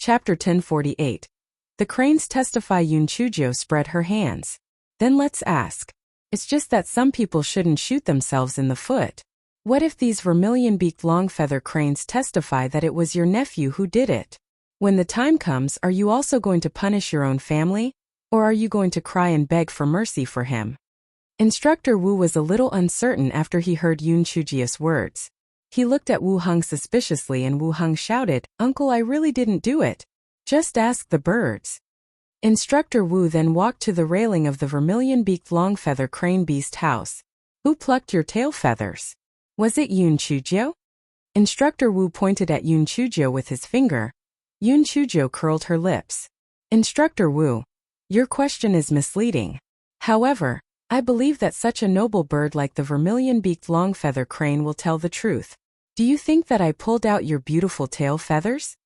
Chapter 1048. The cranes testify. Yunchujo spread her hands. Then let's ask. It's just that some people shouldn't shoot themselves in the foot. What if these vermilion-beaked long-feather cranes testify that it was your nephew who did it? When the time comes, are you also going to punish your own family? Or are you going to cry and beg for mercy for him? Instructor Wu was a little uncertain after he heard Yunchujo's words. He looked at Wu Heng suspiciously and Wu Heng shouted, "Uncle, I really didn't do it. Just ask the birds." Instructor Wu then walked to the railing of the vermilion-beaked long-feather crane beast house. Who plucked your tail feathers? Was it Yunchujo? Instructor Wu pointed at Yunchujo with his finger. Yunchujo curled her lips. Instructor Wu, your question is misleading. However, I believe that such a noble bird like the vermilion-beaked long-feather crane will tell the truth. Do you think that I pulled out your beautiful tail feathers?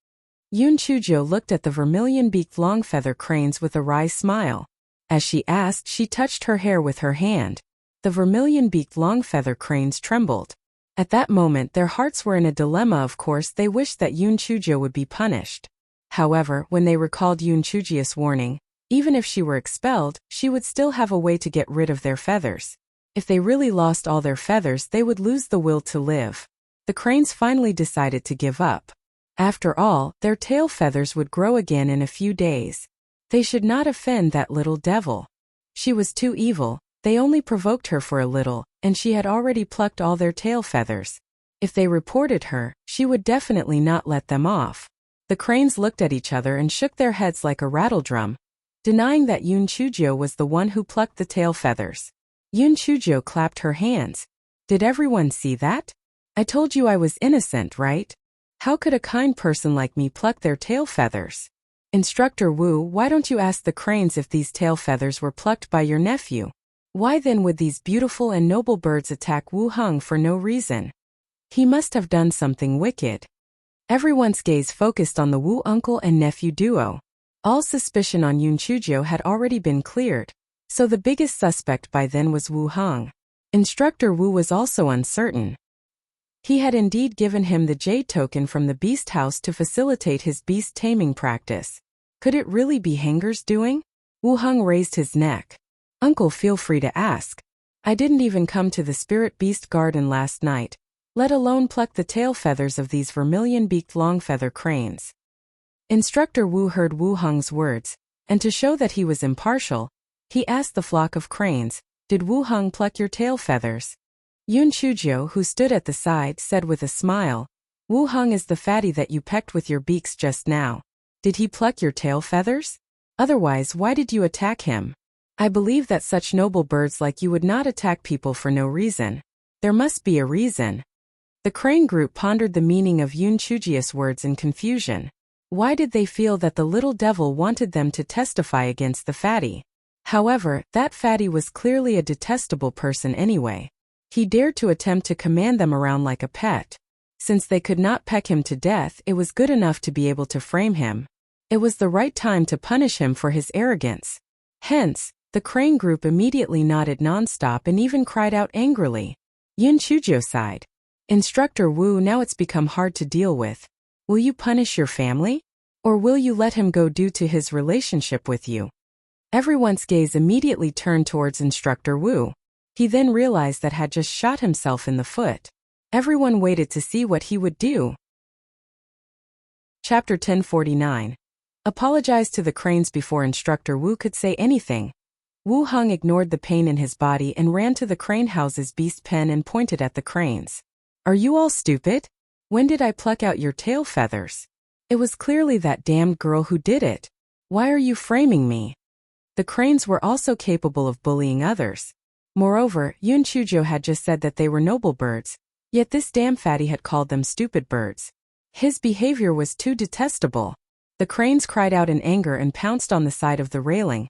Yunchujo looked at the vermilion-beaked long-feather cranes with a wry smile. As she asked, she touched her hair with her hand. The vermilion-beaked long-feather cranes trembled. At that moment their hearts were in a dilemma. Of course they wished that Yunchujo would be punished. However, when they recalled Yunchujo's warning, even if she were expelled, she would still have a way to get rid of their feathers. If they really lost all their feathers, they would lose the will to live. The cranes finally decided to give up. After all, their tail feathers would grow again in a few days. They should not offend that little devil. She was too evil. They only provoked her for a little, and she had already plucked all their tail feathers. If they reported her, she would definitely not let them off. The cranes looked at each other and shook their heads like a rattledrum, denying that Yunchujo was the one who plucked the tail feathers. Yunchujo clapped her hands. Did everyone see that? I told you I was innocent, right? How could a kind person like me pluck their tail feathers? Instructor Wu, why don't you ask the cranes if these tail feathers were plucked by your nephew? Why then would these beautiful and noble birds attack Wu Heng for no reason? He must have done something wicked. Everyone's gaze focused on the Wu uncle and nephew duo. All suspicion on Yunchujo had already been cleared, so the biggest suspect by then was Wu Heng. Instructor Wu was also uncertain. He had indeed given him the jade token from the beast house to facilitate his beast taming practice. Could it really be Henger's doing? Wu Heng raised his neck. Uncle, feel free to ask. I didn't even come to the spirit beast garden last night, let alone pluck the tail feathers of these vermilion-beaked long-feather cranes. Instructor Wu heard Wu Heng's words, and to show that he was impartial, he asked the flock of cranes, "Did Wu Heng pluck your tail feathers?" Yunchujo, who stood at the side, said with a smile, "Wu Heng is the fatty that you pecked with your beaks just now. Did he pluck your tail feathers? Otherwise, why did you attack him? I believe that such noble birds like you would not attack people for no reason. There must be a reason." The crane group pondered the meaning of Yunchujo's words in confusion. Why did they feel that the little devil wanted them to testify against the fatty? However, that fatty was clearly a detestable person anyway. He dared to attempt to command them around like a pet. Since they could not peck him to death, it was good enough to be able to frame him. It was the right time to punish him for his arrogance. Hence, the crane group immediately nodded nonstop and even cried out angrily. Yunchujo sighed. Instructor Wu, now it's become hard to deal with. Will you punish your family? Or will you let him go due to his relationship with you? Everyone's gaze immediately turned towards Instructor Wu. He then realized that had just shot himself in the foot. Everyone waited to see what he would do. Chapter 1049. Apologized to the cranes before Instructor Wu could say anything. Wu Heng ignored the pain in his body and ran to the crane house's beast pen and pointed at the cranes. Are you all stupid? When did I pluck out your tail feathers? It was clearly that damned girl who did it. Why are you framing me? The cranes were also capable of bullying others. Moreover, Yunchujo had just said that they were noble birds, yet this damn fatty had called them stupid birds. His behavior was too detestable. The cranes cried out in anger and pounced on the side of the railing.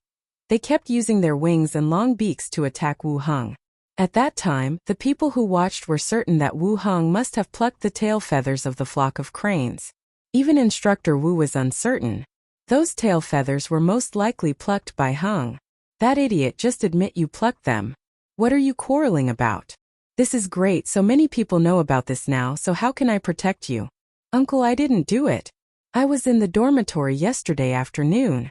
They kept using their wings and long beaks to attack Wu Heng. At that time, the people who watched were certain that Wu Heng must have plucked the tail feathers of the flock of cranes. Even Instructor Wu was uncertain. Those tail feathers were most likely plucked by Heng. That idiot, just admit you plucked them. What are you quarreling about? This is great, so many people know about this now, so how can I protect you? Uncle, I didn't do it. I was in the dormitory yesterday afternoon.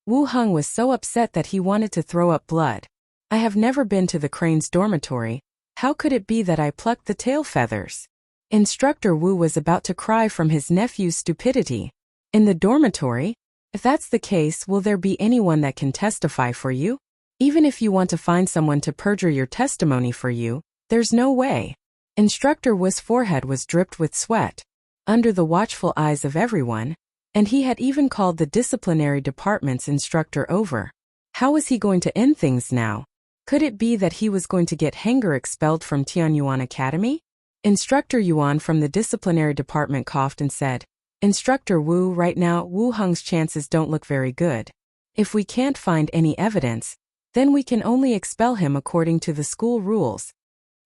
Wu Heng was so upset that he wanted to throw up blood. I have never been to the crane's dormitory. How could it be that I plucked the tail feathers? Instructor Wu was about to cry from his nephew's stupidity. In the dormitory? If that's the case, will there be anyone that can testify for you? Even if you want to find someone to perjure your testimony for you, there's no way. Instructor Wu's forehead was dripped with sweat, under the watchful eyes of everyone, and he had even called the disciplinary department's instructor over. How was he going to end things now? Could it be that he was going to get Henger expelled from Tianyuan Academy? Instructor Yuan from the disciplinary department coughed and said, Instructor Wu, right now Wu Heng's chances don't look very good. If we can't find any evidence, then we can only expel him according to the school rules.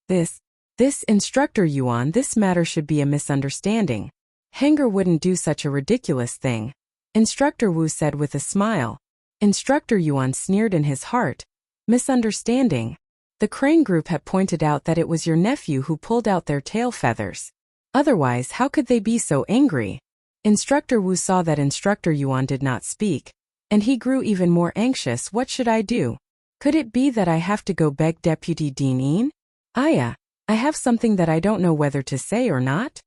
This Instructor Yuan, this matter should be a misunderstanding. Henger wouldn't do such a ridiculous thing. Instructor Wu said with a smile. Instructor Yuan sneered in his heart. Misunderstanding. The Crane Group had pointed out that it was your nephew who pulled out their tail feathers. Otherwise, how could they be so angry? Instructor Wu saw that Instructor Yuan did not speak, and he grew even more anxious. What should I do? Could it be that I have to go beg Deputy Dean Yin? I have something that I don't know whether to say or not.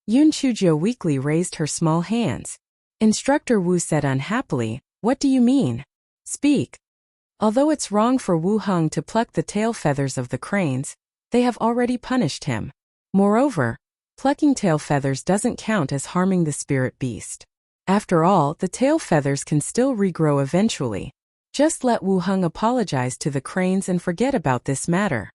Yun Chuzhou weakly raised her small hands. Instructor Wu said unhappily, What do you mean? Speak. Although it's wrong for Wu Heng to pluck the tail feathers of the cranes, they have already punished him. Moreover, plucking tail feathers doesn't count as harming the spirit beast. After all, the tail feathers can still regrow eventually. Just let Wu Heng apologize to the cranes and forget about this matter.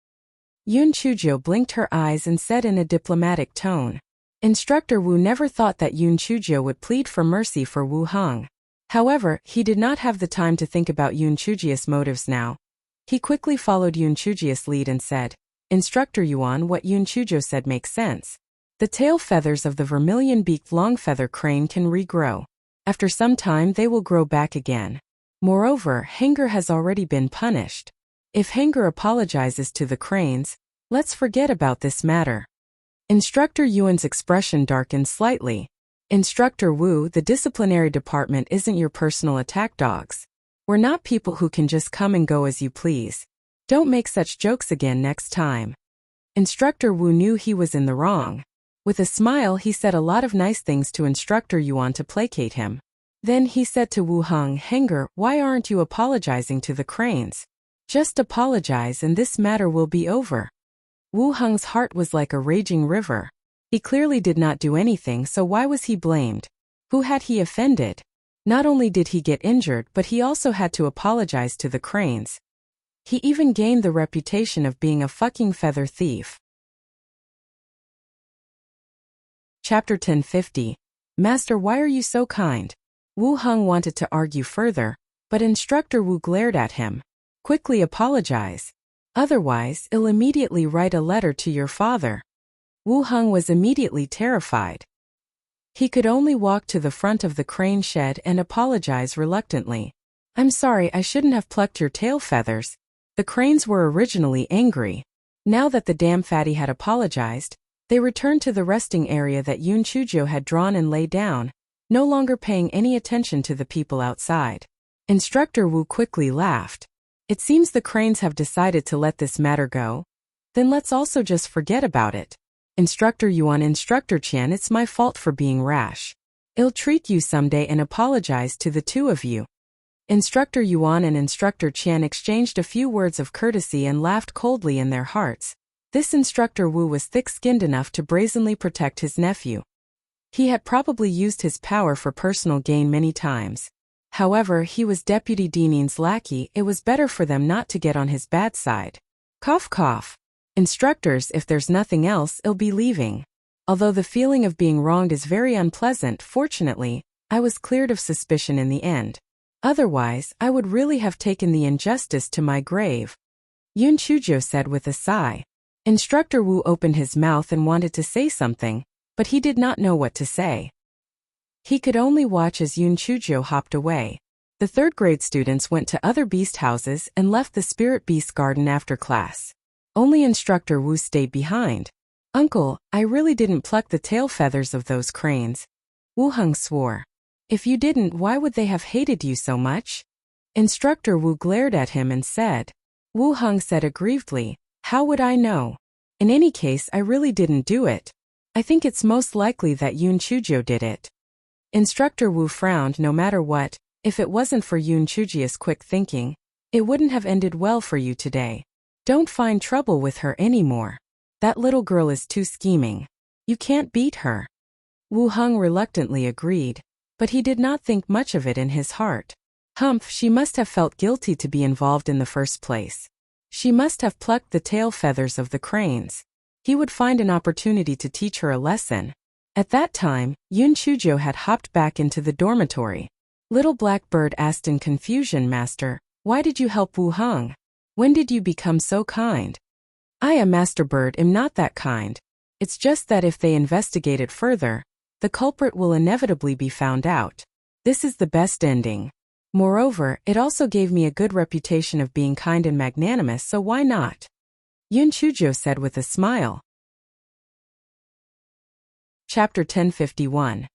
Yun Chuzhou blinked her eyes and said in a diplomatic tone. Instructor Wu never thought that Yun Chuzhou would plead for mercy for Wu Heng. However, he did not have the time to think about Yun Chuzhiu's motives now. He quickly followed Yun Chuzhiu's lead and said, Instructor Yuan, what Yun Chuzhou said makes sense. The tail feathers of the vermilion-beaked longfeather crane can regrow. After some time they will grow back again. Moreover, Henger has already been punished. If Henger apologizes to the cranes, let's forget about this matter. Instructor Yuan's expression darkened slightly. Instructor Wu, the disciplinary department isn't your personal attack dogs. We're not people who can just come and go as you please. Don't make such jokes again next time. Instructor Wu knew he was in the wrong. With a smile, he said a lot of nice things to Instructor Yuan to placate him. Then he said to Wu Heng, Henger, why aren't you apologizing to the cranes? Just apologize and this matter will be over. Wu Heng's heart was like a raging river. He clearly did not do anything, so why was he blamed? Who had he offended? Not only did he get injured, but he also had to apologize to the cranes. He even gained the reputation of being a fucking feather thief. Chapter 1050. Master, why are you so kind? Wu Heng wanted to argue further, but Instructor Wu glared at him. Quickly apologize. Otherwise, I'll immediately write a letter to your father. Wu Heng was immediately terrified. He could only walk to the front of the crane shed and apologize reluctantly. I'm sorry, I shouldn't have plucked your tail feathers. The cranes were originally angry. Now that the damn fatty had apologized, they returned to the resting area that Yun Chuzhou had drawn and lay down, no longer paying any attention to the people outside. Instructor Wu quickly laughed. It seems the cranes have decided to let this matter go. Then let's also just forget about it. Instructor Yuan, Instructor Qian, it's my fault for being rash. I'll treat you someday and apologize to the two of you. Instructor Yuan and Instructor Qian exchanged a few words of courtesy and laughed coldly in their hearts. This Instructor Wu was thick-skinned enough to brazenly protect his nephew. He had probably used his power for personal gain many times. However, he was Deputy Deanin's lackey. It was better for them not to get on his bad side. Cough cough. Instructors, if there's nothing else, I'll be leaving. Although the feeling of being wronged is very unpleasant, fortunately, I was cleared of suspicion in the end. Otherwise, I would really have taken the injustice to my grave. Yun Chuzhou said with a sigh. Instructor Wu opened his mouth and wanted to say something, but he did not know what to say. He could only watch as Yun Chuzhou hopped away. The third-grade students went to other beast houses and left the spirit beast garden after class. Only Instructor Wu stayed behind. Uncle, I really didn't pluck the tail feathers of those cranes. Wu Heng swore. If you didn't, why would they have hated you so much? Instructor Wu glared at him and said. Wu Heng said aggrievedly, how would I know? In any case, I really didn't do it. I think it's most likely that Yun Chuzhou did it. Instructor Wu frowned. No matter what, if it wasn't for Yun Chuzhou's quick thinking, it wouldn't have ended well for you today. Don't find trouble with her anymore. That little girl is too scheming. You can't beat her. Wu Heng reluctantly agreed, but he did not think much of it in his heart. Humph, she must have felt guilty to be involved in the first place. She must have plucked the tail feathers of the cranes. He would find an opportunity to teach her a lesson. At that time, Yun Chuzhou had hopped back into the dormitory. Little Black Bird asked in confusion, Master, why did you help Wu Heng? When did you become so kind? I, a Master Bird, am not that kind. It's just that if they investigate it further, the culprit will inevitably be found out. This is the best ending. Moreover, it also gave me a good reputation of being kind and magnanimous, so why not? Yun Chuzhou said with a smile. Chapter 1051.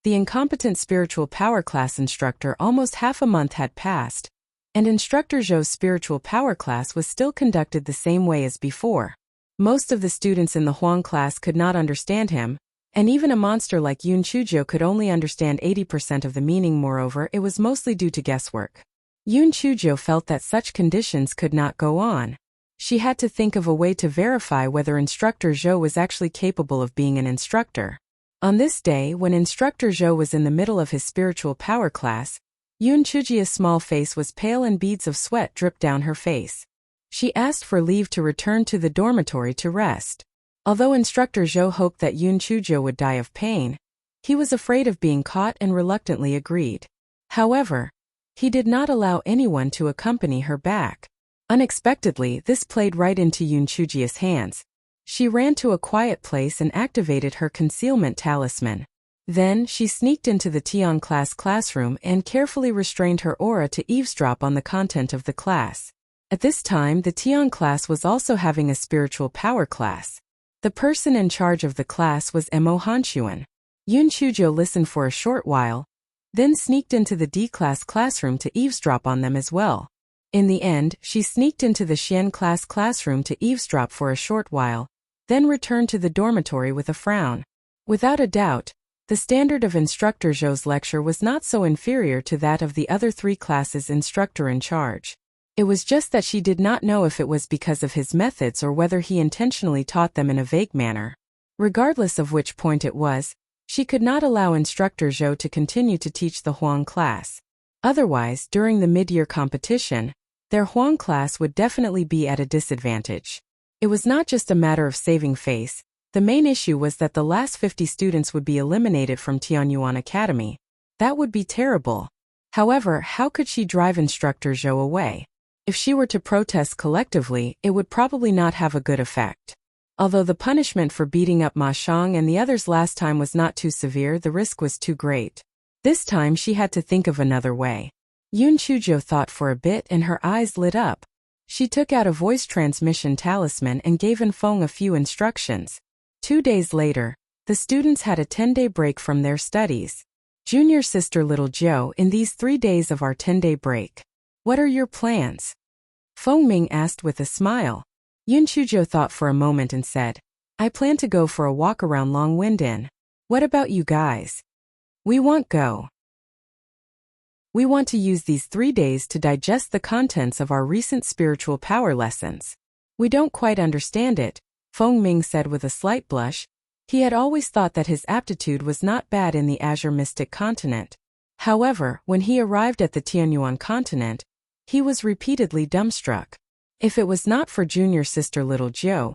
The incompetent spiritual power class instructor. Almost half a month had passed, and Instructor Zhou's spiritual power class was still conducted the same way as before. Most of the students in the Huang class could not understand him, and even a monster like Yun Chuzhou could only understand 80% of the meaning. Moreover, it was mostly due to guesswork. Yun Chuzhou felt that such conditions could not go on. She had to think of a way to verify whether Instructor Zhou was actually capable of being an instructor. On this day, when Instructor Zhou was in the middle of his spiritual power class, Yun Chuzhou's small face was pale and beads of sweat dripped down her face. She asked for leave to return to the dormitory to rest. Although Instructor Zhou hoped that Yun Chuzhou would die of pain, he was afraid of being caught and reluctantly agreed. However, he did not allow anyone to accompany her back. Unexpectedly, this played right into Yun Chuzhou's hands. She ran to a quiet place and activated her concealment talisman. Then, she sneaked into the Tian class classroom and carefully restrained her aura to eavesdrop on the content of the class. At this time, the Tian class was also having a spiritual power class. The person in charge of the class was Mo Hanxuan. Yun Chuzhou listened for a short while, then sneaked into the D-class classroom to eavesdrop on them as well. In the end, she sneaked into the Xian class classroom to eavesdrop for a short while, then returned to the dormitory with a frown. Without a doubt, the standard of Instructor Zhou's lecture was not so inferior to that of the other three classes' instructor in charge. It was just that she did not know if it was because of his methods or whether he intentionally taught them in a vague manner. Regardless of which point it was, she could not allow Instructor Zhou to continue to teach the Huang class. Otherwise, during the mid-year competition, their Huang class would definitely be at a disadvantage. It was not just a matter of saving face. The main issue was that the last 50 students would be eliminated from Tianyuan Academy. That would be terrible. However, how could she drive Instructor Zhou away? If she were to protest collectively, it would probably not have a good effect. Although the punishment for beating up Ma Shang and the others last time was not too severe, the risk was too great. This time she had to think of another way. Yun Chuzhou thought for a bit and her eyes lit up. She took out a voice transmission talisman and gave Infeng a few instructions. 2 days later, the students had a 10-day break from their studies. Junior sister Little Jiu, in these 3 days of our 10-day break, what are your plans? Feng Ming asked with a smile. Yun Chuzhou thought for a moment and said, I plan to go for a walk around Longwind Inn. What about you guys? We won't go. We want to use these 3 days to digest the contents of our recent spiritual power lessons. We don't quite understand it, Feng Ming said with a slight blush. He had always thought that his aptitude was not bad in the Azure Mystic continent. However, when he arrived at the Tianyuan continent, he was repeatedly dumbstruck. If it was not for junior sister Little Jiu,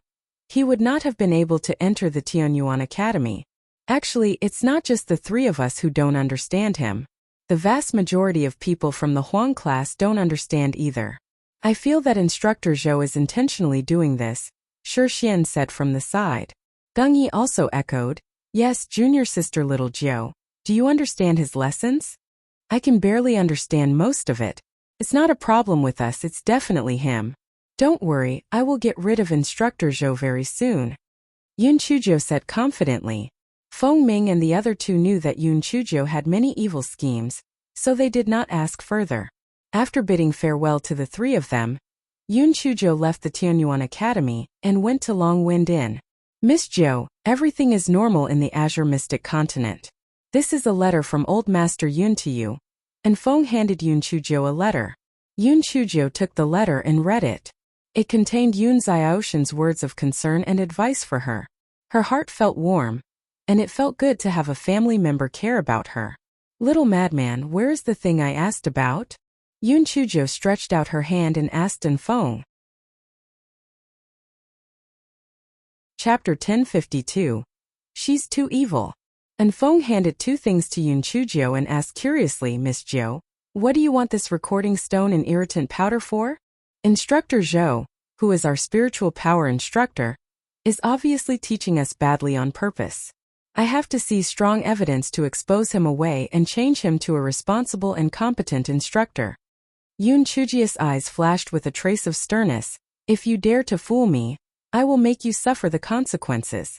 he would not have been able to enter the Tianyuan Academy. Actually, it's not just the three of us who don't understand him. The vast majority of people from the Huang class don't understand either. I feel that Instructor Zhou is intentionally doing this, Shi Xian said from the side. Gung Yi also echoed, yes, junior sister Little Jiu, do you understand his lessons? I can barely understand most of it. It's not a problem with us, it's definitely him. Don't worry, I will get rid of Instructor Zhou very soon. Yun Chuzhou said confidently. Feng Ming and the other two knew that Yun Chuzhou had many evil schemes, so they did not ask further. After bidding farewell to the three of them, Yun Chuzhou left the Tianyuan Academy and went to Longwind Inn. Miss Zhou, everything is normal in the Azure Mystic Continent. This is a letter from Old Master Yun to you. And Feng handed Yun Chuzhou a letter. Yun Chuzhou took the letter and read it. It contained Yun Xiaoshan's words of concern and advice for her. Her heart felt warm, and it felt good to have a family member care about her. Little madman, where is the thing I asked about? Yun Chuzhou stretched out her hand and asked Feng. Chapter 1052. She's too evil. Feng handed two things to Yun Chuzhou and asked curiously, Miss Zhou, what do you want this recording stone and irritant powder for? Instructor Zhou, who is our spiritual power instructor, is obviously teaching us badly on purpose. I have to see strong evidence to expose him away and change him to a responsible and competent instructor. Yun Chuzhou's eyes flashed with a trace of sternness. If you dare to fool me, I will make you suffer the consequences.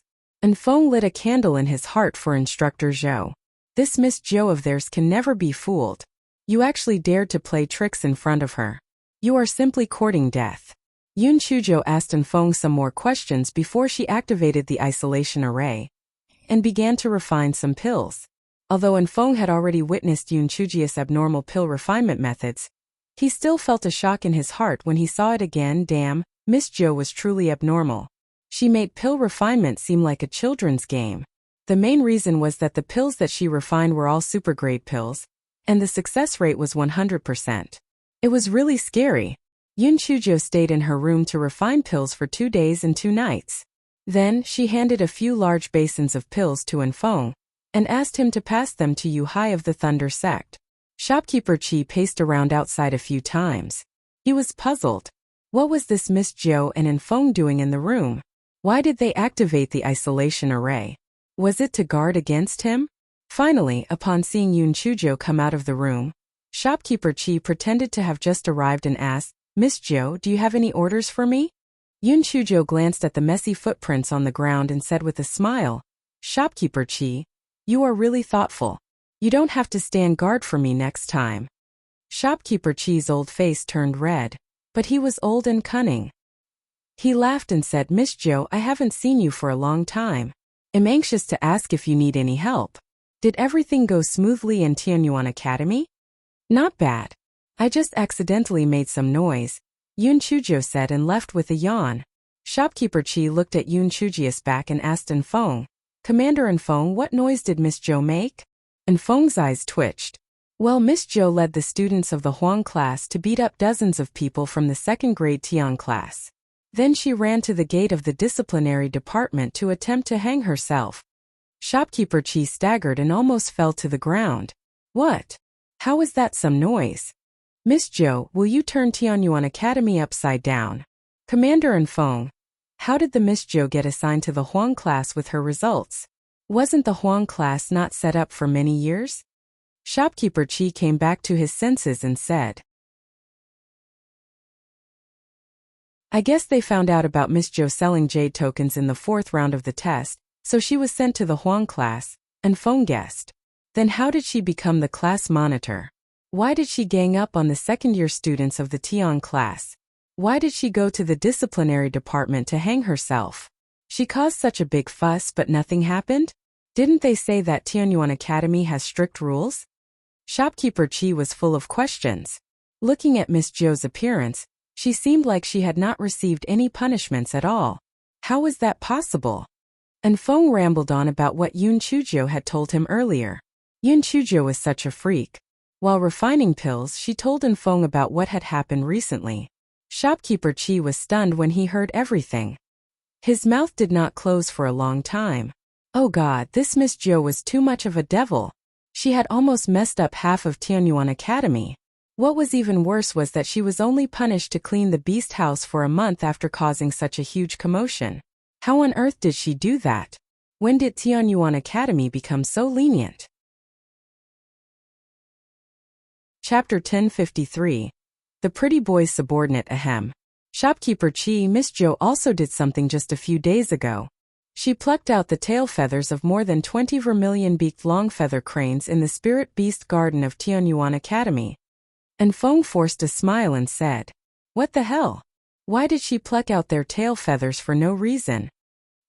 Feng lit a candle in his heart for Instructor Zhou. This Miss Zhou of theirs can never be fooled. You actually dared to play tricks in front of her. You are simply courting death. Yun Chuzhou asked Feng some more questions before she activated the isolation array and began to refine some pills. Although Feng had already witnessed Yun Chuzhou's abnormal pill refinement methods, he still felt a shock in his heart when he saw it again. Damn, Miss Zhou was truly abnormal. She made pill refinement seem like a children's game. The main reason was that the pills that she refined were all super-grade pills, and the success rate was 100%. It was really scary. Yun Chuzhou stayed in her room to refine pills for 2 days and 2 nights. Then, she handed a few large basins of pills to Feng and asked him to pass them to Yu Hai of the Thunder Sect. Shopkeeper Qi paced around outside a few times. He was puzzled. What was this Miss Zhou and Feng doing in the room? Why did they activate the isolation array? Was it to guard against him? Finally, upon seeing Yun Chuzhou come out of the room, Shopkeeper Qi pretended to have just arrived and asked, Miss Zhou, do you have any orders for me? Yun Chuzhou glanced at the messy footprints on the ground and said with a smile, Shopkeeper Qi, you are really thoughtful. You don't have to stand guard for me next time. Shopkeeper Qi's old face turned red, but he was old and cunning. He laughed and said, Miss Zhou, I haven't seen you for a long time. I'm anxious to ask if you need any help. Did everything go smoothly in Tianyuan Academy? Not bad. I just accidentally made some noise, Yun Chuzhou said and left with a yawn. Shopkeeper Qi looked at Yun Chuzhou's back and asked Feng, Commander Feng, what noise did Miss Zhou make? Feng's eyes twitched. Well, Miss Zhou led the students of the Huang class to beat up dozens of people from the second-grade Tian class. Then she ran to the gate of the disciplinary department to attempt to hang herself. Shopkeeper Qi staggered and almost fell to the ground. What? How is that some noise? Miss Zhou, will you turn Tianyuan Academy upside down? Commander Feng, how did the Miss Zhou get assigned to the Huang class with her results? Wasn't the Huang class not set up for many years? Shopkeeper Qi came back to his senses and said, I guess they found out about Miss Zhou selling jade tokens in the 4th round of the test, so she was sent to the Huang class, Feng guessed. Then how did she become the class monitor? Why did she gang up on the second-year students of the Tian class? Why did she go to the disciplinary department to hang herself? She caused such a big fuss but nothing happened? Didn't they say that Tianyuan Academy has strict rules? Shopkeeper Qi was full of questions. Looking at Miss Zhou's appearance, she seemed like she had not received any punishments at all. How was that possible? Feng rambled on about what Yun Chuzhou had told him earlier. Yun Chuzhou was such a freak. While refining pills, she told Feng about what had happened recently. Shopkeeper Qi was stunned when he heard everything. His mouth did not close for a long time. Oh God, this Miss Zhou was too much of a devil. She had almost messed up half of Tianyuan Academy. What was even worse was that she was only punished to clean the beast house for a month after causing such a huge commotion. How on earth did she do that? When did Tianyuan Academy become so lenient? Chapter 1053. The Pretty Boy's Subordinate. Ahem. Shopkeeper Qi, Miss Zhou also did something just a few days ago. She plucked out the tail feathers of more than 20 vermilion-beaked long-feather cranes in the Spirit Beast Garden of Tianyuan Academy. And Feng forced a smile and said, "What the hell? Why did she pluck out their tail feathers for no reason?"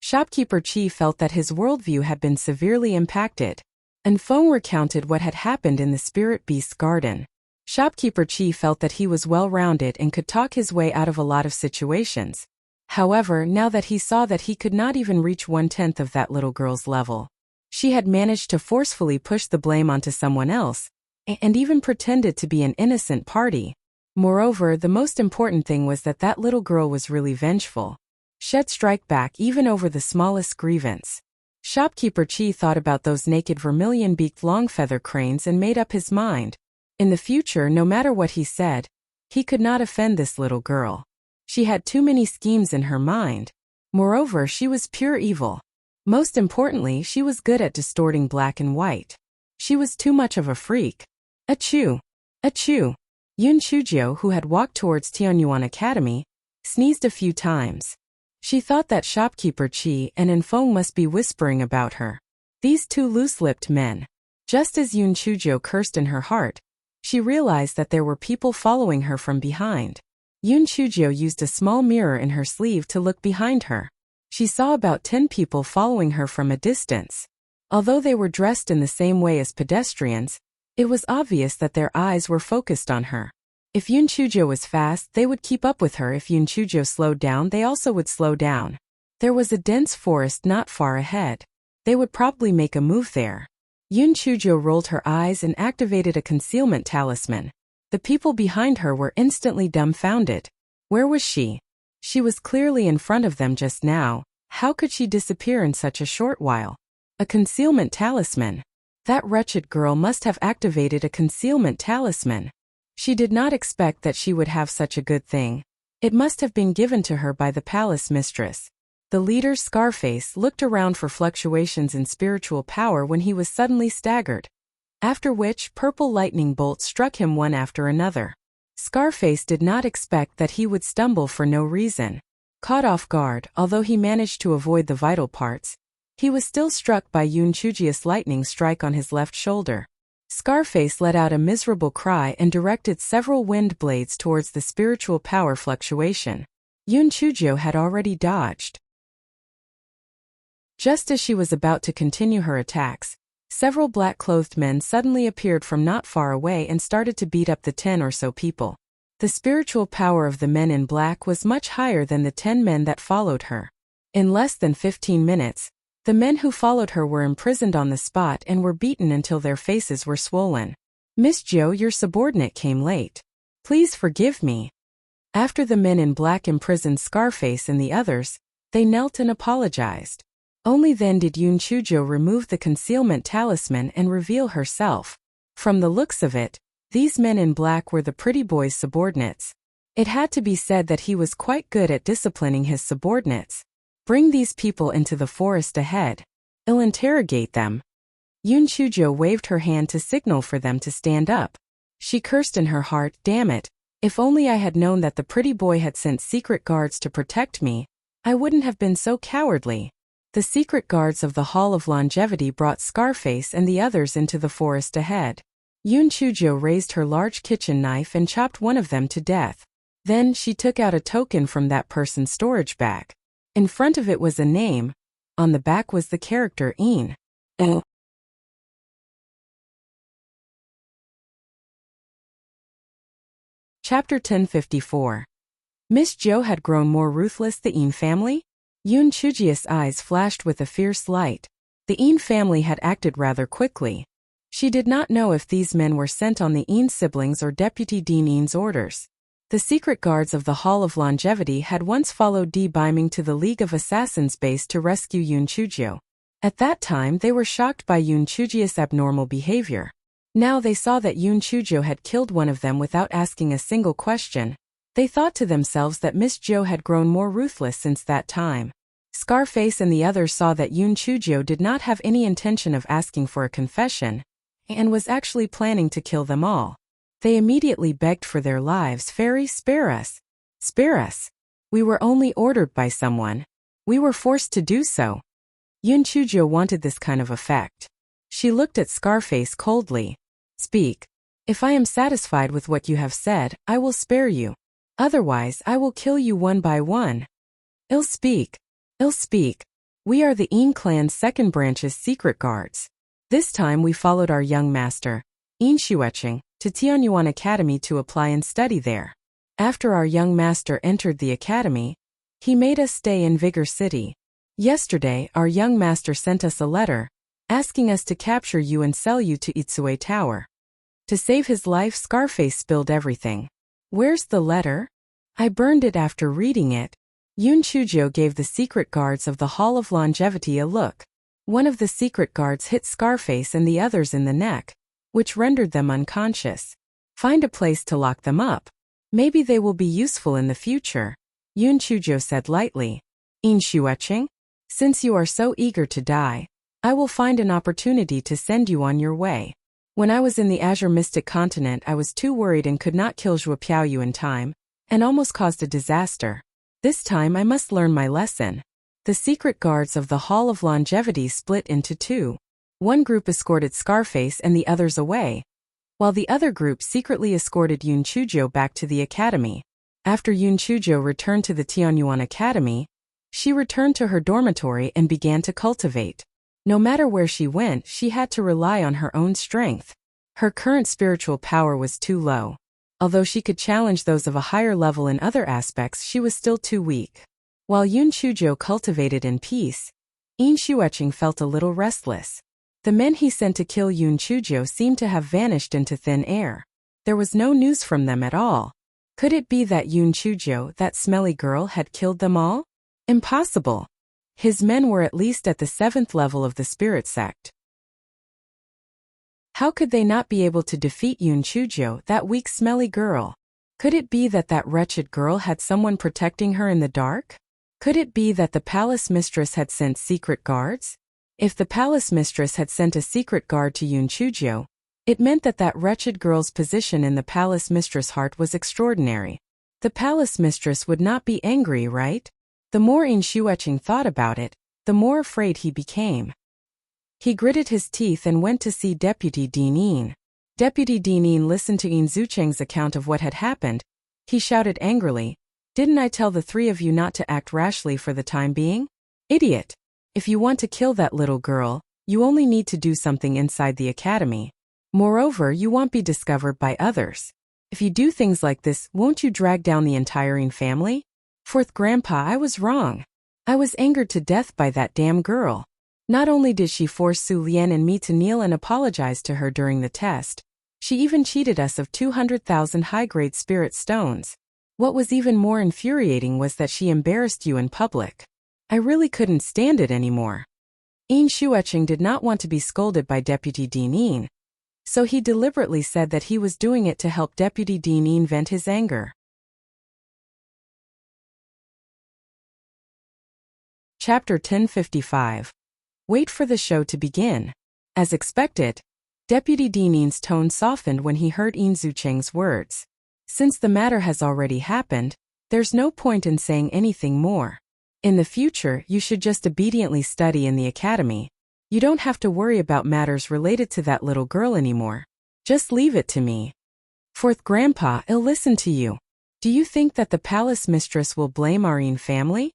Shopkeeper Qi felt that his worldview had been severely impacted. And Feng recounted what had happened in the Spirit Beast Garden. Shopkeeper Qi felt that he was well-rounded and could talk his way out of a lot of situations. However, now that he saw that he could not even reach 1/10 of that little girl's level, she had managed to forcefully push the blame onto someone else, and even pretended to be an innocent party. Moreover, the most important thing was that that little girl was really vengeful. She'd strike back even over the smallest grievance. Shopkeeper Qi thought about those naked vermilion-beaked long-feather cranes and made up his mind. In the future, no matter what he said, he could not offend this little girl. She had too many schemes in her mind. Moreover, she was pure evil. Most importantly, she was good at distorting black and white. She was too much of a freak. Achoo! Achoo! Yun Chuzhou, who had walked towards Tianyuan Academy, sneezed a few times. She thought that Shopkeeper Qi and Enfeng must be whispering about her. These two loose-lipped men. Just as Yun Chuzhou cursed in her heart, she realized that there were people following her from behind. Yun Chuzhou used a small mirror in her sleeve to look behind her. She saw about 10 people following her from a distance. Although they were dressed in the same way as pedestrians, it was obvious that their eyes were focused on her. If Yun Chuzhou was fast, they would keep up with her. If Yun Chuzhou slowed down, they also would slow down. There was a dense forest not far ahead. They would probably make a move there. Yun Chuzhou rolled her eyes and activated a concealment talisman. The people behind her were instantly dumbfounded. Where was she? She was clearly in front of them just now. How could she disappear in such a short while? A concealment talisman. That wretched girl must have activated a concealment talisman. She did not expect that she would have such a good thing. It must have been given to her by the palace mistress. The leader, Scarface, looked around for fluctuations in spiritual power when he was suddenly staggered. After which, purple lightning bolts struck him one after another. Scarface did not expect that he would stumble for no reason. Caught off guard, although he managed to avoid the vital parts, he was still struck by Yun Chuzhou's lightning strike on his left shoulder. Scarface let out a miserable cry and directed several wind blades towards the spiritual power fluctuation. Yun Chuzhou had already dodged. Just as she was about to continue her attacks, several black-clothed men suddenly appeared from not far away and started to beat up the 10 or so people. The spiritual power of the men in black was much higher than the 10 men that followed her. In less than 15 minutes, the men who followed her were imprisoned on the spot and were beaten until their faces were swollen. "Miss Zhou, your subordinate came late. Please forgive me." After the men in black imprisoned Scarface and the others, they knelt and apologized. Only then did Yun Chuzhou remove the concealment talisman and reveal herself. From the looks of it, these men in black were the pretty boy's subordinates. It had to be said that he was quite good at disciplining his subordinates. "Bring these people into the forest ahead. I'll interrogate them." Yun Chuzhou waved her hand to signal for them to stand up. She cursed in her heart, "Damn it, if only I had known that the pretty boy had sent secret guards to protect me, I wouldn't have been so cowardly." The secret guards of the Hall of Longevity brought Scarface and the others into the forest ahead. Yun Chuzhou raised her large kitchen knife and chopped one of them to death. Then she took out a token from that person's storage bag. In front of it was a name. On the back was the character In. Chapter 1054. Miss Zhou had grown more ruthless. The In family? Yun Chuzhou's eyes flashed with a fierce light. The In family had acted rather quickly. She did not know if these men were sent on the In siblings or Deputy Dean In's orders. The secret guards of the Hall of Longevity had once followed Di Biming to the League of Assassins base to rescue Yun Chuzhou. At that time, they were shocked by Yun Chuzhou's abnormal behavior. Now they saw that Yun Chuzhou had killed one of them without asking a single question. They thought to themselves that Miss Zhou had grown more ruthless since that time. Scarface and the others saw that Yun Chuzhou did not have any intention of asking for a confession, and was actually planning to kill them all. They immediately begged for their lives. "Fairy, spare us. Spare us. We were only ordered by someone. We were forced to do so." Yun Chujo wanted this kind of effect. She looked at Scarface coldly. Speak. If I am satisfied with what you have said, I will spare you. Otherwise, I will kill you one by one. I'll speak. I'll speak. We are the Yin clan's second branch's secret guards. This time we followed our young master, Yin Shuecheng, to Tianyuan Academy to apply and study there. After our young master entered the academy, he made us stay in Vigor City. Yesterday, our young master sent us a letter, asking us to capture you and sell you to Itsue Tower. To save his life, Scarface spilled everything. Where's the letter? I burned it after reading it. Yun Chujo gave the secret guards of the Hall of Longevity a look. One of the secret guards hit Scarface and the others in the neck, which rendered them unconscious. Find a place to lock them up. Maybe they will be useful in the future, Yun Chujo said lightly. Yin Shuecheng, since you are so eager to die, I will find an opportunity to send you on your way. When I was in the Azure Mystic Continent, I was too worried and could not kill Zhuo Piaoyu in time, and almost caused a disaster. This time I must learn my lesson. The secret guards of the Hall of Longevity split into two. One group escorted Scarface and the others away, while the other group secretly escorted Yun Chujo back to the academy. After Yun Chujo returned to the Tianyuan Academy, she returned to her dormitory and began to cultivate. No matter where she went, she had to rely on her own strength. Her current spiritual power was too low. Although she could challenge those of a higher level in other aspects, she was still too weak. While Yun Chujo cultivated in peace, Yin Shuecheng felt a little restless. The men he sent to kill Yun Chujo seemed to have vanished into thin air. There was no news from them at all. Could it be that Yun Chujo, that smelly girl, had killed them all? Impossible. His men were at least at the 7th level of the spirit sect. How could they not be able to defeat Yun Chujo, that weak smelly girl? Could it be that that wretched girl had someone protecting her in the dark? Could it be that the palace mistress had sent secret guards? If the palace mistress had sent a secret guard to Yun Chujo, it meant that that wretched girl's position in the palace mistress' heart was extraordinary. The palace mistress would not be angry, right? The more Yin Shuecheng thought about it, the more afraid he became. He gritted his teeth and went to see Deputy Dean Yin. Deputy Dean Yin listened to Yin Zucheng's account of what had happened. He shouted angrily, "Didn't I tell the three of you not to act rashly for the time being? Idiot! If you want to kill that little girl, you only need to do something inside the academy. Moreover, you won't be discovered by others. If you do things like this, won't you drag down the entire Yin family? Fourth Grandpa, I was wrong. I was angered to death by that damn girl. Not only did she force Su Lian and me to kneel and apologize to her during the test, she even cheated us of 200,000 high-grade spirit stones. What was even more infuriating was that she embarrassed you in public. I really couldn't stand it anymore." Yin Shuecheng did not want to be scolded by Deputy Dean Yin, so he deliberately said that he was doing it to help Deputy Dean Yin vent his anger. Chapter 1055. Wait for the show to begin. As expected, Deputy Dean Yin's tone softened when he heard Yin Zucheng's words. Since the matter has already happened, there's no point in saying anything more. In the future, you should just obediently study in the academy. You don't have to worry about matters related to that little girl anymore. Just leave it to me. Fourth Grandpa, I'll listen to you. Do you think that the palace mistress will blame our Yin family?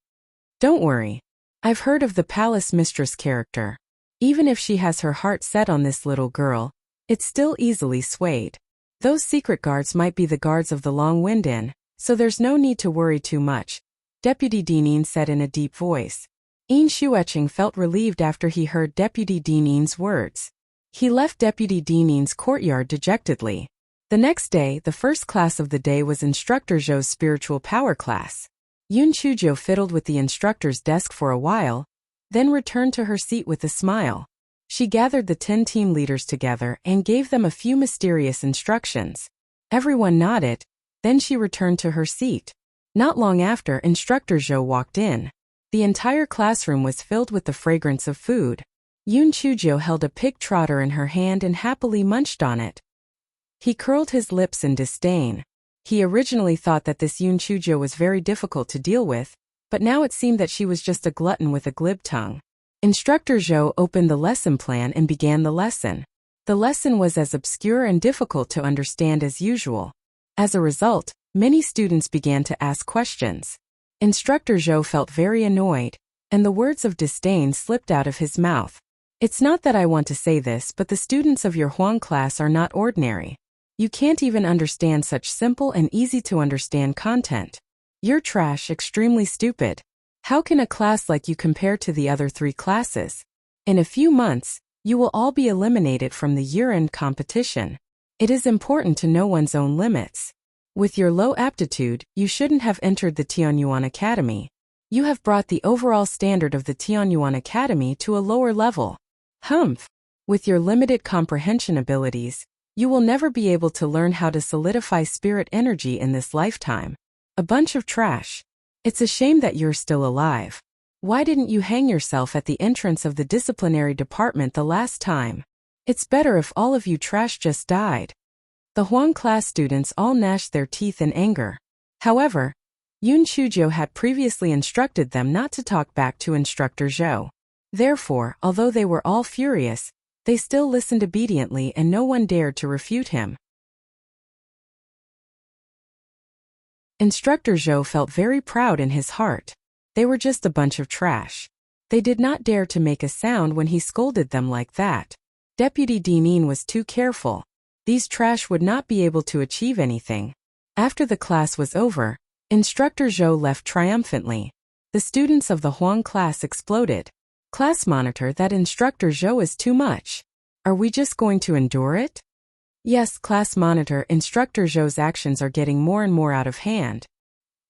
Don't worry. I've heard of the palace mistress character. Even if she has her heart set on this little girl, it's still easily swayed. Those secret guards might be the guards of the Long Wind Inn, so there's no need to worry too much, Deputy Dean Yin said in a deep voice. Yin Shuecheng felt relieved after he heard Deputy Dean Yin's words. He left Deputy Dean Yin's courtyard dejectedly. The next day, the first class of the day was Instructor Zhou's spiritual power class. Yun Chujo fiddled with the instructor's desk for a while, then returned to her seat with a smile. She gathered the 10 team leaders together and gave them a few mysterious instructions. Everyone nodded, then she returned to her seat. Not long after, Instructor Zhou walked in. The entire classroom was filled with the fragrance of food. Yun Chujo held a pig trotter in her hand and happily munched on it. He curled his lips in disdain. He originally thought that this Yun Chujo was very difficult to deal with, but now it seemed that she was just a glutton with a glib tongue. Instructor Zhou opened the lesson plan and began the lesson. The lesson was as obscure and difficult to understand as usual. As a result, many students began to ask questions. Instructor Zhou felt very annoyed, and the words of disdain slipped out of his mouth. It's not that I want to say this, but the students of your Huang class are not ordinary. You can't even understand such simple and easy to understand content. You're trash, extremely stupid. How can a class like you compare to the other 3 classes? In a few months, you will all be eliminated from the year-end competition. It is important to know one's own limits. With your low aptitude, you shouldn't have entered the Tianyuan Academy. You have brought the overall standard of the Tianyuan Academy to a lower level. Humph! With your limited comprehension abilities, you will never be able to learn how to solidify spirit energy in this lifetime. A bunch of trash. It's a shame that you're still alive. Why didn't you hang yourself at the entrance of the disciplinary department the last time? It's better if all of you trash just died. The Huang class students all gnashed their teeth in anger. However, Yun Chuzhou had previously instructed them not to talk back to Instructor Zhou. Therefore, although they were all furious, they still listened obediently and no one dared to refute him. Instructor Zhou felt very proud in his heart. They were just a bunch of trash. They did not dare to make a sound when he scolded them like that. Deputy Dinan was too careful. These trash would not be able to achieve anything. After the class was over, Instructor Zhou left triumphantly. The students of the Huang class exploded. Class monitor, that Instructor Zhou is too much. Are we just going to endure it? Yes, class monitor, Instructor Zhou's actions are getting more and more out of hand.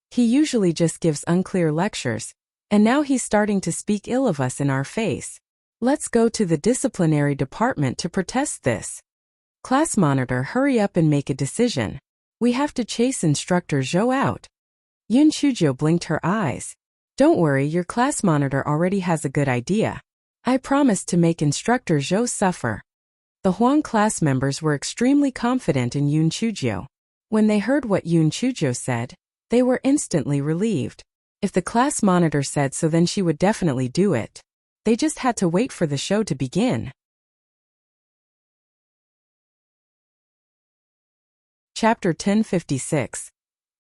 He usually just gives unclear lectures, and now he's starting to speak ill of us in our face. Let's go to the disciplinary department to protest this. Class monitor, hurry up and make a decision. We have to chase Instructor Zhou out. Yun Chuzhou blinked her eyes. Don't worry, your class monitor already has a good idea. I promise to make Instructor Zhou suffer. The Huang class members were extremely confident in Yun Chuzhou. When they heard what Yun Chuzhou said, they were instantly relieved. If the class monitor said so, then she would definitely do it. They just had to wait for the show to begin. Chapter 1056.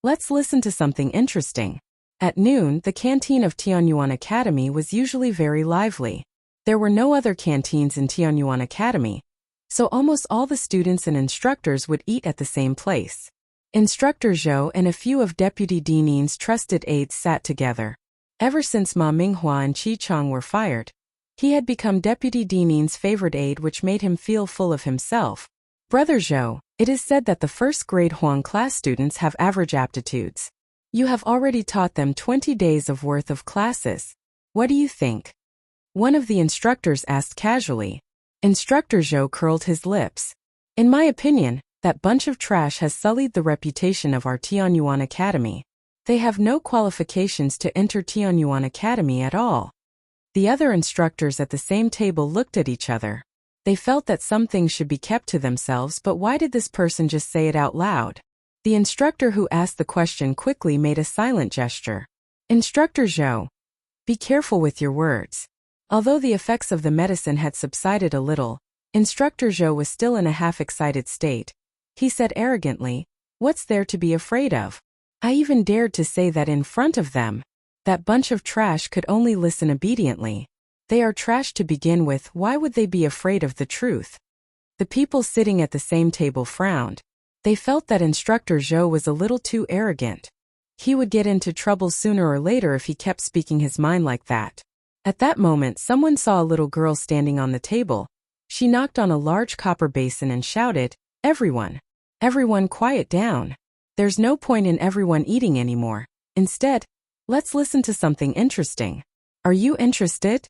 Let's listen to something interesting. At noon, the canteen of Tianyuan Academy was usually very lively. There were no other canteens in Tianyuan Academy, so almost all the students and instructors would eat at the same place. Instructor Zhou and a few of Deputy Dinan's trusted aides sat together. Ever since Ma Minghua and Qi Chang were fired, he had become Deputy Dinan's favorite aide, which made him feel full of himself. Brother Zhou, it is said that the first-grade Huang class students have average aptitudes. You have already taught them 20 days of worth of classes. What do you think? One of the instructors asked casually. Instructor Zhou curled his lips. In my opinion, that bunch of trash has sullied the reputation of our Tianyuan Academy. They have no qualifications to enter Tianyuan Academy at all. The other instructors at the same table looked at each other. They felt that some things should be kept to themselves, but why did this person just say it out loud? The instructor who asked the question quickly made a silent gesture. Instructor Zhou, be careful with your words. Although the effects of the medicine had subsided a little, Instructor Zhou was still in a half-excited state. He said arrogantly, "What's there to be afraid of? I even dared to say that in front of them. That bunch of trash could only listen obediently. They are trash to begin with, why would they be afraid of the truth?" The people sitting at the same table frowned. They felt that Instructor Zhou was a little too arrogant. He would get into trouble sooner or later if he kept speaking his mind like that. At that moment, someone saw a little girl standing on the table. She knocked on a large copper basin and shouted, "Everyone! Everyone quiet down. There's no point in everyone eating anymore. Instead, let's listen to something interesting. Are you interested?"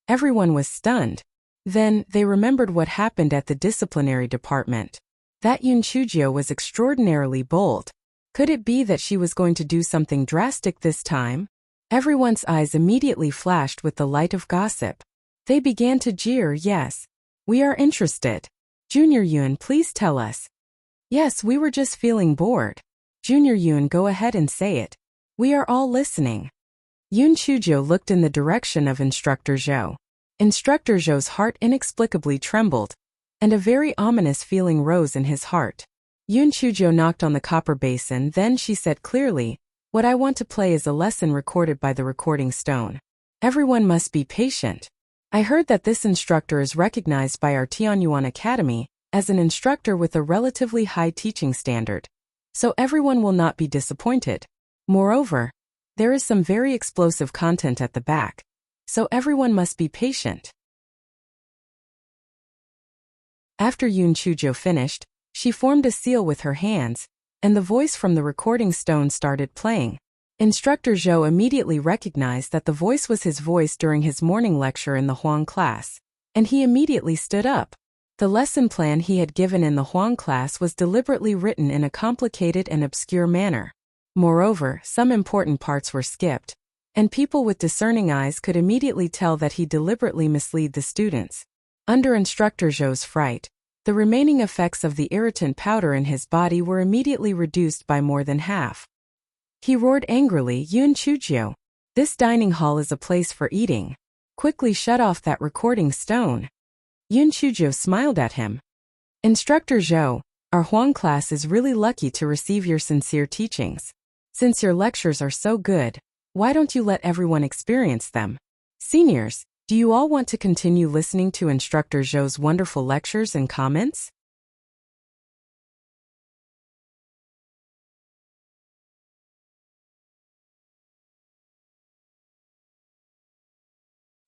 Everyone was stunned. Then, they remembered what happened at the disciplinary department. That Yun Chuzhou was extraordinarily bold. Could it be that she was going to do something drastic this time? Everyone's eyes immediately flashed with the light of gossip. They began to jeer. "Yes, we are interested. Junior Yun, please tell us." "Yes, we were just feeling bored." "Junior Yun, go ahead and say it. We are all listening." Yun Chuzhou looked in the direction of Instructor Zhou. Instructor Zhou's heart inexplicably trembled, and a very ominous feeling rose in his heart. Yun Chuzhou knocked on the copper basin, then she said clearly, "What I want to play is a lesson recorded by the recording stone. Everyone must be patient. I heard that this instructor is recognized by our Tianyuan Academy as an instructor with a relatively high teaching standard. So everyone will not be disappointed. Moreover, there is some very explosive content at the back. So everyone must be patient." After Yun Chuzhou finished, she formed a seal with her hands, and the voice from the recording stone started playing. Instructor Zhou immediately recognized that the voice was his voice during his morning lecture in the Huang class, and he immediately stood up. The lesson plan he had given in the Huang class was deliberately written in a complicated and obscure manner. Moreover, some important parts were skipped, and people with discerning eyes could immediately tell that he deliberately misled the students. Under Instructor Zhou's fright, the remaining effects of the irritant powder in his body were immediately reduced by more than half. He roared angrily, "Yun Chuzhou, this dining hall is a place for eating. Quickly shut off that recording stone." Yun Chuzhou smiled at him. "Instructor Zhou, our Huang class is really lucky to receive your sincere teachings. Since your lectures are so good, why don't you let everyone experience them? Seniors, do you all want to continue listening to Instructor Zhou's wonderful lectures and comments?"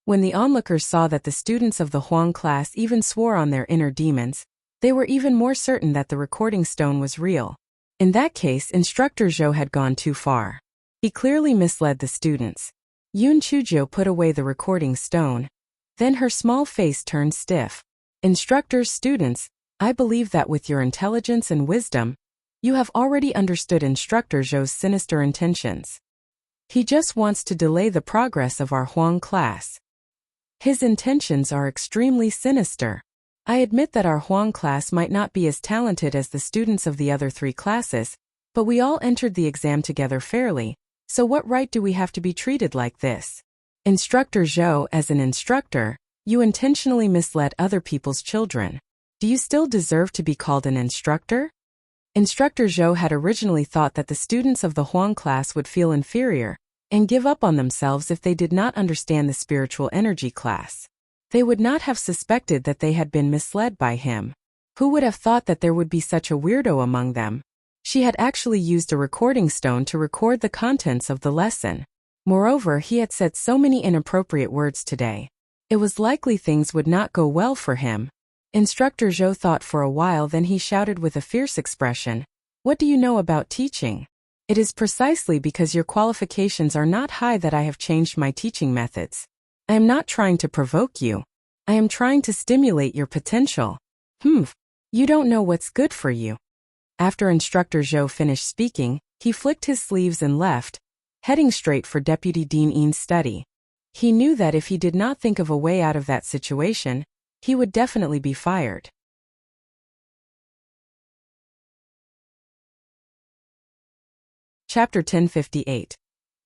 When the onlookers saw that the students of the Huang class even swore on their inner demons, they were even more certain that the recording stone was real. In that case, Instructor Zhou had gone too far. He clearly misled the students. Yun Chuzhou put away the recording stone. Then her small face turned stiff. "Instructors, students, I believe that with your intelligence and wisdom, you have already understood Instructor Zhou's sinister intentions. He just wants to delay the progress of our Huang class. His intentions are extremely sinister. I admit that our Huang class might not be as talented as the students of the other 3 classes, but we all entered the exam together fairly, so what right do we have to be treated like this? Instructor Zhou, as an instructor, you intentionally misled other people's children. Do you still deserve to be called an instructor?" Instructor Zhou had originally thought that the students of the Huang class would feel inferior and give up on themselves if they did not understand the spiritual energy class. They would not have suspected that they had been misled by him. Who would have thought that there would be such a weirdo among them? She had actually used a recording stone to record the contents of the lesson. Moreover, he had said so many inappropriate words today. It was likely things would not go well for him. Instructor Zhou thought for a while, then he shouted with a fierce expression, "What do you know about teaching? It is precisely because your qualifications are not high that I have changed my teaching methods. I am not trying to provoke you. I am trying to stimulate your potential. You don't know what's good for you." After Instructor Zhou finished speaking, he flicked his sleeves and left, heading straight for Deputy Dean Yin's study. He knew that if he did not think of a way out of that situation, he would definitely be fired. Chapter 1058.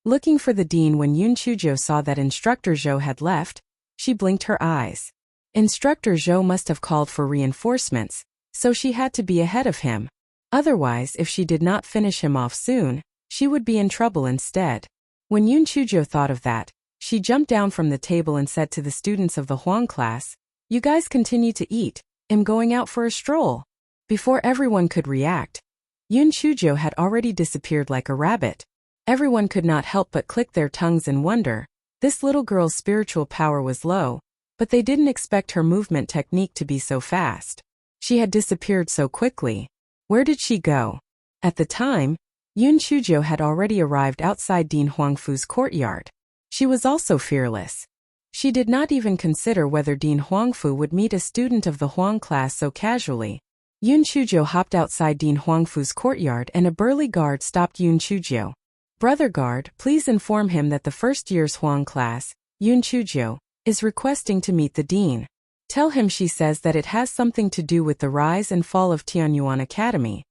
Looking for the dean. When Yun Chuzhou saw that Instructor Zhou had left, she blinked her eyes. Instructor Zhou must have called for reinforcements, so she had to be ahead of him. Otherwise, if she did not finish him off soon, she would be in trouble instead. When Yun Chuzhou thought of that, she jumped down from the table and said to the students of the Huang class, "You guys continue to eat. I'm going out for a stroll." Before everyone could react, Yun Chuzhou had already disappeared like a rabbit. Everyone could not help but click their tongues in wonder. This little girl's spiritual power was low, but they didn't expect her movement technique to be so fast. She had disappeared so quickly. Where did she go? At the time, Yun Chuzhou had already arrived outside Dean Huangfu's courtyard. She was also fearless. She did not even consider whether Dean Huangfu would meet a student of the Huang class so casually. Yun Chuzhou hopped outside Dean Huangfu's courtyard and a burly guard stopped Yun Chuzhou. "Brother guard, please inform him that the first year's Huang class, Yun Chuzhou, is requesting to meet the dean. Tell him she says that it has something to do with the rise and fall of Tianyuan Academy."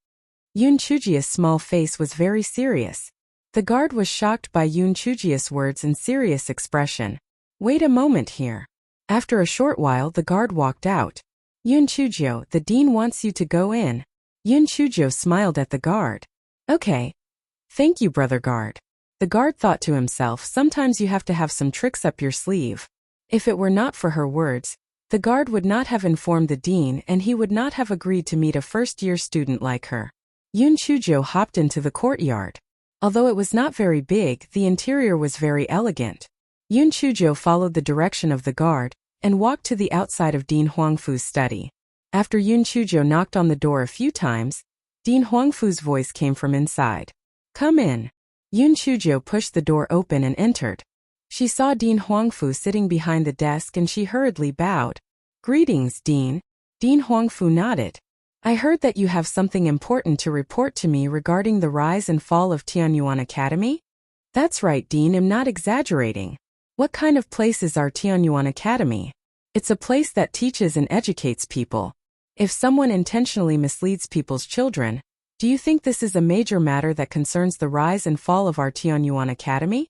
Yun Chuzhou's small face was very serious. The guard was shocked by Yun Chuzhou's words and serious expression. "Wait a moment here. After a short while, the guard walked out. Yun Chujio, the dean wants you to go in. Yun Chujio smiled at the guard. Okay. Thank you, brother guard. The guard thought to himself, sometimes you have to have some tricks up your sleeve. If it were not for her words, the guard would not have informed the dean and he would not have agreed to meet a first-year student like her. Yun Chujio hopped into the courtyard. Although it was not very big, the interior was very elegant. Yun Chujio followed the direction of the guard and walked to the outside of Dean Huangfu's study. After Yun Chujio knocked on the door a few times, Dean Huangfu's voice came from inside. Come in. Yun Chujio pushed the door open and entered. She saw Dean Huangfu sitting behind the desk and she hurriedly bowed. Greetings, Dean. Dean Huangfu nodded. I heard that you have something important to report to me regarding the rise and fall of Tianyuan Academy? That's right, Dean, I'm not exaggerating. What kind of place is our Tianyuan Academy? It's a place that teaches and educates people. If someone intentionally misleads people's children, do you think this is a major matter that concerns the rise and fall of our Tianyuan Academy?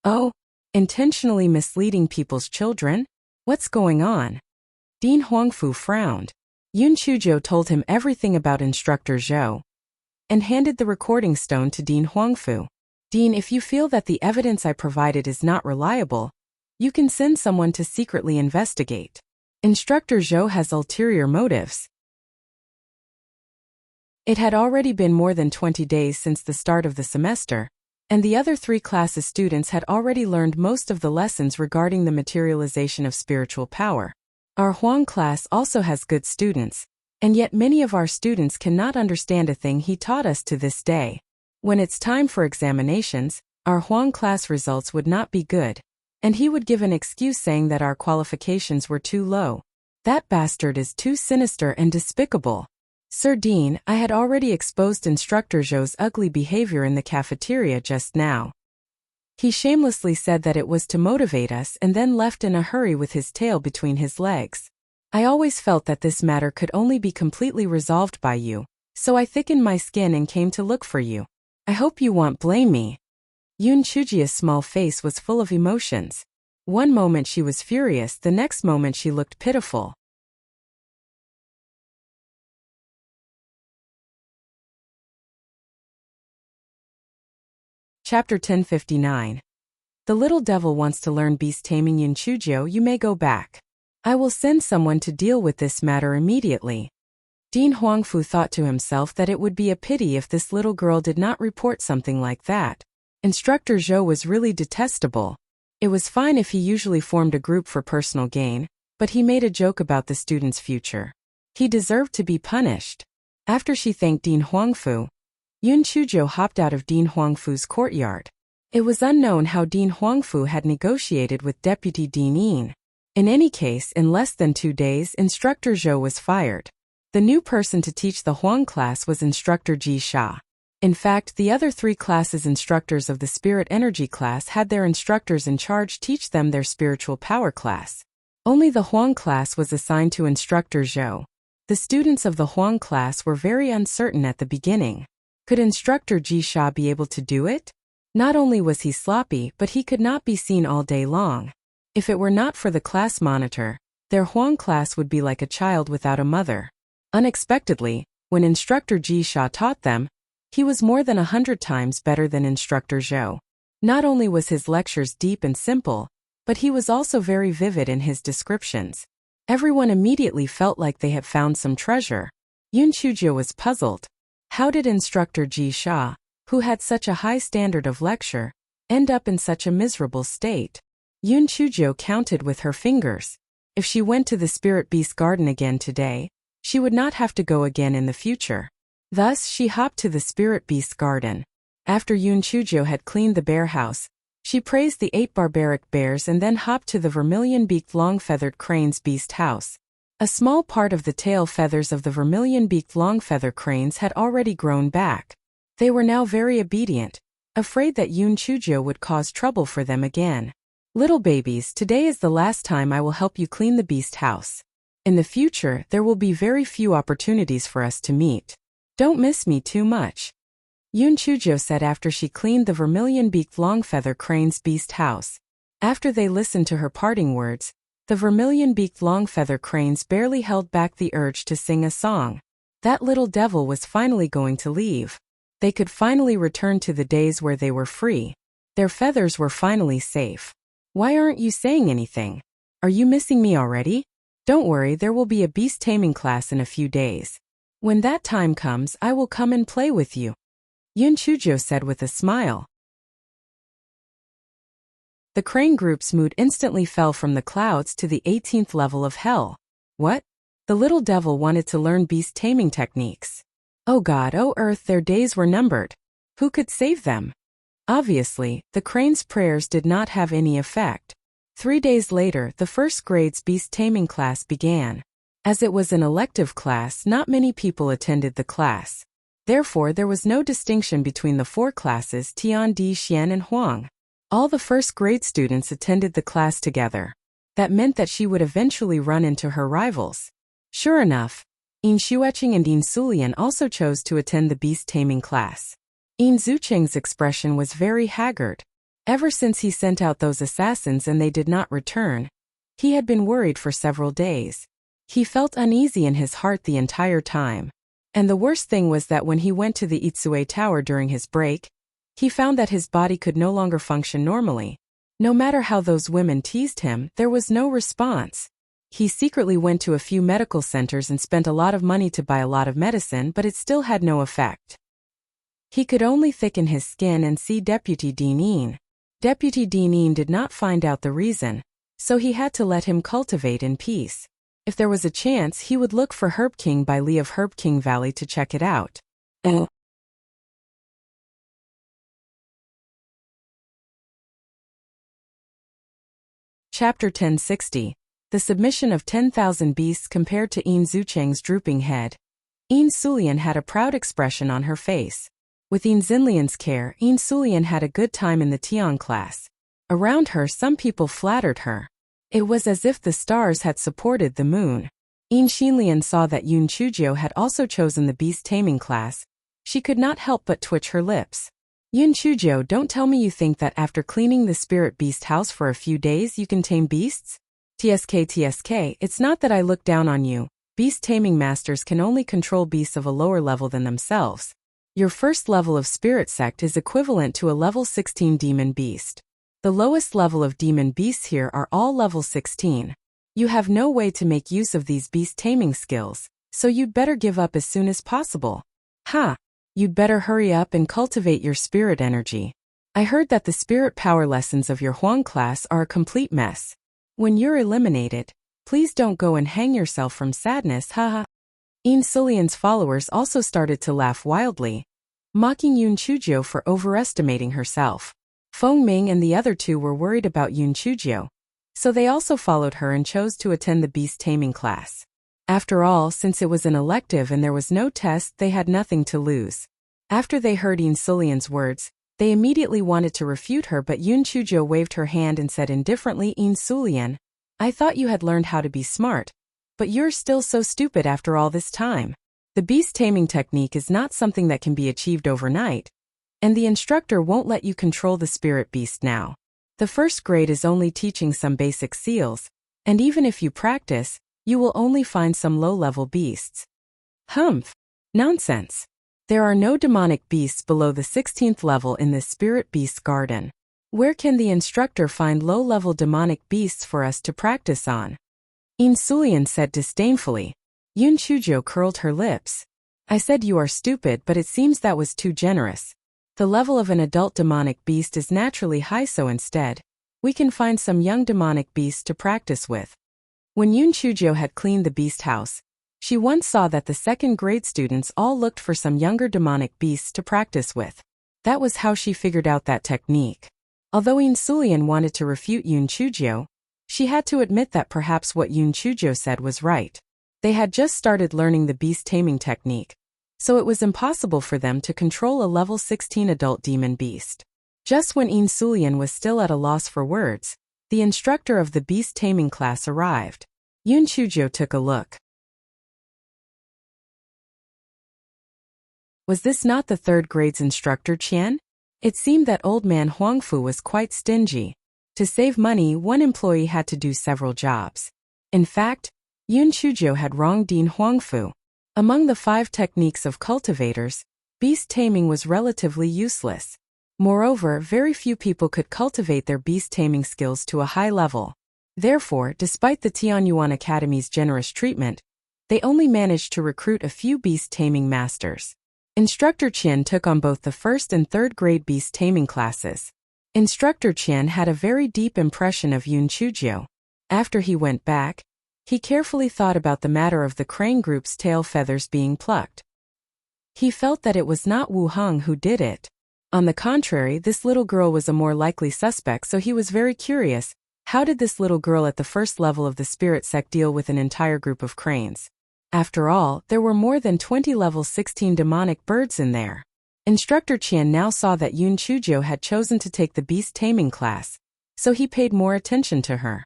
Oh, intentionally misleading people's children? What's going on? Dean Huangfu frowned. Yun Chujio told him everything about Instructor Zhou and handed the recording stone to Dean Huangfu. Dean, if you feel that the evidence I provided is not reliable, you can send someone to secretly investigate. Instructor Zhou has ulterior motives. It had already been more than 20 days since the start of the semester, and the other 3 classes' students had already learned most of the lessons regarding the materialization of spiritual power. Our Huang class also has good students, and yet many of our students cannot understand a thing he taught us to this day. When it's time for examinations, our Huang class results would not be good, and he would give an excuse saying that our qualifications were too low. That bastard is too sinister and despicable. Sir Dean, I had already exposed Instructor Zhou's ugly behavior in the cafeteria just now. He shamelessly said that it was to motivate us and then left in a hurry with his tail between his legs. I always felt that this matter could only be completely resolved by you, so I thickened my skin and came to look for you. I hope you won't blame me. Yun Chujio's small face was full of emotions. One moment she was furious, the next moment she looked pitiful. Chapter 1059. The little devil wants to learn beast taming. Yun Chujio, you may go back. I will send someone to deal with this matter immediately. Dean Huangfu thought to himself that it would be a pity if this little girl did not report something like that. Instructor Zhou was really detestable. It was fine if he usually formed a group for personal gain, but he made a joke about the student's future. He deserved to be punished. After she thanked Dean Huangfu, Yun Chujio hopped out of Dean Huangfu's courtyard. It was unknown how Dean Huangfu had negotiated with Deputy Dean Yin. In any case, in less than 2 days, Instructor Zhou was fired. The new person to teach the Huang class was Instructor Ji Sha. In fact, the other 3 classes instructors of the Spirit Energy class had their instructors in charge teach them their Spiritual Power class. Only the Huang class was assigned to Instructor Zhou. The students of the Huang class were very uncertain at the beginning. Could Instructor Ji Sha be able to do it? Not only was he sloppy, but he could not be seen all day long. If it were not for the class monitor, their Huang class would be like a child without a mother. Unexpectedly, when Instructor Ji Sha taught them, he was more than 100 times better than Instructor Zhou. Not only was his lectures deep and simple, but he was also very vivid in his descriptions. Everyone immediately felt like they had found some treasure. Yun Chujio was puzzled. How did Instructor Ji Sha, who had such a high standard of lecture, end up in such a miserable state? Yun Chujio counted with her fingers. If she went to the Spirit Beast Garden again today, she would not have to go again in the future. Thus, she hopped to the Spirit Beast Garden. After Yun Chujio had cleaned the bear house, she praised the 8 barbaric bears and then hopped to the vermilion-beaked long-feathered crane's beast house. A small part of the tail feathers of the vermilion-beaked long-feather cranes had already grown back. They were now very obedient, afraid that Yun Chujio would cause trouble for them again. Little babies, today is the last time I will help you clean the beast house. In the future, there will be very few opportunities for us to meet. Don't miss me too much. Yun Chujio said after she cleaned the vermilion-beaked long-feather crane's beast house. After they listened to her parting words, The vermilion-beaked long-feather cranes barely held back the urge to sing a song. That little devil was finally going to leave. They could finally return to the days where they were free. Their feathers were finally safe. Why aren't you saying anything? Are you missing me already? Don't worry, there will be a beast taming class in a few days. When that time comes, I will come and play with you, Yun Chujo said with a smile. The crane group's mood instantly fell from the clouds to the 18th level of hell. What? The little devil wanted to learn beast taming techniques. Oh God, oh Earth, their days were numbered. Who could save them? Obviously, the crane's prayers did not have any effect. 3 days later, the first grade's beast taming class began. As it was an elective class, not many people attended the class. Therefore, there was no distinction between the 4 classes Tian, Di, Xian, and Huang. All the first grade students attended the class together. That meant that she would eventually run into her rivals. Sure enough, Yin Xuecheng and Yin Sulian also chose to attend the beast taming class. Yin Zucheng's expression was very haggard. Ever since he sent out those assassins and they did not return, he had been worried for several days. He felt uneasy in his heart the entire time. And the worst thing was that when he went to the Itsue Tower during his break, he found that his body could no longer function normally. No matter how those women teased him, there was no response. He secretly went to a few medical centers and spent a lot of money to buy a lot of medicine, but it still had no effect. He could only thicken his skin and see Deputy Dean Yin. Deputy Dean Yin did not find out the reason, so he had to let him cultivate in peace. If there was a chance, he would look for Herb King by Lee of Herb King Valley to check it out. Chapter 1060. The Submission of 10,000 Beasts compared to Yin Zucheng's drooping head. Yin Sulian had a proud expression on her face. With Yin Xinlian's care, Yin Sulian had a good time in the Tian class. Around her, some people flattered her. It was as if the stars had supported the moon. Yin Xinlian saw that Yun Chujo had also chosen the beast taming class. She could not help but twitch her lips. Yun Chujo, don't tell me you think that after cleaning the spirit beast house for a few days you can tame beasts? TSK, it's not that I look down on you. Beast taming masters can only control beasts of a lower level than themselves. Your first level of spirit sect is equivalent to a level 16 demon beast. The lowest level of demon beasts here are all level 16. You have no way to make use of these beast taming skills, so you'd better give up as soon as possible. You'd better hurry up and cultivate your spirit energy. I heard that the spirit power lessons of your Huang class are a complete mess. When you're eliminated, please don't go and hang yourself from sadness, haha. Yin Sulian's followers also started to laugh wildly, mocking Yun Chujo for overestimating herself. Feng Ming and the other 2 were worried about Yun Chujo, so they also followed her and chose to attend the beast taming class. After all, since it was an elective and there was no test, they had nothing to lose. After they heard Yin Sulian's words, they immediately wanted to refute her, but Yun Chujo waved her hand and said indifferently, Yin Sulian, I thought you had learned how to be smart, but you're still so stupid after all this time. The beast taming technique is not something that can be achieved overnight, and the instructor won't let you control the spirit beast now. The first grade is only teaching some basic seals, and even if you practice, you will only find some low-level beasts. Humph! Nonsense! There are no demonic beasts below the 16th level in this spirit beast garden. Where can the instructor find low-level demonic beasts for us to practice on? Yin Sulian said disdainfully. Yun Chujo curled her lips. I said you are stupid, but it seems that was too generous. The level of an adult demonic beast is naturally high, so instead, we can find some young demonic beasts to practice with. When Yun Chujo had cleaned the beast house, she once saw that the second grade students all looked for some younger demonic beasts to practice with. That was how she figured out that technique. Although Yin Sulian wanted to refute Yun Chujo, she had to admit that perhaps what Yun Chujo said was right. They had just started learning the beast taming technique, so it was impossible for them to control a level 16 adult demon beast. Just when Yin Sulian was still at a loss for words, the instructor of the beast taming class arrived. Yun Chujo took a look. Was this not the third grade's instructor, Qian? It seemed that old man Huangfu was quite stingy. To save money, one employee had to do several jobs. In fact, Yun Chuzhou had wronged Dean Huangfu. Among the 5 techniques of cultivators, beast taming was relatively useless. Moreover, very few people could cultivate their beast taming skills to a high level. Therefore, despite the Tianyuan Academy's generous treatment, they only managed to recruit a few beast taming masters. Instructor Qian took on both the 1st and 3rd grade beast taming classes. Instructor Qian had a very deep impression of Yun Chuzhou. After he went back, he carefully thought about the matter of the crane group's tail feathers being plucked. He felt that it was not Wu Heng who did it. On the contrary, this little girl was a more likely suspect, so he was very curious. How did this little girl at the 1st level of the spirit sect deal with an entire group of cranes? After all, there were more than 20 level 16 demonic birds in there. Instructor Qian now saw that Yun Chuzhou had chosen to take the beast taming class, so he paid more attention to her.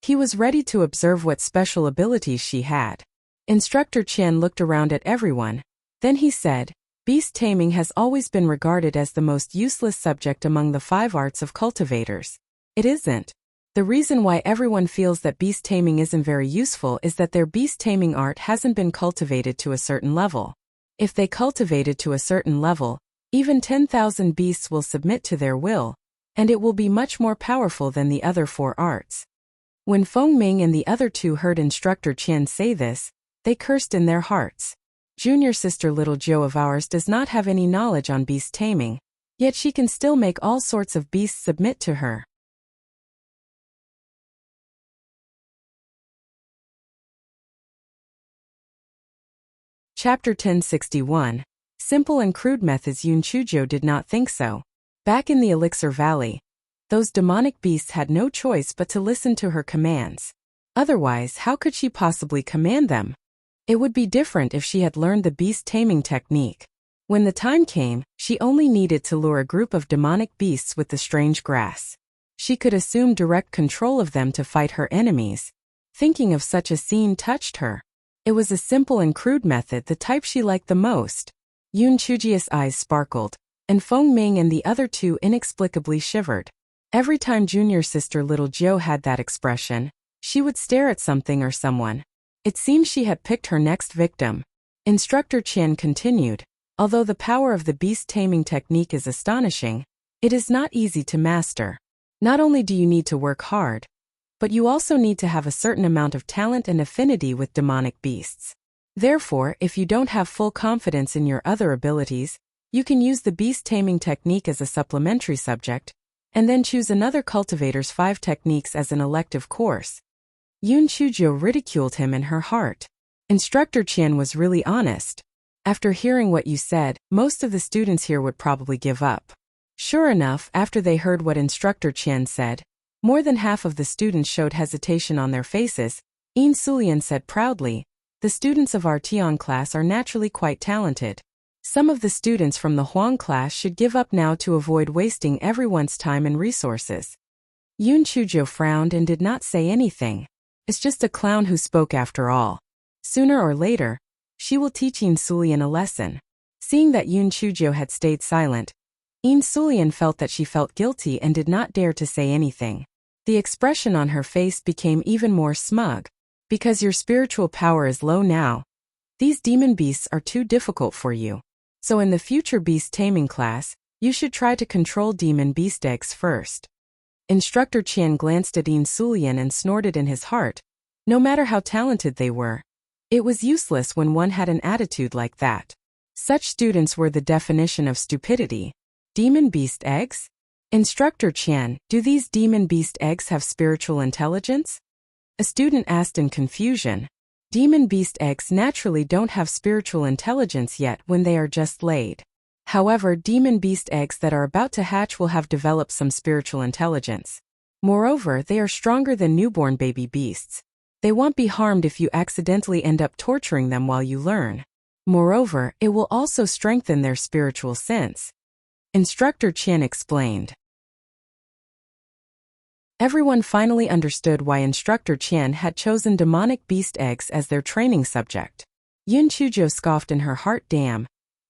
He was ready to observe what special abilities she had. Instructor Qian looked around at everyone. Then he said, "Beast taming has always been regarded as the most useless subject among the 5 arts of cultivators. It isn't. The reason why everyone feels that beast taming isn't very useful is that their beast taming art hasn't been cultivated to a certain level. If they cultivate it to a certain level, even 10,000 beasts will submit to their will, and it will be much more powerful than the other 4 arts." When Feng Ming and the other 2 heard Instructor Qian say this, they cursed in their hearts. Junior sister little Jo of ours does not have any knowledge on beast taming, yet she can still make all sorts of beasts submit to her. Chapter 1061. Simple and crude methods. Yun Chuzhou did not think so. Back in the Elixir Valley, those demonic beasts had no choice but to listen to her commands. Otherwise, how could she possibly command them? It would be different if she had learned the beast taming technique. When the time came, she only needed to lure a group of demonic beasts with the strange grass. She could assume direct control of them to fight her enemies. Thinking of such a scene touched her. It was a simple and crude method, the type she liked the most. Yun Chuzhou's eyes sparkled, and Feng Ming and the other 2 inexplicably shivered. Every time junior sister little Jo had that expression, she would stare at something or someone. It seemed she had picked her next victim. Instructor Qian continued, "Although the power of the beast taming technique is astonishing, it is not easy to master. Not only do you need to work hard, but you also need to have a certain amount of talent and affinity with demonic beasts. Therefore, if you don't have full confidence in your other abilities, you can use the beast taming technique as a supplementary subject, and then choose another cultivator's 5 techniques as an elective course." Yun Chuzhou ridiculed him in her heart. Instructor Qian was really honest. "After hearing what you said, most of the students here would probably give up." Sure enough, after they heard what Instructor Qian said, more than half of the students showed hesitation on their faces. Yin Sulian said proudly, "The students of our Tian class are naturally quite talented. Some of the students from the Huang class should give up now to avoid wasting everyone's time and resources." Yun Chuzhou frowned and did not say anything. It's just a clown who spoke after all. Sooner or later, she will teach Yin Sulian a lesson. Seeing that Yun Chuzhou had stayed silent, Yin Sulian felt that she felt guilty and did not dare to say anything. The expression on her face became even more smug. "Because your spiritual power is low now, these demon beasts are too difficult for you. So in the future beast taming class, you should try to control demon beast eggs first." Instructor Qian glanced at Yin Sulian and snorted in his heart. No matter how talented they were, it was useless when one had an attitude like that. Such students were the definition of stupidity. Demon beast eggs? "Instructor Qian, do these demon beast eggs have spiritual intelligence?" A student asked in confusion. Demon beast eggs naturally don't have spiritual intelligence yet when they are just laid. However, demon beast eggs that are about to hatch will have developed some spiritual intelligence. Moreover, they are stronger than newborn baby beasts. They won't be harmed if you accidentally end up torturing them while you learn. Moreover, it will also strengthen their spiritual sense. Instructor Qian explained. Everyone finally understood why Instructor Qian had chosen demonic beast eggs as their training subject. Yun Chuzhou scoffed in her heart. Damn.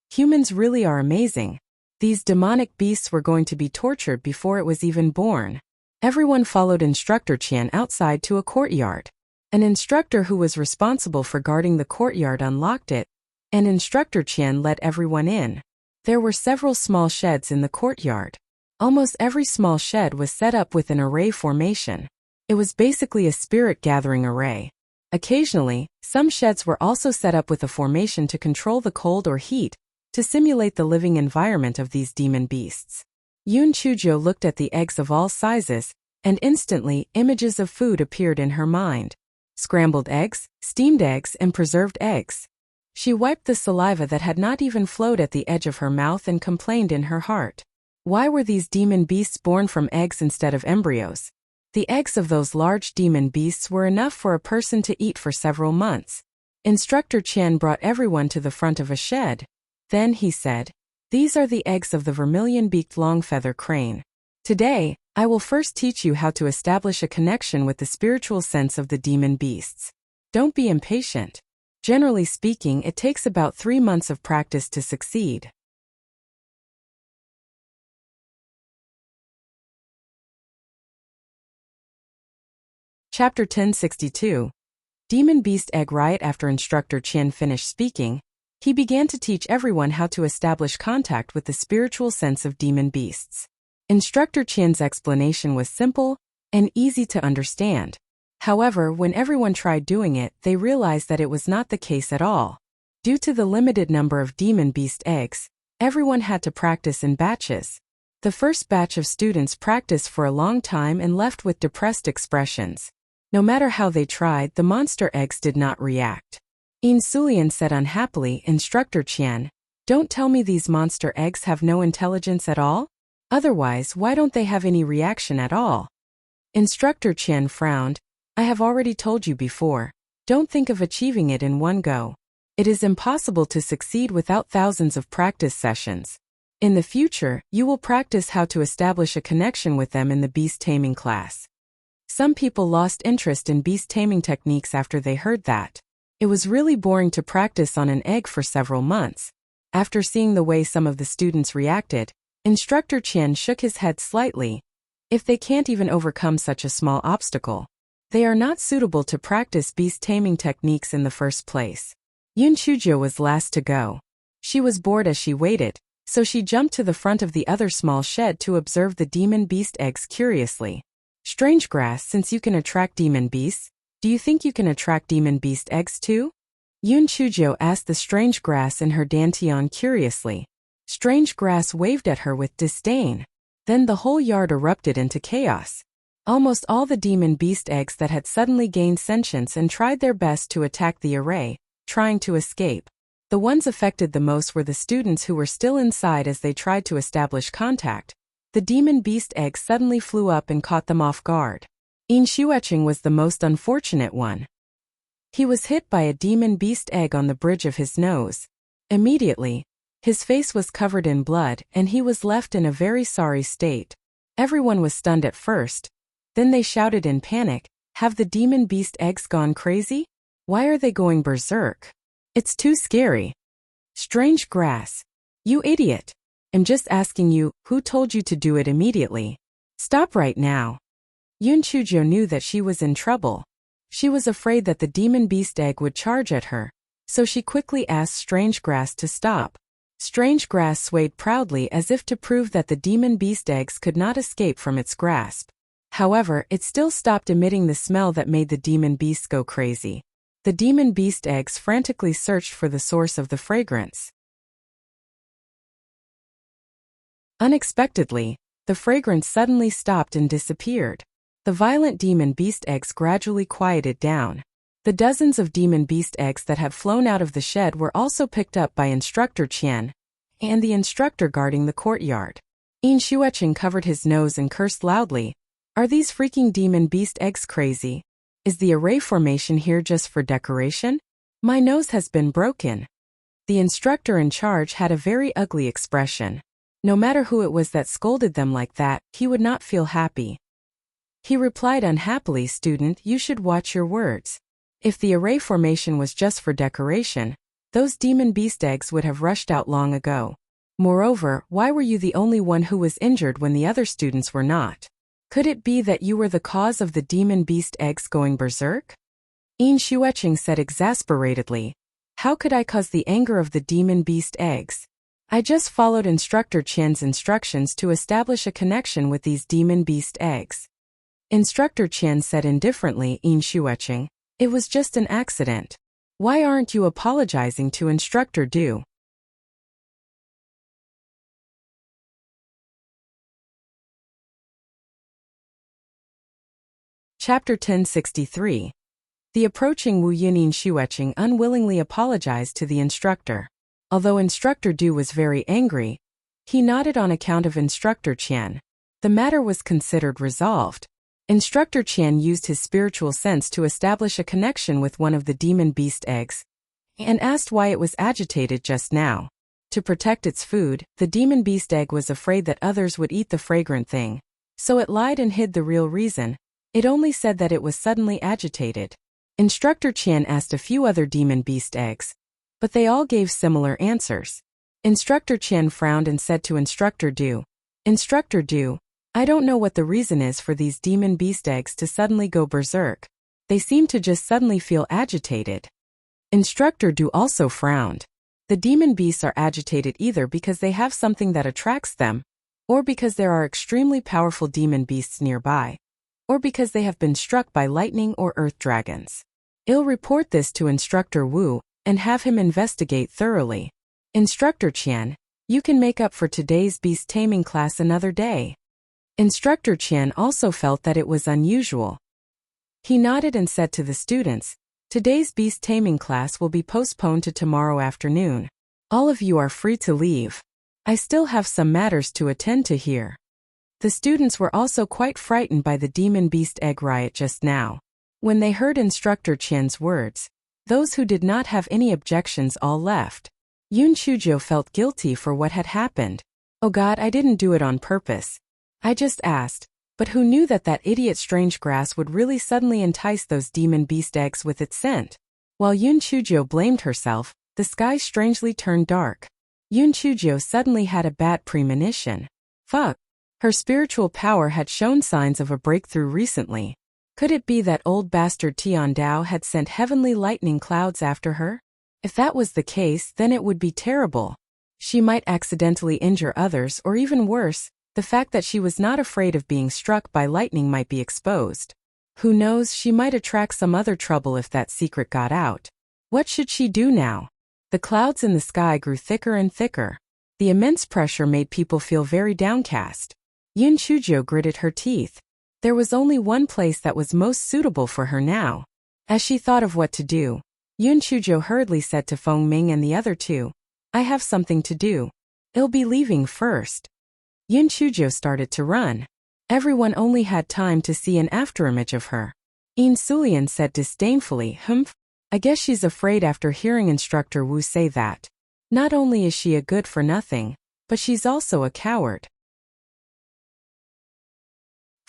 Humans really are amazing. These demonic beasts were going to be tortured before it was even born. Everyone followed Instructor Qian outside to a courtyard. An instructor who was responsible for guarding the courtyard unlocked it, and Instructor Qian let everyone in. There were several small sheds in the courtyard. Almost every small shed was set up with an array formation. It was basically a spirit-gathering array. Occasionally, some sheds were also set up with a formation to control the cold or heat, to simulate the living environment of these demon beasts. Yun Chuzhou looked at the eggs of all sizes, and instantly, images of food appeared in her mind. Scrambled eggs, steamed eggs, and preserved eggs. She wiped the saliva that had not even flowed at the edge of her mouth and complained in her heart. Why were these demon beasts born from eggs instead of embryos? The eggs of those large demon beasts were enough for a person to eat for several months. Instructor Qian brought everyone to the front of a shed. Then he said, "These are the eggs of the vermilion-beaked longfeather crane. Today, I will first teach you how to establish a connection with the spiritual sense of the demon beasts. Don't be impatient. Generally speaking, it takes about 3 months of practice to succeed." Chapter 1062. Demon Beast Egg Riot. After Instructor Qian finished speaking, he began to teach everyone how to establish contact with the spiritual sense of demon beasts. Instructor Qian's explanation was simple and easy to understand. However, when everyone tried doing it, they realized that it was not the case at all. Due to the limited number of demon beast eggs, everyone had to practice in batches. The first batch of students practiced for a long time and left with depressed expressions. No matter how they tried, the monster eggs did not react. Yin Sulian said unhappily, "Instructor Qian, don't tell me these monster eggs have no intelligence at all? Otherwise, why don't they have any reaction at all?" Instructor Qian frowned. "I have already told you before. Don't think of achieving it in one go. It is impossible to succeed without thousands of practice sessions. In the future, you will practice how to establish a connection with them in the beast taming class." Some people lost interest in beast taming techniques after they heard that. It was really boring to practice on an egg for several months. After seeing the way some of the students reacted, Instructor Qian shook his head slightly. If they can't even overcome such a small obstacle, they are not suitable to practice beast taming techniques in the first place. Yun Chuzhou was last to go. She was bored as she waited, so she jumped to the front of the other small shed to observe the demon beast eggs curiously. "Strange grass, since you can attract demon beasts, do you think you can attract demon beast eggs too?" Yun Chuzhou asked the strange grass in her dantian curiously. Strange grass waved at her with disdain. Then the whole yard erupted into chaos. Almost all the demon beast eggs that had suddenly gained sentience and tried their best to attack the array, trying to escape. The ones affected the most were the students who were still inside as they tried to establish contact. The demon beast egg suddenly flew up and caught them off guard. Yin Xueqing was the most unfortunate one. He was hit by a demon beast egg on the bridge of his nose. Immediately, his face was covered in blood and he was left in a very sorry state. Everyone was stunned at first. Then they shouted in panic, "Have the demon beast eggs gone crazy? Why are they going berserk? It's too scary." "Strange grass. You idiot. I'm just asking you, who told you to do it immediately? Stop right now." Yun Chuzhou knew that she was in trouble. She was afraid that the demon beast egg would charge at her, so she quickly asked Strange Grass to stop. Strange Grass swayed proudly as if to prove that the demon beast eggs could not escape from its grasp. However, it still stopped emitting the smell that made the demon beasts go crazy. The demon beast eggs frantically searched for the source of the fragrance. Unexpectedly, the fragrance suddenly stopped and disappeared. The violent demon beast eggs gradually quieted down. The dozens of demon beast eggs that had flown out of the shed were also picked up by Instructor Qian and the instructor guarding the courtyard. Yin Xueqing covered his nose and cursed loudly. "Are these freaking demon beast eggs crazy? Is the array formation here just for decoration? My nose has been broken." The instructor in charge had a very ugly expression. No matter who it was that scolded them like that, he would not feel happy. He replied unhappily, "Student, you should watch your words. If the array formation was just for decoration, those demon beast eggs would have rushed out long ago. Moreover, why were you the only one who was injured when the other students were not? Could it be that you were the cause of the demon beast eggs going berserk? Yin Shueching said exasperatedly. How could I cause the anger of the demon beast eggs? I just followed Instructor Qian's instructions to establish a connection with these demon beast eggs. Instructor Qian said indifferently. Yin Shueching, it was just an accident. Why aren't you apologizing to Instructor Du? Chapter 1063. The approaching Wu Yin. Yin Shueching unwillingly apologized to the instructor. Although Instructor Du was very angry, he nodded on account of Instructor Qian. The matter was considered resolved. Instructor Qian used his spiritual sense to establish a connection with one of the demon beast eggs, and asked why it was agitated just now. To protect its food, the demon beast egg was afraid that others would eat the fragrant thing, so it lied and hid the real reason. It only said that it was suddenly agitated. Instructor Qian asked a few other demon beast eggs, but they all gave similar answers. Instructor Qian frowned and said to Instructor Du, Instructor Du, I don't know what the reason is for these demon beast eggs to suddenly go berserk. They seem to just suddenly feel agitated. Instructor Du also frowned. The demon beasts are agitated either because they have something that attracts them, or because there are extremely powerful demon beasts nearby, or because they have been struck by lightning or earth dragons. I'll report this to Instructor Wu and have him investigate thoroughly. Instructor Qian, you can make up for today's beast taming class another day. Instructor Qian also felt that it was unusual. He nodded and said to the students, today's beast taming class will be postponed to tomorrow afternoon. All of you are free to leave. I still have some matters to attend to here. The students were also quite frightened by the demon beast egg riot just now. When they heard Instructor Qian's words, those who did not have any objections all left. Yun Chujiu felt guilty for what had happened. Oh God, I didn't do it on purpose. I just asked, but who knew that that idiot strange grass would really suddenly entice those demon beast eggs with its scent? While Yun Chujiu blamed herself, the sky strangely turned dark. Yun Chujiu suddenly had a bad premonition. Fuck. Her spiritual power had shown signs of a breakthrough recently. Could it be that old bastard Tian Dao had sent heavenly lightning clouds after her? If that was the case, then it would be terrible. She might accidentally injure others, or even worse, the fact that she was not afraid of being struck by lightning might be exposed. Who knows, she might attract some other trouble if that secret got out. What should she do now? The clouds in the sky grew thicker and thicker. The immense pressure made people feel very downcast. Yun Chujiu gritted her teeth. There was only one place that was most suitable for her now. As she thought of what to do, Yun Chujiu hurriedly said to Feng Ming and the other two, I have something to do. I'll be leaving first. Yun Chujiu started to run. Everyone only had time to see an afterimage of her. Yin Sulian said disdainfully, Humph, I guess she's afraid after hearing Instructor Wu say that. Not only is she a good-for-nothing, but she's also a coward.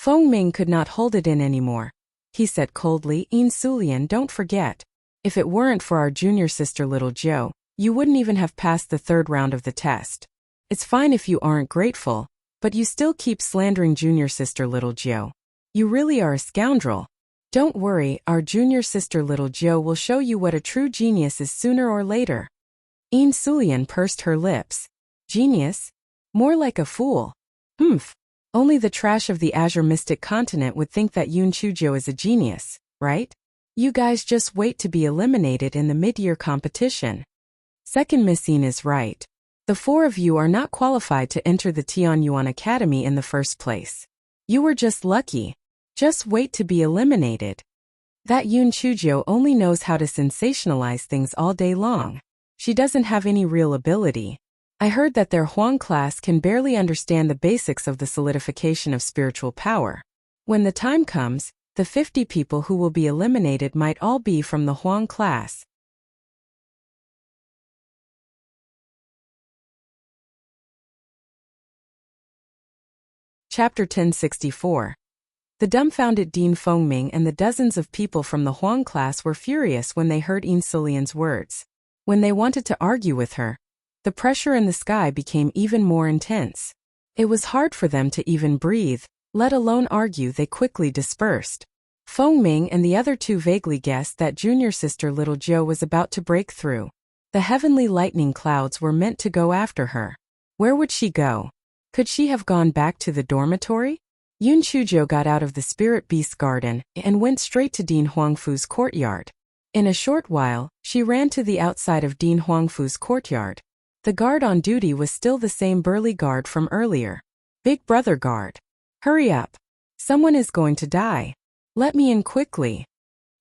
Feng Ming could not hold it in anymore. He said coldly, Yin Sulian, don't forget. If it weren't for our junior sister little Jiu, you wouldn't even have passed the third round of the test. It's fine if you aren't grateful, but you still keep slandering junior sister little Jiu. You really are a scoundrel. Don't worry, our junior sister little Jiu will show you what a true genius is sooner or later. Yin Sulian pursed her lips. Genius? More like a fool. Humph. Only the trash of the Azure Mystic Continent would think that Yun Chujiu is a genius, right? You guys just wait to be eliminated in the mid-year competition. Second Miss Yin is right. The four of you are not qualified to enter the Tianyuan Academy in the first place. You were just lucky. Just wait to be eliminated. That Yun Chujiu only knows how to sensationalize things all day long. She doesn't have any real ability. I heard that their Huang class can barely understand the basics of the solidification of spiritual power. When the time comes, the 50 people who will be eliminated might all be from the Huang class. Chapter 1064. The dumbfounded Dean Fengming and the dozens of people from the Huang class were furious when they heard Yin Sulian's words. When they wanted to argue with her, the pressure in the sky became even more intense. It was hard for them to even breathe. Let alone argue, they quickly dispersed. Feng Ming and the other two vaguely guessed that junior sister Little Joe was about to break through. The heavenly lightning clouds were meant to go after her. Where would she go? Could she have gone back to the dormitory? Yun Chuzhou got out of the spirit beast garden and went straight to Dean Huangfu's courtyard. In a short while, she ran to the outside of Dean Huangfu's courtyard. The guard on duty was still the same burly guard from earlier. Big brother guard. Hurry up. Someone is going to die. Let me in quickly.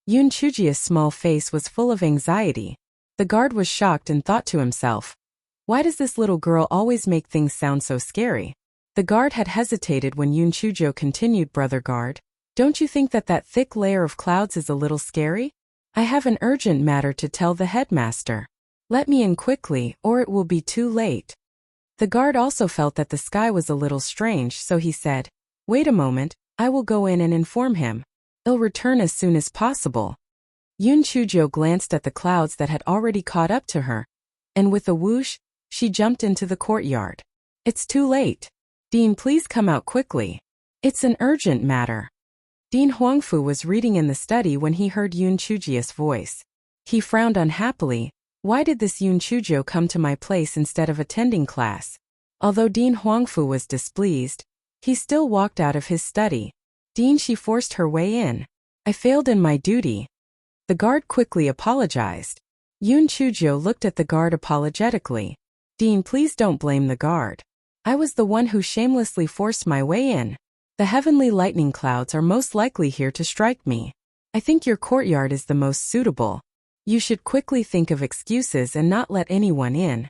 Yun Chujia's small face was full of anxiety. The guard was shocked and thought to himself, why does this little girl always make things sound so scary? The guard had hesitated when Yun Chuzhou continued, brother guard. Don't you think that thick layer of clouds is a little scary? I have an urgent matter to tell the headmaster. Let me in quickly, or it will be too late. The guard also felt that the sky was a little strange, so he said, wait a moment, I will go in and inform him. I'll return as soon as possible. Yun Chuzhou glanced at the clouds that had already caught up to her, and with a whoosh, she jumped into the courtyard. It's too late. Dean, please come out quickly. It's an urgent matter. Dean Huangfu was reading in the study when he heard Yun Chujia's voice. He frowned unhappily. Why did this Yun Chuzhou come to my place instead of attending class? Although Dean Huangfu was displeased, he still walked out of his study. Dean, she forced her way in. I failed in my duty. The guard quickly apologized. Yun Chuzhou looked at the guard apologetically. Dean, please don't blame the guard. I was the one who shamelessly forced my way in. The heavenly lightning clouds are most likely here to strike me. I think your courtyard is the most suitable. You should quickly think of excuses and not let anyone in.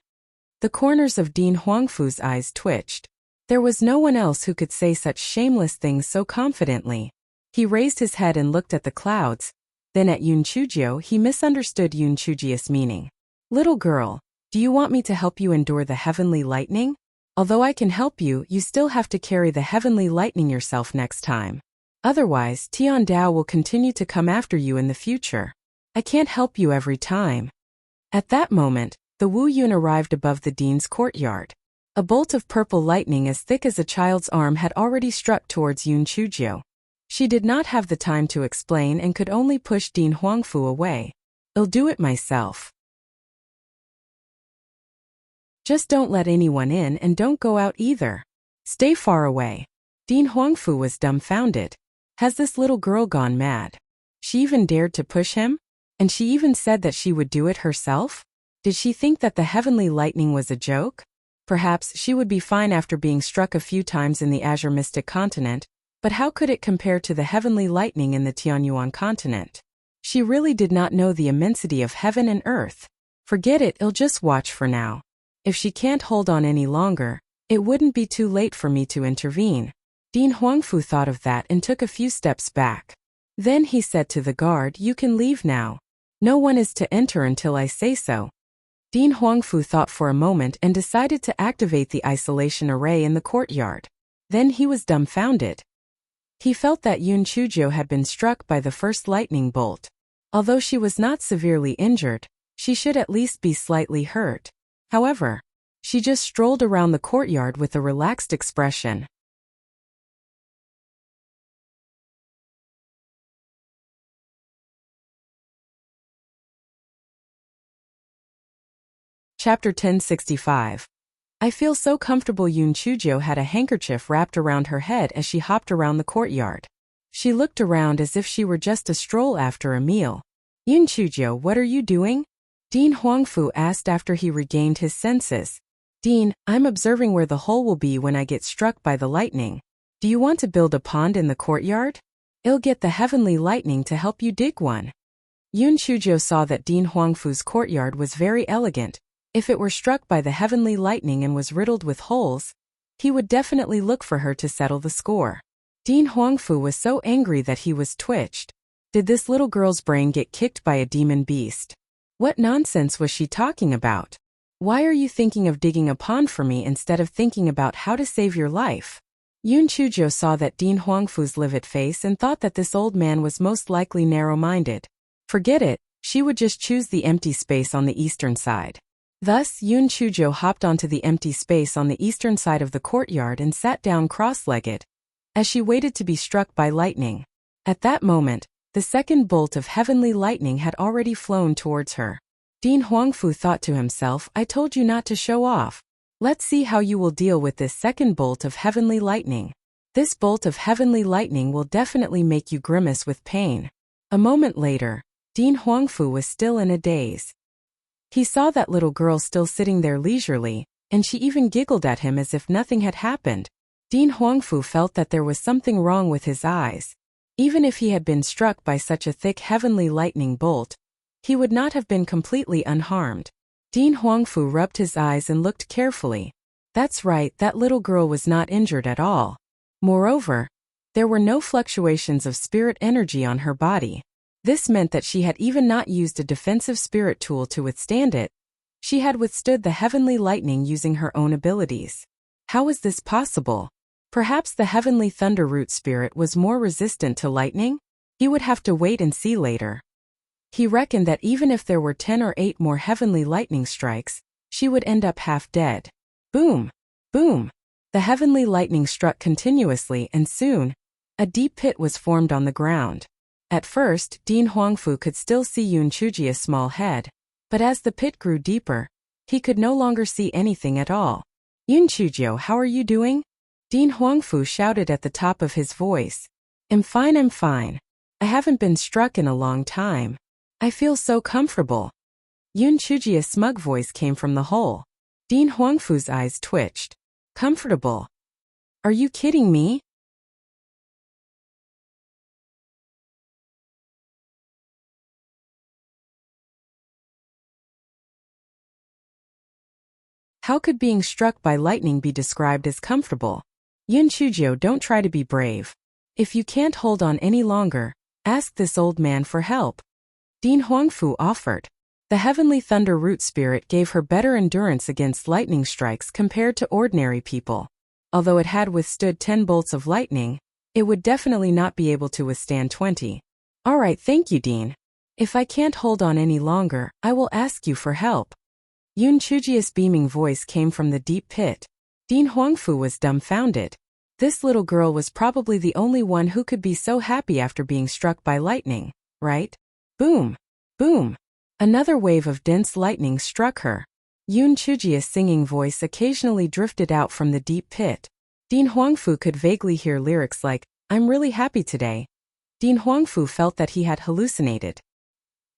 The corners of Dean Huangfu's eyes twitched. There was no one else who could say such shameless things so confidently. He raised his head and looked at the clouds. Then at Yun Chuzhou, he misunderstood Yun Chujia's meaning. Little girl, do you want me to help you endure the heavenly lightning? Although I can help you, you still have to carry the heavenly lightning yourself next time. Otherwise, Tian Dao will continue to come after you in the future. I can't help you every time. At that moment, the Wu Yun arrived above the dean's courtyard. A bolt of purple lightning as thick as a child's arm had already struck towards Yun Chuzhou. She did not have the time to explain and could only push Dean Huangfu away. I'll do it myself. Just don't let anyone in and don't go out either. Stay far away. Dean Huangfu was dumbfounded. Has this little girl gone mad? She even dared to push him? And she even said that she would do it herself? Did she think that the heavenly lightning was a joke? Perhaps she would be fine after being struck a few times in the Azure Mystic continent, but how could it compare to the heavenly lightning in the Tianyuan continent? She really did not know the immensity of heaven and earth. Forget it, I'll just watch for now. If she can't hold on any longer, it wouldn't be too late for me to intervene. Dean Huangfu thought of that and took a few steps back. Then he said to the guard, you can leave now. No one is to enter until I say so. Dean Huangfu thought for a moment and decided to activate the isolation array in the courtyard. Then he was dumbfounded. He felt that Yun Chuzhou had been struck by the first lightning bolt. Although she was not severely injured, she should at least be slightly hurt. However, she just strolled around the courtyard with a relaxed expression. Chapter 1065. I feel so comfortable. Yun Chuzhou had a handkerchief wrapped around her head as she hopped around the courtyard. She looked around as if she were just a stroll after a meal. Yun Chuzhou, what are you doing? Dean Huangfu asked after he regained his senses. Dean, I'm observing where the hole will be when I get struck by the lightning. Do you want to build a pond in the courtyard? I'll get the heavenly lightning to help you dig one. Yun Chuzhou saw that Dean Huangfu's courtyard was very elegant. If it were struck by the heavenly lightning and was riddled with holes, he would definitely look for her to settle the score. Dean Huangfu was so angry that he was twitched. Did this little girl's brain get kicked by a demon beast? What nonsense was she talking about? Why are you thinking of digging a pond for me instead of thinking about how to save your life? Yun Chuzhou saw that Dean Huangfu's livid face and thought that this old man was most likely narrow-minded. Forget it, she would just choose the empty space on the eastern side. Thus, Yun Chuzhou hopped onto the empty space on the eastern side of the courtyard and sat down cross-legged. as she waited to be struck by lightning. At that moment, the second bolt of heavenly lightning had already flown towards her. Dean Huangfu thought to himself, I told you not to show off. Let's see how you will deal with this second bolt of heavenly lightning. This bolt of heavenly lightning will definitely make you grimace with pain. A moment later, Dean Huangfu was still in a daze. He saw that little girl still sitting there leisurely, and she even giggled at him as if nothing had happened. Dean Huangfu felt that there was something wrong with his eyes. Even if he had been struck by such a thick heavenly lightning bolt, he would not have been completely unharmed. Dean Huangfu rubbed his eyes and looked carefully. That's right, that little girl was not injured at all. Moreover, there were no fluctuations of spirit energy on her body. This meant that she had even not used a defensive spirit tool to withstand it. She had withstood the heavenly lightning using her own abilities. How was this possible? Perhaps the heavenly thunder root spirit was more resistant to lightning? He would have to wait and see later. He reckoned that even if there were 10 or 8 more heavenly lightning strikes, she would end up half dead. Boom! Boom! The heavenly lightning struck continuously, and soon, a deep pit was formed on the ground. At first, Dean Huangfu could still see Yun Chujia's small head, but as the pit grew deeper, he could no longer see anything at all. Yun Chujio, how are you doing? Dean Huangfu shouted at the top of his voice. I'm fine. I haven't been struck in a long time. I feel so comfortable. Yun Chujia's smug voice came from the hole. Dean Huangfu's eyes twitched. Comfortable? Are you kidding me? How could being struck by lightning be described as comfortable? Yun Chujio, don't try to be brave. If you can't hold on any longer, ask this old man for help. Dean Huangfu offered. The heavenly thunder root spirit gave her better endurance against lightning strikes compared to ordinary people. Although it had withstood 10 bolts of lightning, it would definitely not be able to withstand 20. Alright, thank you, Dean. If I can't hold on any longer, I will ask you for help. Yun Chujia's beaming voice came from the deep pit. Dean Huangfu was dumbfounded. This little girl was probably the only one who could be so happy after being struck by lightning, right? Boom! Boom! Another wave of dense lightning struck her. Yun Chujia's singing voice occasionally drifted out from the deep pit. Dean Huangfu could vaguely hear lyrics like, I'm really happy today. Dean Huangfu felt that he had hallucinated.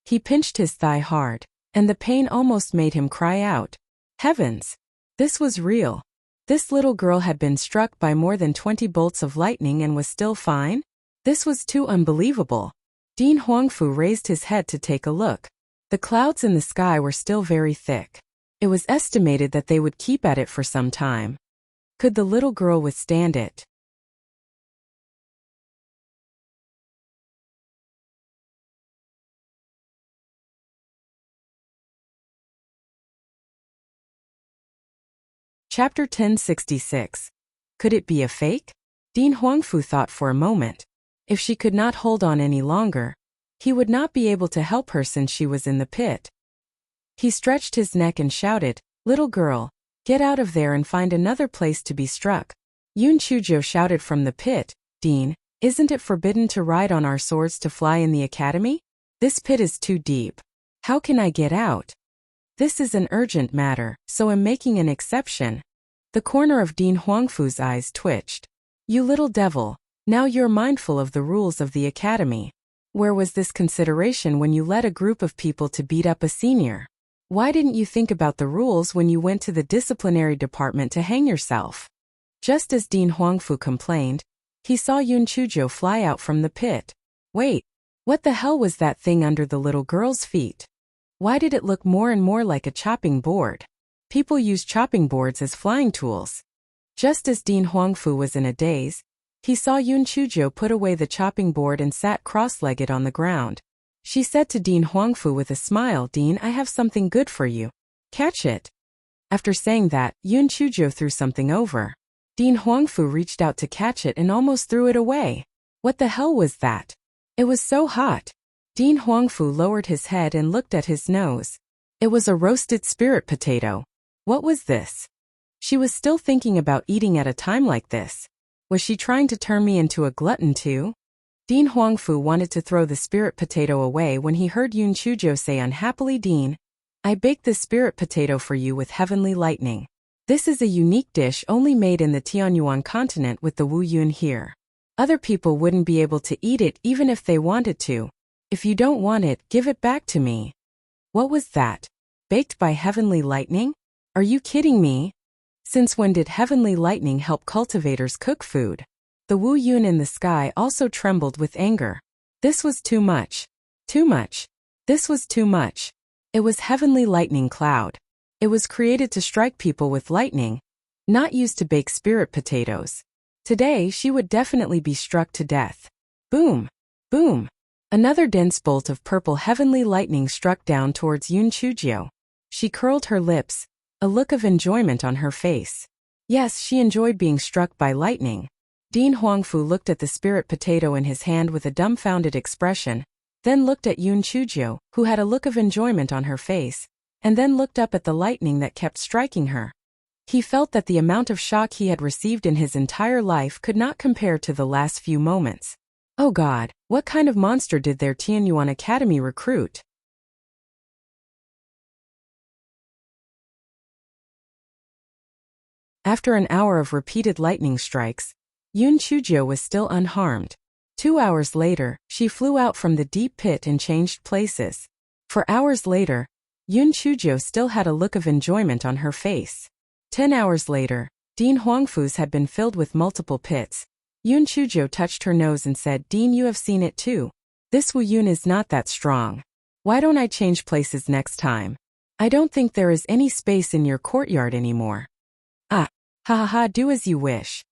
He pinched his thigh hard, and the pain almost made him cry out. Heavens! This was real. This little girl had been struck by more than 20 bolts of lightning and was still fine? This was too unbelievable. Dean Huangfu raised his head to take a look. The clouds in the sky were still very thick. It was estimated that they would keep at it for some time. Could the little girl withstand it? Chapter 1066. Could it be a fake? Dean Huangfu thought for a moment. If she could not hold on any longer, he would not be able to help her since she was in the pit. He stretched his neck and shouted, Little girl, get out of there and find another place to be struck. Yun Chujio shouted from the pit, Dean, isn't it forbidden to ride on our swords to fly in the academy? This pit is too deep. How can I get out? This is an urgent matter, so I'm making an exception. The corner of Dean Huangfu's eyes twitched. You little devil, now you're mindful of the rules of the academy. Where was this consideration when you led a group of people to beat up a senior? Why didn't you think about the rules when you went to the disciplinary department to hang yourself? Just as Dean Huangfu complained, he saw Yun Chujio fly out from the pit. Wait, what the hell was that thing under the little girl's feet? Why did it look more and more like a chopping board? People use chopping boards as flying tools. Just as Dean Huangfu was in a daze, he saw Yun Chujio put away the chopping board and sat cross-legged on the ground. She said to Dean Huangfu with a smile, Dean, I have something good for you. Catch it. After saying that, Yun Chujio threw something over. Dean Huangfu reached out to catch it and almost threw it away. What the hell was that? It was so hot. Dean Huangfu lowered his head and looked at his nose. It was a roasted spirit potato. What was this? She was still thinking about eating at a time like this. Was she trying to turn me into a glutton too? Dean Huangfu wanted to throw the spirit potato away when he heard Yun Chujo say unhappily, "Dean, I baked this spirit potato for you with heavenly lightning. This is a unique dish only made in the Tianyuan continent with the Wu Yun here. Other people wouldn't be able to eat it even if they wanted to. If you don't want it, give it back to me." What was that? Baked by heavenly lightning? Are you kidding me? Since when did heavenly lightning help cultivators cook food? The Wu Yun in the sky also trembled with anger. This was too much. Too much. This was too much. It was heavenly lightning cloud. It was created to strike people with lightning, not used to bake spirit potatoes. Today she would definitely be struck to death. Boom! Boom! Another dense bolt of purple heavenly lightning struck down towards Yun Chujio. She curled her lips, a look of enjoyment on her face. Yes, she enjoyed being struck by lightning. Dean Huangfu looked at the spirit potato in his hand with a dumbfounded expression, then looked at Yun Chujio, who had a look of enjoyment on her face, and then looked up at the lightning that kept striking her. He felt that the amount of shock he had received in his entire life could not compare to the last few moments. Oh God, what kind of monster did their Tianyuan Academy recruit? After an hour of repeated lightning strikes, Yun Chujio was still unharmed. 2 hours later, she flew out from the deep pit and changed places. For hours later, Yun Chujio still had a look of enjoyment on her face. 10 hours later, Dean Huangfu's had been filled with multiple pits. Yun Chujio touched her nose and said, "Dean, you have seen it too. This Wu Yun is not that strong. Why don't I change places next time? I don't think there is any space in your courtyard anymore." "Ah, ha ha ha, do as you wish."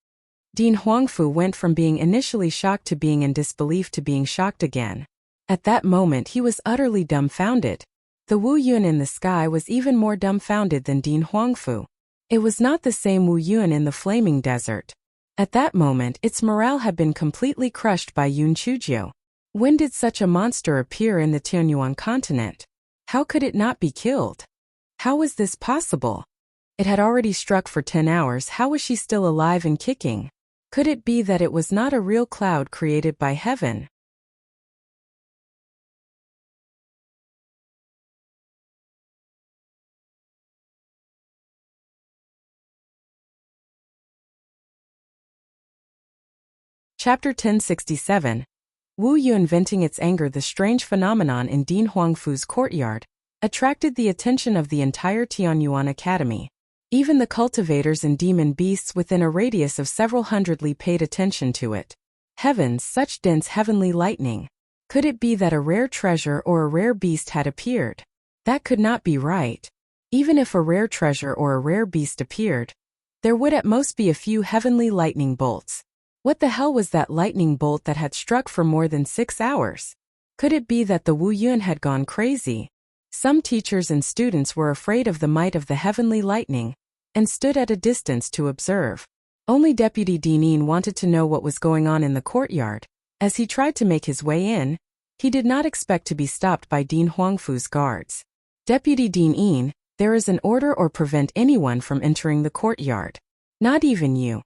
Dean Huangfu went from being initially shocked to being in disbelief to being shocked again. At that moment he was utterly dumbfounded. The Wu Yun in the sky was even more dumbfounded than Dean Huangfu. It was not the same Wu Yun in the flaming desert. At that moment its morale had been completely crushed by Yun Chujio. When did such a monster appear in the Tianyuan continent? How could it not be killed? How was this possible? It had already struck for 10 hours, how was she still alive and kicking? Could it be that it was not a real cloud created by heaven? Chapter 1067. Wu Yun venting its anger. The strange phenomenon in Dean Huangfu's courtyard attracted the attention of the entire Tianyuan Academy. Even the cultivators and demon beasts within a radius of several hundred li paid attention to it. Heavens, such dense heavenly lightning. Could it be that a rare treasure or a rare beast had appeared? That could not be right. Even if a rare treasure or a rare beast appeared, there would at most be a few heavenly lightning bolts. What the hell was that lightning bolt that had struck for more than 6 hours? Could it be that the Wu Yun had gone crazy? Some teachers and students were afraid of the might of the heavenly lightning and stood at a distance to observe. Only Deputy Dean wanted to know what was going on in the courtyard. As he tried to make his way in, he did not expect to be stopped by Dean Huangfu's guards. "Deputy Dean, there is an order or prevent anyone from entering the courtyard. Not even you."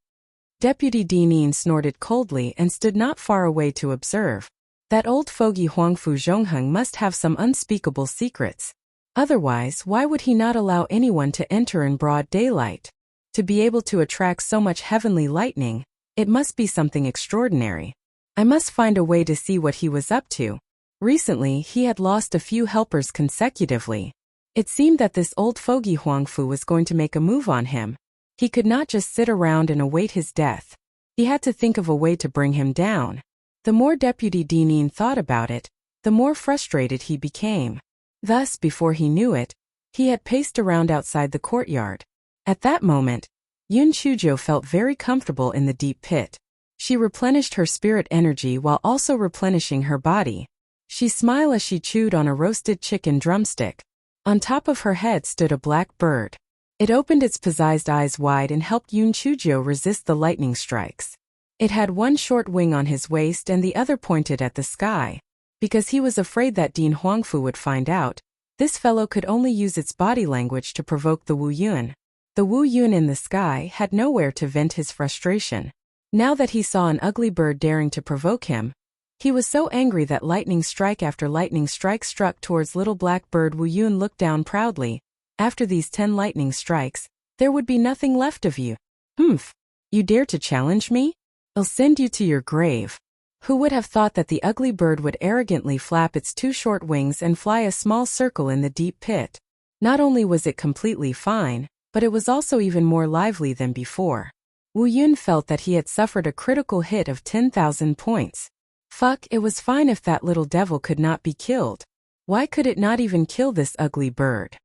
Deputy Dean snorted coldly and stood not far away to observe. That old fogey Huangfu Zhongheng must have some unspeakable secrets. Otherwise, why would he not allow anyone to enter in broad daylight? To be able to attract so much heavenly lightning, it must be something extraordinary. I must find a way to see what he was up to. Recently, he had lost a few helpers consecutively. It seemed that this old fogey Huangfu was going to make a move on him. He could not just sit around and await his death. He had to think of a way to bring him down. The more Deputy Dean thought about it, the more frustrated he became. Thus, before he knew it, he had paced around outside the courtyard. At that moment, Yun Chujio felt very comfortable in the deep pit. She replenished her spirit energy while also replenishing her body. She smiled as she chewed on a roasted chicken drumstick. On top of her head stood a black bird. It opened its possessed eyes wide and helped Yun Chujio resist the lightning strikes. It had one short wing on his waist and the other pointed at the sky. Because he was afraid that Dean Huangfu would find out, this fellow could only use its body language to provoke the Wu Yun. The Wu Yun in the sky had nowhere to vent his frustration. Now that he saw an ugly bird daring to provoke him, he was so angry that lightning strike after lightning strike struck towards little black bird. Wu Yun looked down proudly. After these 10 lightning strikes, there would be nothing left of you. Humph! You dare to challenge me? I'll send you to your grave. Who would have thought that the ugly bird would arrogantly flap its 2 short wings and fly a small circle in the deep pit? Not only was it completely fine, but it was also even more lively than before. Wu Yun felt that he had suffered a critical hit of 10,000 points. Fuck, it was fine if that little devil could not be killed. Why could it not even kill this ugly bird?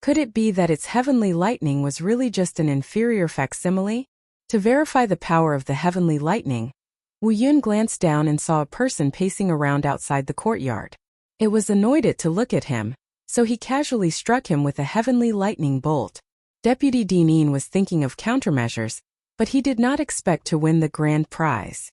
Could it be that its heavenly lightning was really just an inferior facsimile? To verify the power of the heavenly lightning, Wu Yun glanced down and saw a person pacing around outside the courtyard. It was annoyed to look at him, so he casually struck him with a heavenly lightning bolt. Deputy Dinan was thinking of countermeasures, but he did not expect to win the grand prize.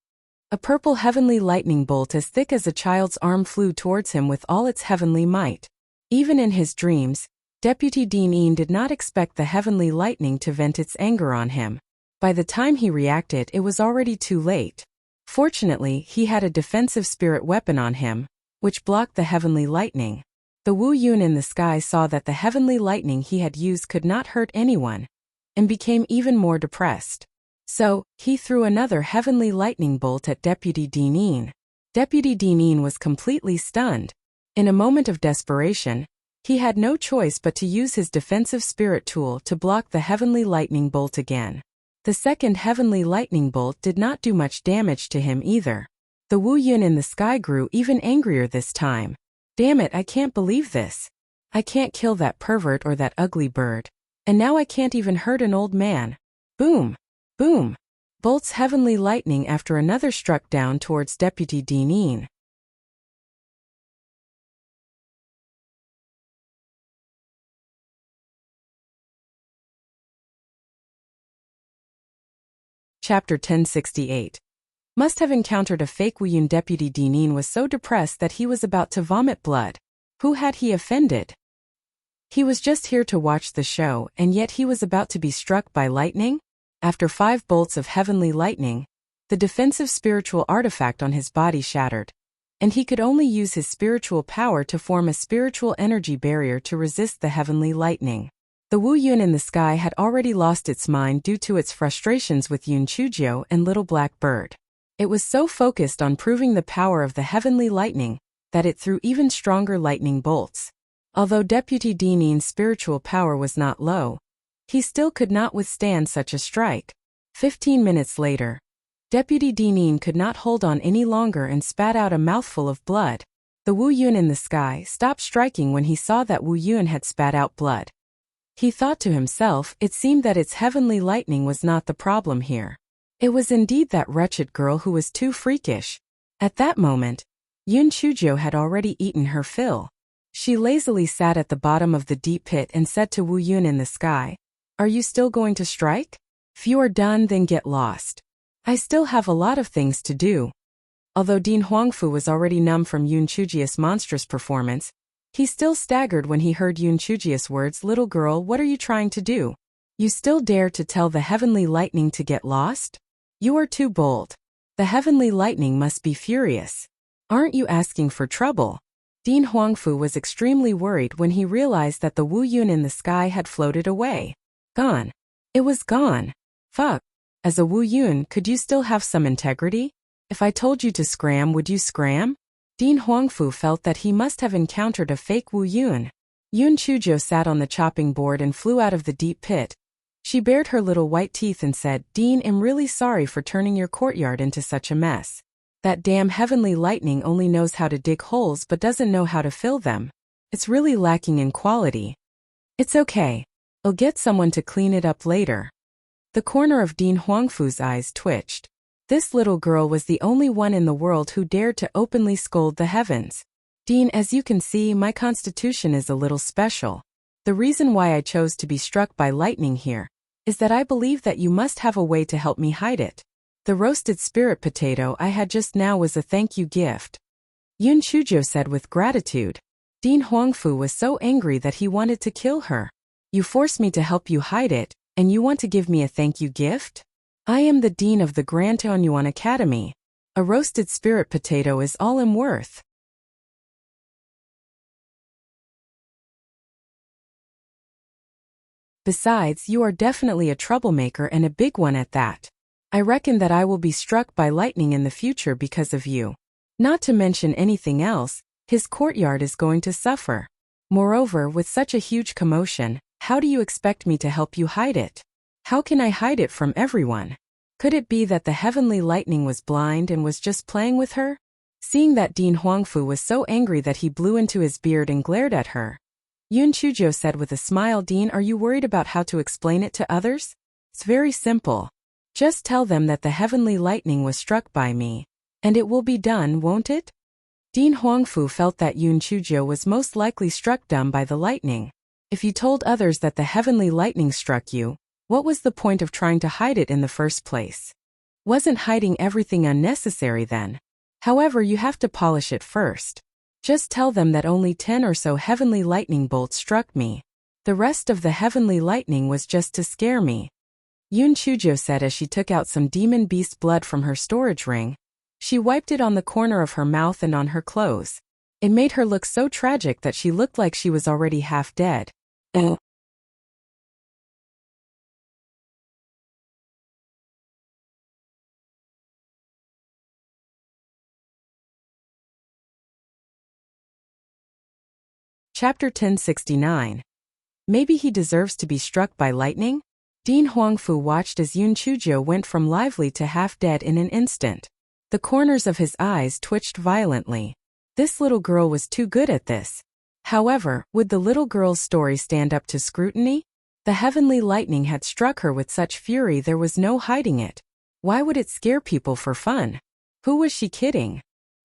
A purple heavenly lightning bolt as thick as a child's arm flew towards him with all its heavenly might. Even in his dreams, Deputy Dinan did not expect the heavenly lightning to vent its anger on him. By the time he reacted, it was already too late. Fortunately, he had a defensive spirit weapon on him, which blocked the heavenly lightning. The Wu Yun in the sky saw that the heavenly lightning he had used could not hurt anyone, and became even more depressed. So, he threw another heavenly lightning bolt at Deputy Dinan. Deputy Dinan was completely stunned. In a moment of desperation, he had no choice but to use his defensive spirit tool to block the heavenly lightning bolt again. The second heavenly lightning bolt did not do much damage to him either. The Wu Yun in the sky grew even angrier this time. Damn it, I can't believe this. I can't kill that pervert or that ugly bird. And now I can't even hurt an old man. Boom! Boom! Bolts heavenly lightning after another struck down towards Deputy Dinan. Chapter 1068. Must have encountered a fake Wu Yun. Deputy Dinan was so depressed that he was about to vomit blood. Who had he offended? He was just here to watch the show, and yet he was about to be struck by lightning? After 5 bolts of heavenly lightning, the defensive spiritual artifact on his body shattered, and he could only use his spiritual power to form a spiritual energy barrier to resist the heavenly lightning. The Wu Yun in the sky had already lost its mind due to its frustrations with Yun Chujio and Little Black Bird. It was so focused on proving the power of the heavenly lightning that it threw even stronger lightning bolts. Although Deputy Dinan's spiritual power was not low, he still could not withstand such a strike. 15 minutes later, Deputy Dinan could not hold on any longer and spat out a mouthful of blood. The Wu Yun in the sky stopped striking when he saw that Wu Yun had spat out blood. He thought to himself, it seemed that its heavenly lightning was not the problem here. It was indeed that wretched girl who was too freakish. At that moment, Yun Chujio had already eaten her fill. She lazily sat at the bottom of the deep pit and said to Wu Yun in the sky, "Are you still going to strike? If you are done, then get lost. I still have a lot of things to do." Although Din Huangfu was already numb from Yun Chujio's monstrous performance, he still staggered when he heard Yun Chujio's words, "Little girl, what are you trying to do? You still dare to tell the heavenly lightning to get lost? You are too bold. The heavenly lightning must be furious. Aren't you asking for trouble?" Din Huangfu was extremely worried when he realized that the Wu Yun in the sky had floated away. Gone. It was gone. Fuck. As a Wu Yun, could you still have some integrity? If I told you to scram, would you scram? Din Huangfu felt that he must have encountered a fake Wu Yun. Yun Chujio sat on the chopping board and flew out of the deep pit. She bared her little white teeth and said, "Dean, I'm really sorry for turning your courtyard into such a mess. That damn heavenly lightning only knows how to dig holes but doesn't know how to fill them. It's really lacking in quality. It's okay. I'll get someone to clean it up later." The corner of Din Huangfu's eyes twitched. This little girl was the only one in the world who dared to openly scold the heavens. "Dean, as you can see, my constitution is a little special. The reason why I chose to be struck by lightning here is that I believe that you must have a way to help me hide it. The roasted spirit potato I had just now was a thank you gift," Yun Chujio said with gratitude. Dean Huangfu was so angry that he wanted to kill her. You forced me to help you hide it, and you want to give me a thank you gift? I am the dean of the Grand Taonyuan Academy. A roasted spirit potato is all I'm worth. Besides, you are definitely a troublemaker and a big one at that. I reckon that I will be struck by lightning in the future because of you. Not to mention anything else, his courtyard is going to suffer. Moreover, with such a huge commotion, how do you expect me to help you hide it? How can I hide it from everyone? Could it be that the heavenly lightning was blind and was just playing with her? Seeing that Dean Huangfu was so angry that he blew into his beard and glared at her, Yun Chuzhou said with a smile, Dean, are you worried about how to explain it to others? It's very simple. Just tell them that the heavenly lightning was struck by me, and it will be done, won't it? Dean Huangfu felt that Yun Chuzhou was most likely struck dumb by the lightning. If you told others that the heavenly lightning struck you, what was the point of trying to hide it in the first place? Wasn't hiding everything unnecessary then? However, you have to polish it first. Just tell them that only 10 or so heavenly lightning bolts struck me. The rest of the heavenly lightning was just to scare me. Yun Chuzhou said as she took out some demon beast blood from her storage ring. She wiped it on the corner of her mouth and on her clothes. It made her look so tragic that she looked like she was already half dead. Chapter 1069. Maybe he deserves to be struck by lightning? Dean Huangfu watched as Yun Chuzhou went from lively to half dead in an instant. The corners of his eyes twitched violently. This little girl was too good at this. However, would the little girl's story stand up to scrutiny? The heavenly lightning had struck her with such fury there was no hiding it. Why would it scare people for fun? Who was she kidding?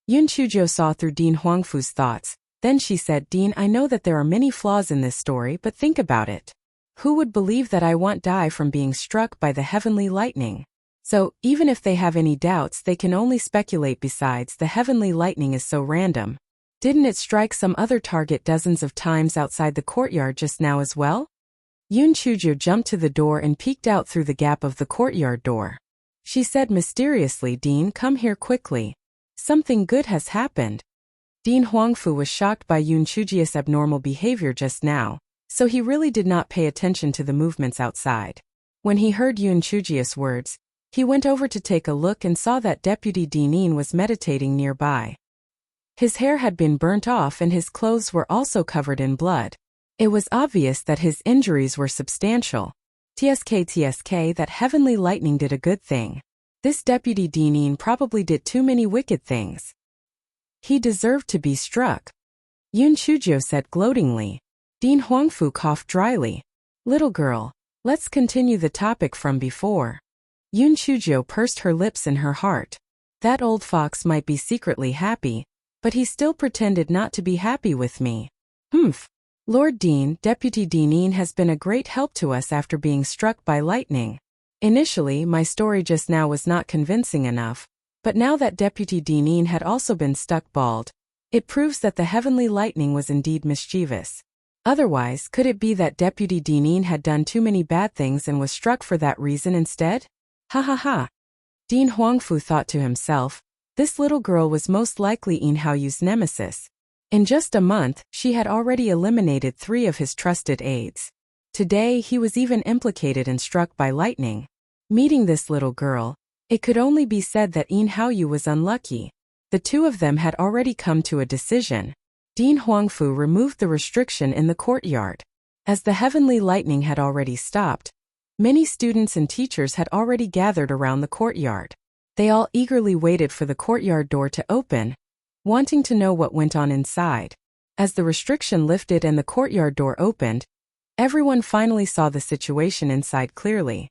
Yun Chuzhou saw through Dean Huangfu's thoughts. Then she said, Dean, I know that there are many flaws in this story, but think about it. Who would believe that I won't die from being struck by the heavenly lightning? So, even if they have any doubts, they can only speculate. Besides, the heavenly lightning is so random. Didn't it strike some other target dozens of times outside the courtyard just now as well? Yun Chuzhou jumped to the door and peeked out through the gap of the courtyard door. She said mysteriously, Dean, come here quickly. Something good has happened. Dean Huangfu was shocked by Yun Chuzhou's abnormal behavior just now, so he really did not pay attention to the movements outside. When he heard Yun Chuzhou's words, he went over to take a look and saw that Deputy Dinin was meditating nearby. His hair had been burnt off and his clothes were also covered in blood. It was obvious that his injuries were substantial. TSK, that heavenly lightning did a good thing. This Deputy Dinin probably did too many wicked things. He deserved to be struck. Yun Chuzhou said gloatingly. Dean Huangfu coughed dryly. Little girl, let's continue the topic from before. Yun Chuzhou pursed her lips in her heart. That old fox might be secretly happy, but he still pretended not to be happy with me. Humph. Lord Dean, Deputy Dinin has been a great help to us after being struck by lightning. Initially, my story just now was not convincing enough. But now that Deputy Dinin had also been stuck bald, it proves that the heavenly lightning was indeed mischievous. Otherwise, could it be that Deputy Dinin had done too many bad things and was struck for that reason instead? Ha ha ha. Dean Huangfu thought to himself, this little girl was most likely Yin Haoyu's nemesis. In just a month, she had already eliminated 3 of his trusted aides. Today, he was even implicated and struck by lightning. Meeting this little girl, it could only be said that Yin Haoyu was unlucky. The 2 of them had already come to a decision. Dean Huangfu removed the restriction in the courtyard. As the heavenly lightning had already stopped, many students and teachers had already gathered around the courtyard. They all eagerly waited for the courtyard door to open, wanting to know what went on inside. As the restriction lifted and the courtyard door opened, everyone finally saw the situation inside clearly.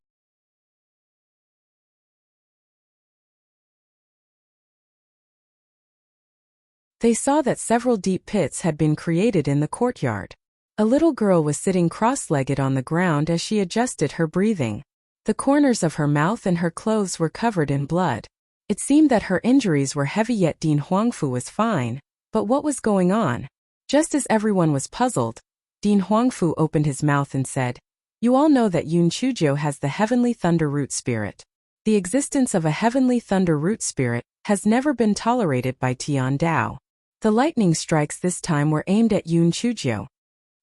They saw that several deep pits had been created in the courtyard. A little girl was sitting cross-legged on the ground as she adjusted her breathing. The corners of her mouth and her clothes were covered in blood. It seemed that her injuries were heavy, yet Dean Huangfu was fine. But what was going on? Just as everyone was puzzled, Dean Huangfu opened his mouth and said, "You all know that Yun Chujiu has the heavenly thunder root spirit. The existence of a heavenly thunder root spirit has never been tolerated by Tian Dao. The lightning strikes this time were aimed at Yun Chujiu."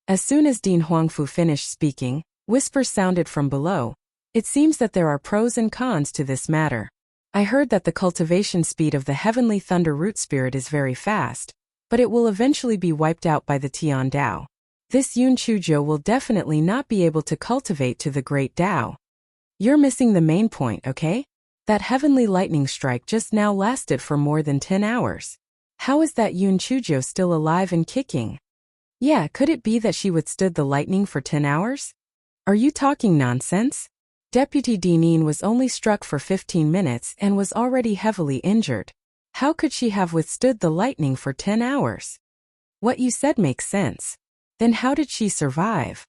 As soon as Dean Huangfu finished speaking, whispers sounded from below. "It seems that there are pros and cons to this matter. I heard that the cultivation speed of the heavenly thunder root spirit is very fast, but it will eventually be wiped out by the Tian Dao. This Yun Chujiu will definitely not be able to cultivate to the great Dao. You're missing the main point, okay? That heavenly lightning strike just now lasted for more than 10 hours. How is that Yun Chujiu still alive and kicking? Yeah, could it be that she withstood the lightning for 10 hours? Are you talking nonsense? Deputy Dinin was only struck for 15 minutes and was already heavily injured. How could she have withstood the lightning for 10 hours? What you said makes sense. Then how did she survive?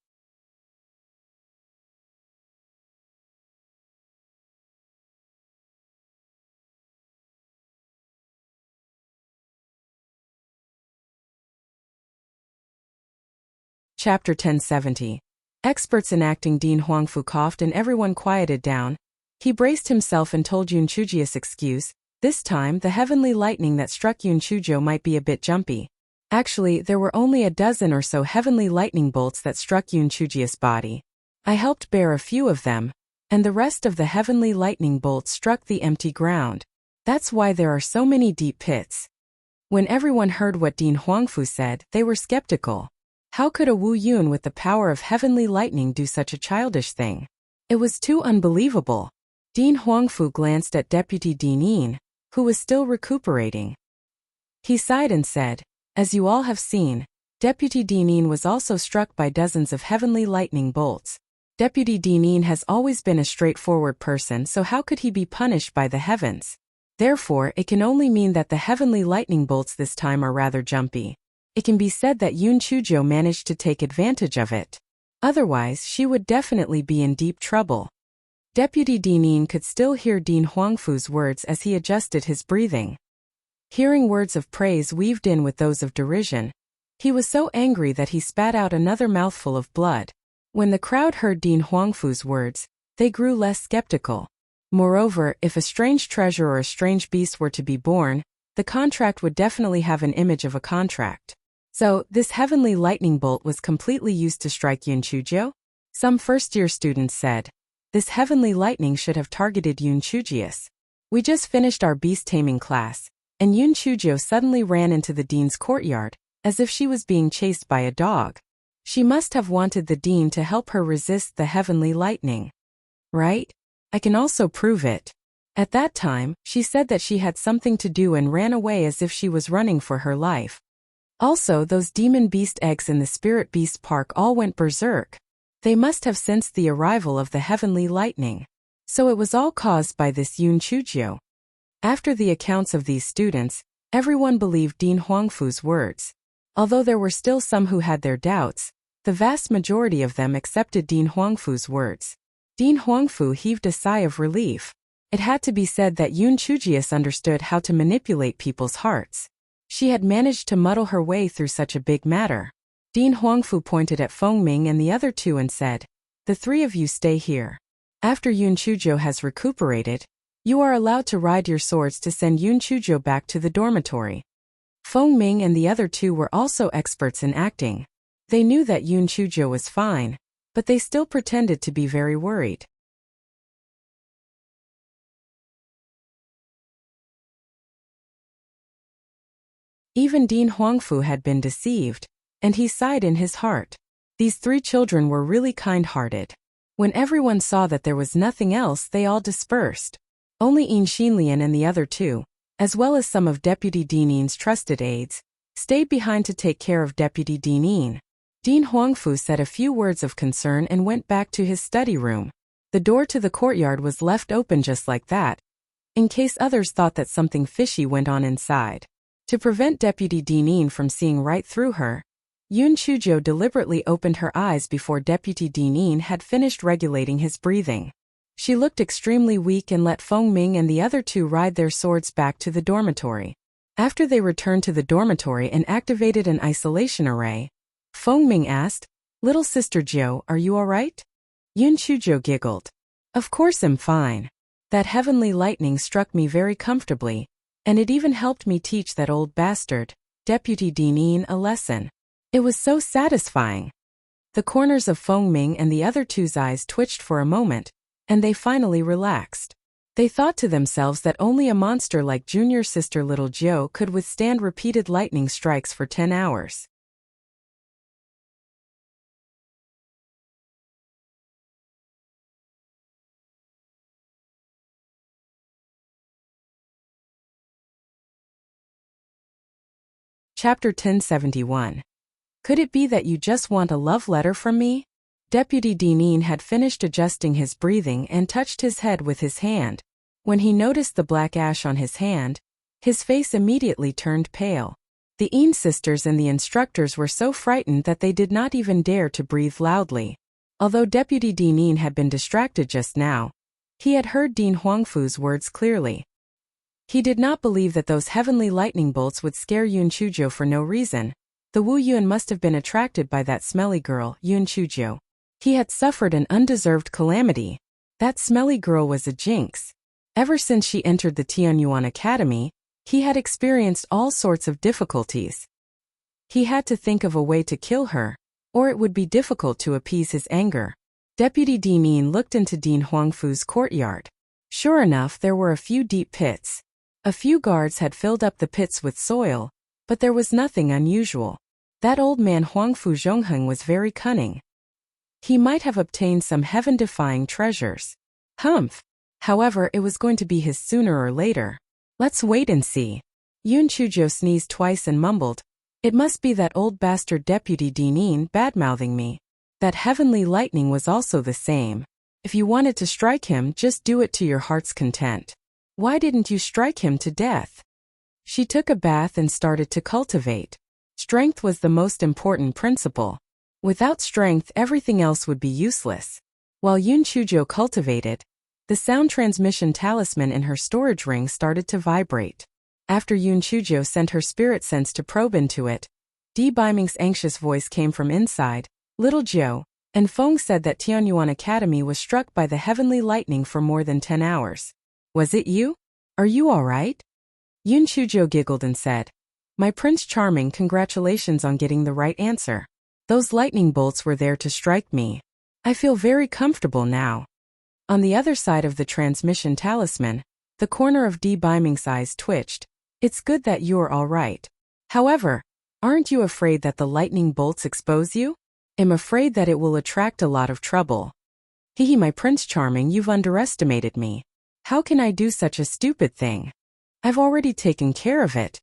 Chapter 1070. Experts in acting. Dean Huangfu coughed and everyone quieted down. He braced himself and told Yun Chujiu's excuse. This time, the heavenly lightning that struck Yun Chujiu might be a bit jumpy. Actually, there were only a dozen or so heavenly lightning bolts that struck Yun Chujiu's body. I helped bear a few of them, and the rest of the heavenly lightning bolts struck the empty ground. That's why there are so many deep pits. When everyone heard what Dean Huangfu said, they were skeptical. How could a Wu Yun with the power of heavenly lightning do such a childish thing? It was too unbelievable. Dean Huangfu glanced at Deputy Dinin, who was still recuperating. He sighed and said, "As you all have seen, Deputy Dinin was also struck by dozens of heavenly lightning bolts. Deputy Dinin has always been a straightforward person, so how could he be punished by the heavens? Therefore, it can only mean that the heavenly lightning bolts this time are rather jumpy. It can be said that Yun Chujiu managed to take advantage of it. Otherwise, she would definitely be in deep trouble." Deputy Dinin could still hear Dean Huangfu's words as he adjusted his breathing. Hearing words of praise weaved in with those of derision, he was so angry that he spat out another mouthful of blood. When the crowd heard Dean Huangfu's words, they grew less skeptical. Moreover, if a strange treasure or a strange beast were to be born, the contract would definitely have an image of a contract. So, this heavenly lightning bolt was completely used to strike Yun Chujiu? Some first-year students said, "This heavenly lightning should have targeted Yun Chujiu. We just finished our beast-taming class, and Yun Chujiu suddenly ran into the dean's courtyard, as if she was being chased by a dog. She must have wanted the dean to help her resist the heavenly lightning. Right? I can also prove it. At that time, she said that she had something to do and ran away as if she was running for her life. Also, those demon beast eggs in the spirit beast park all went berserk. They must have sensed the arrival of the heavenly lightning. So it was all caused by this Yun Chujiu." After the accounts of these students, everyone believed Dean Huangfu's words. Although there were still some who had their doubts, the vast majority of them accepted Dean Huangfu's words. Dean Huangfu heaved a sigh of relief. It had to be said that Yun Chujiu understood how to manipulate people's hearts. She had managed to muddle her way through such a big matter. Dean Huangfu pointed at Feng Ming and the other two and said, "The three of you stay here. After Yun Chujiu has recuperated, you are allowed to ride your swords to send Yun Chujiu back to the dormitory." Feng Ming and the other two were also experts in acting. They knew that Yun Chujiu was fine, but they still pretended to be very worried. Even Dean Huangfu had been deceived, and he sighed in his heart. These three children were really kind-hearted. When everyone saw that there was nothing else, they all dispersed. Only Yin Xinlian and the other two, as well as some of Deputy Dinin's trusted aides, stayed behind to take care of Deputy Dinin. Dean Huangfu said a few words of concern and went back to his study room. The door to the courtyard was left open just like that, in case others thought that something fishy went on inside. To prevent Deputy Dinin from seeing right through her, Yun Chujiu deliberately opened her eyes before Deputy Dinin had finished regulating his breathing. She looked extremely weak and let Feng Ming and the other two ride their swords back to the dormitory. After they returned to the dormitory and activated an isolation array, Feng Ming asked, "Little sister Jiu, are you all right?" Yun Chujo giggled. "Of course I'm fine. That heavenly lightning struck me very comfortably, and it even helped me teach that old bastard, Deputy Dean, a lesson. It was so satisfying." The corners of Feng Ming and the other two's eyes twitched for a moment, and they finally relaxed. They thought to themselves that only a monster like junior sister little Jiu could withstand repeated lightning strikes for 10 hours. Chapter 1071. Could it be that you just want a love letter from me? Deputy Dean had finished adjusting his breathing and touched his head with his hand. When he noticed the black ash on his hand, his face immediately turned pale. The Een sisters and the instructors were so frightened that they did not even dare to breathe loudly. Although Deputy Dean had been distracted just now, he had heard Dean Huangfu's words clearly. He did not believe that those heavenly lightning bolts would scare Yun Chujo for no reason. The Wu Yun must have been attracted by that smelly girl, Yun Chujo. He had suffered an undeserved calamity. That smelly girl was a jinx. Ever since she entered the Tianyuan Academy, he had experienced all sorts of difficulties. He had to think of a way to kill her, or it would be difficult to appease his anger. Deputy Dean looked into Dean Huangfu's courtyard. Sure enough, there were a few deep pits. A few guards had filled up the pits with soil, but there was nothing unusual. That old man Huangfu Zhongheng was very cunning. He might have obtained some heaven-defying treasures. Humph! However, it was going to be his sooner or later. Let's wait and see. Yun Chujo sneezed twice and mumbled, "It must be that old bastard Deputy Dean bad-mouthing me. That heavenly lightning was also the same. If you wanted to strike him, just do it to your heart's content. Why didn't you strike him to death?" She took a bath and started to cultivate. Strength was the most important principle. Without strength, everything else would be useless. While Yun Chujo cultivated, the sound transmission talisman in her storage ring started to vibrate. After Yun Chujo sent her spirit sense to probe into it, Di Biming's anxious voice came from inside, "Little Jiu," and Feng said that Tianyuan Academy was struck by the heavenly lightning for more than 10 hours. "Was it you? Are you all right?" Yun Chujo giggled and said, "My Prince Charming, congratulations on getting the right answer. Those lightning bolts were there to strike me. I feel very comfortable now." On the other side of the transmission talisman, the corner of Di Biming's eyes twitched. "It's good that you're all right. However, aren't you afraid that the lightning bolts expose you?" "I'm afraid that it will attract a lot of trouble." "Hehe, my Prince Charming, you've underestimated me. How can I do such a stupid thing? I've already taken care of it."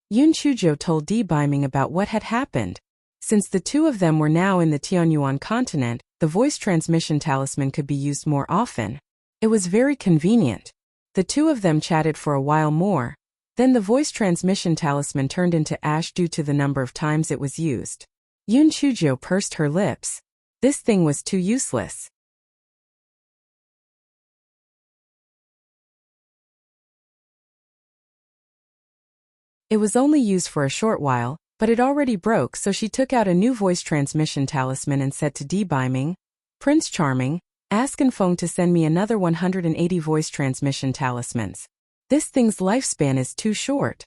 Yun Chujo told Di Biming about what had happened. Since the two of them were now in the Tianyuan continent, the voice transmission talisman could be used more often. It was very convenient. The two of them chatted for a while more. Then the voice transmission talisman turned into ash due to the number of times it was used. Yun Chujo pursed her lips. This thing was too useless. It was only used for a short while, but it already broke, so she took out a new voice transmission talisman and said to Di Biming, "Prince Charming, ask Feng to send me another 180 voice transmission talismans. This thing's lifespan is too short."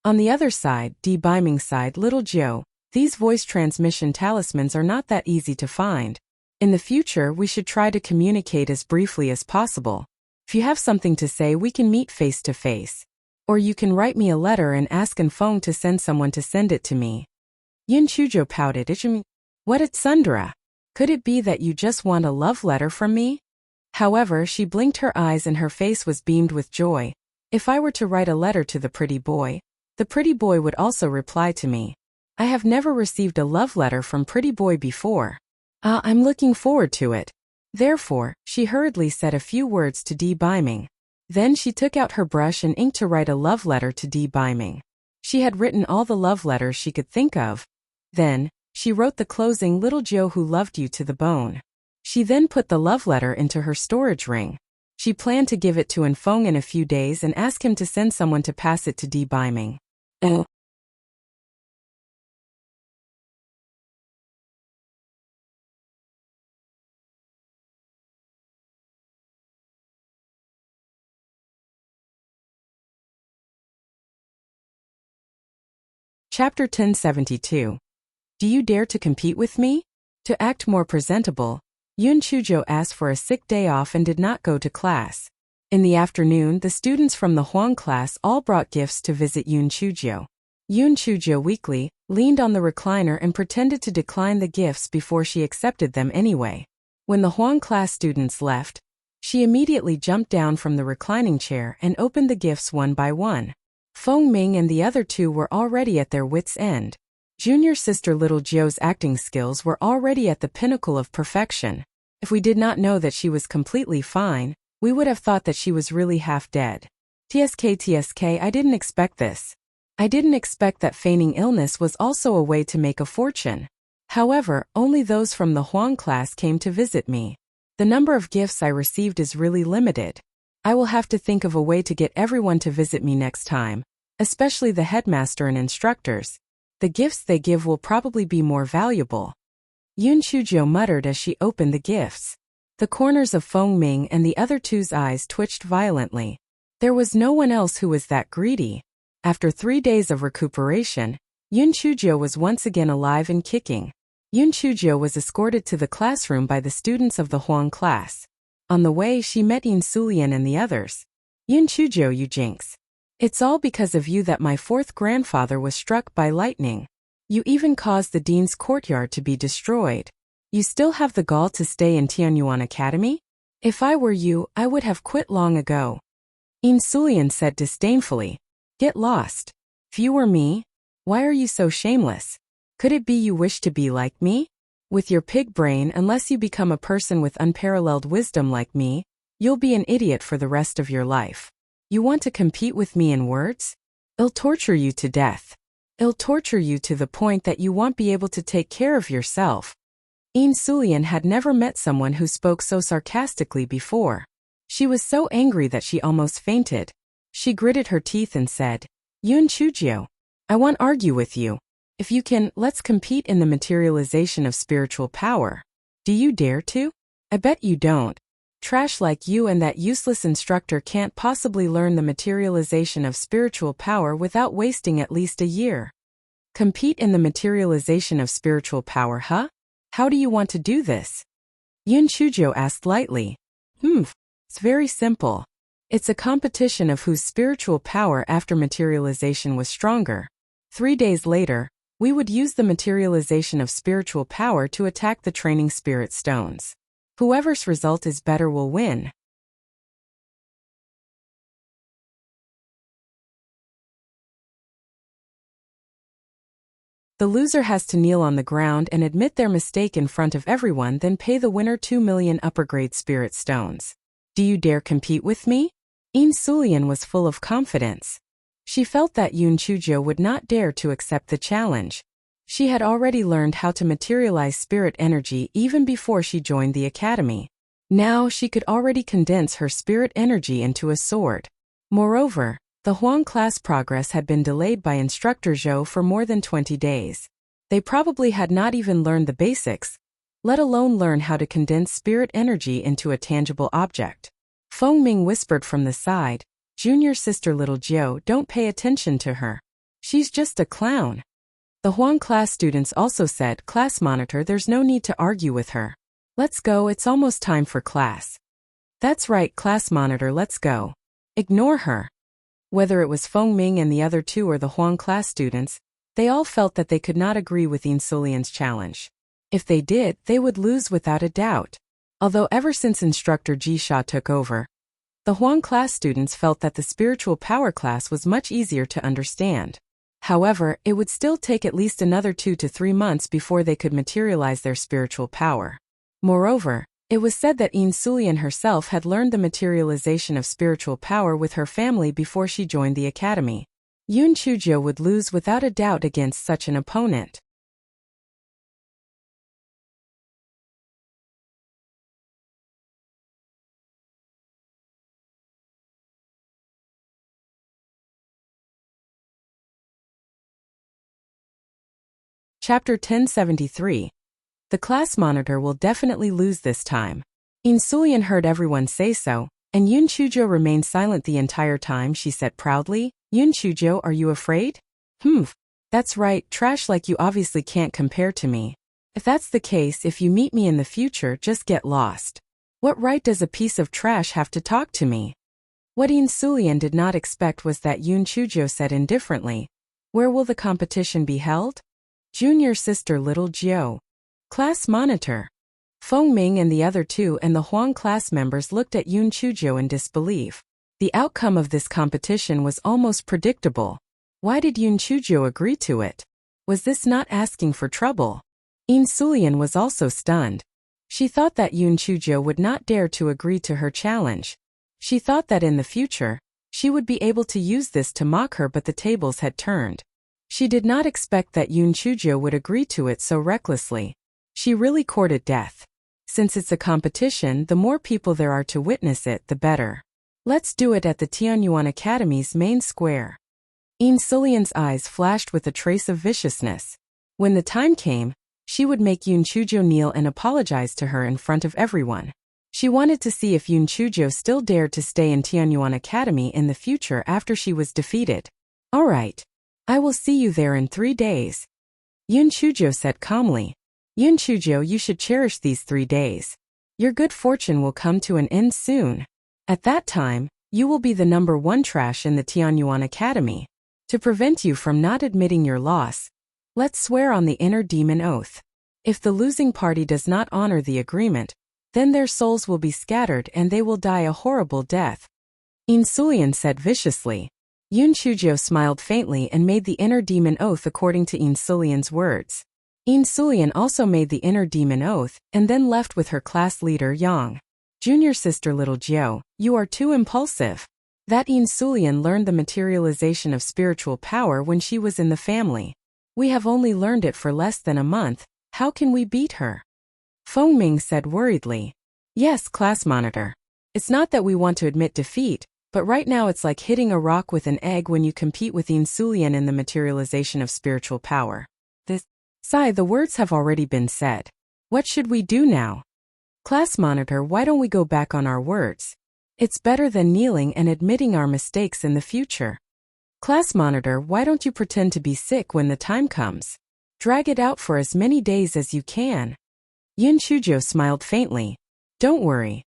On the other side, Di Biming's side, "Little Jiu, these voice transmission talismans are not that easy to find. In the future, we should try to communicate as briefly as possible. If you have something to say, we can meet face to face. Or you can write me a letter and ask Feng to send someone to send it to me." Yun Chujo pouted. "What at Sundra? Could it be that you just want a love letter from me?" However, she blinked her eyes and her face was beamed with joy. "If I were to write a letter to the pretty boy would also reply to me. I have never received a love letter from pretty boy before. I'm looking forward to it." Therefore, she hurriedly said a few words to Di Biming. Then she took out her brush and ink to write a love letter to Di Biming. She had written all the love letters she could think of. Then, she wrote the closing "Little Joe who loved you" to the bone. She then put the love letter into her storage ring. She planned to give it to Feng in a few days and ask him to send someone to pass it to Di Biming. Oh. Chapter 1072. Do you dare to compete with me? To act more presentable, Yun Chujo asked for a sick day off and did not go to class. In the afternoon, the students from the Huang class all brought gifts to visit Yun Chujo. Yun Chujo weakly leaned on the recliner and pretended to decline the gifts before she accepted them anyway. When the Huang class students left, she immediately jumped down from the reclining chair and opened the gifts one by one. Feng Ming and the other two were already at their wits' end. Junior sister Little Jiu's acting skills were already at the pinnacle of perfection. If we did not know that she was completely fine, we would have thought that she was really half dead. TSK, I didn't expect this. I didn't expect that feigning illness was also a way to make a fortune. However, only those from the Huang class came to visit me. The number of gifts I received is really limited. I will have to think of a way to get everyone to visit me next time, especially the headmaster and instructors. The gifts they give will probably be more valuable. Yun Chujo muttered as she opened the gifts. The corners of Feng Ming and the other two's eyes twitched violently. There was no one else who was that greedy. After 3 days of recuperation, Yun Chujo was once again alive and kicking. Yun Chujo was escorted to the classroom by the students of the Huang class. On the way, she met Yin Sulian and the others. Yun Chujo, you jinx. It's all because of you that my fourth grandfather was struck by lightning. You even caused the dean's courtyard to be destroyed. You still have the gall to stay in Tianyuan Academy? If I were you, I would have quit long ago. Yin Sulian said disdainfully. Get lost. If you were me, why are you so shameless? Could it be you wish to be like me? With your pig brain, unless you become a person with unparalleled wisdom like me, you'll be an idiot for the rest of your life. You want to compete with me in words? I'll torture you to death. I'll torture you to the point that you won't be able to take care of yourself. Yin Sulian had never met someone who spoke so sarcastically before. She was so angry that she almost fainted. She gritted her teeth and said, Yun Chujo, I won't argue with you. If you can, let's compete in the materialization of spiritual power. Do you dare to? I bet you don't. Trash like you and that useless instructor can't possibly learn the materialization of spiritual power without wasting at least a year. Compete in the materialization of spiritual power, huh? How do you want to do this? Yun Chujo asked lightly. It's very simple. It's a competition of whose spiritual power after materialization was stronger. 3 days later, we would use the materialization of spiritual power to attack the training spirit stones. Whoever's result is better will win. The loser has to kneel on the ground and admit their mistake in front of everyone, then pay the winner 2 million upper-grade spirit stones. Do you dare compete with me? Yin Sulian was full of confidence. She felt that Yun Chujo would not dare to accept the challenge. She had already learned how to materialize spirit energy even before she joined the academy. Now she could already condense her spirit energy into a sword. Moreover, the Huang class progress had been delayed by Instructor Zhou for more than 20 days. They probably had not even learned the basics, let alone learn how to condense spirit energy into a tangible object. Feng Ming whispered from the side, Junior sister Little Jiu, don't pay attention to her. She's just a clown. The Huang class students also said, Class monitor, there's no need to argue with her. Let's go, it's almost time for class. That's right, class monitor, let's go. Ignore her. Whether it was Feng Ming and the other two or the Huang class students, they all felt that they could not agree with Yin Sulian's challenge. If they did, they would lose without a doubt. Although ever since Instructor Ji Sha took over, the Huang class students felt that the spiritual power class was much easier to understand. However, it would still take at least another 2 to 3 months before they could materialize their spiritual power. Moreover, it was said that Yin Sulian herself had learned the materialization of spiritual power with her family before she joined the academy. Yun Chujo would lose without a doubt against such an opponent. Chapter 1073. The class monitor will definitely lose this time. Insulian heard everyone say so, and Yun Chujo remained silent the entire time. She said proudly, "Yun Chujo, are you afraid?" That's right, trash like you obviously can't compare to me. If that's the case, if you meet me in the future, just get lost. What right does a piece of trash have to talk to me? What Insulian did not expect was that Yun Chujo said indifferently, "Where will the competition be held?" Junior sister Little Jiao. Class monitor. Feng Ming and the other two and the Huang class members looked at Yun Chujo in disbelief. The outcome of this competition was almost predictable. Why did Yun Chujo agree to it? Was this not asking for trouble? Insulian was also stunned. She thought that Yun Chujo would not dare to agree to her challenge. She thought that in the future, she would be able to use this to mock her, but the tables had turned. She did not expect that Yun Chujo would agree to it so recklessly. She really courted death. Since it's a competition, the more people there are to witness it, the better. Let's do it at the Tianyuan Academy's main square. Insulian's eyes flashed with a trace of viciousness. When the time came, she would make Yun Chujo kneel and apologize to her in front of everyone. She wanted to see if Yun Chujo still dared to stay in Tianyuan Academy in the future after she was defeated. "All right. I will see you there in 3 days." Yun Chujo said calmly. "Yun Chujo, you should cherish these 3 days. Your good fortune will come to an end soon. At that time, you will be the #1 trash in the Tianyuan Academy. To prevent you from not admitting your loss, let's swear on the inner demon oath. If the losing party does not honor the agreement, then their souls will be scattered and they will die a horrible death." Insulian said viciously. Yun Chujo smiled faintly and made the inner demon oath according to Insulian's words. Insulian also made the inner demon oath and then left with her class leader Yang. "Junior sister Little Jiao, you are too impulsive." That Insulian learned the materialization of spiritual power when she was in the family. "We have only learned it for less than a month. How can we beat her?" Feng Ming said worriedly. "Yes, class monitor. It's not that we want to admit defeat, but right now it's like hitting a rock with an egg when you compete with Insulian in the materialization of spiritual power. The words have already been said. What should we do now?" "Class monitor, why don't we go back on our words? It's better than kneeling and admitting our mistakes in the future. Class monitor, why don't you pretend to be sick when the time comes? Drag it out for as many days as you can." Yun Chujo smiled faintly. "Don't worry.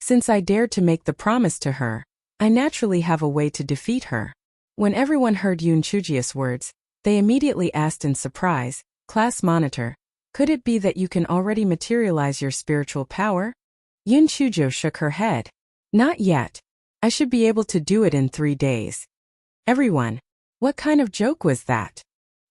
Since I dared to make the promise to her, I naturally have a way to defeat her." When everyone heard Yun Chujo's words, they immediately asked in surprise, "Class monitor, could it be that you can already materialize your spiritual power?" Yun Chujo shook her head. "Not yet. I should be able to do it in 3 days." Everyone, what kind of joke was that?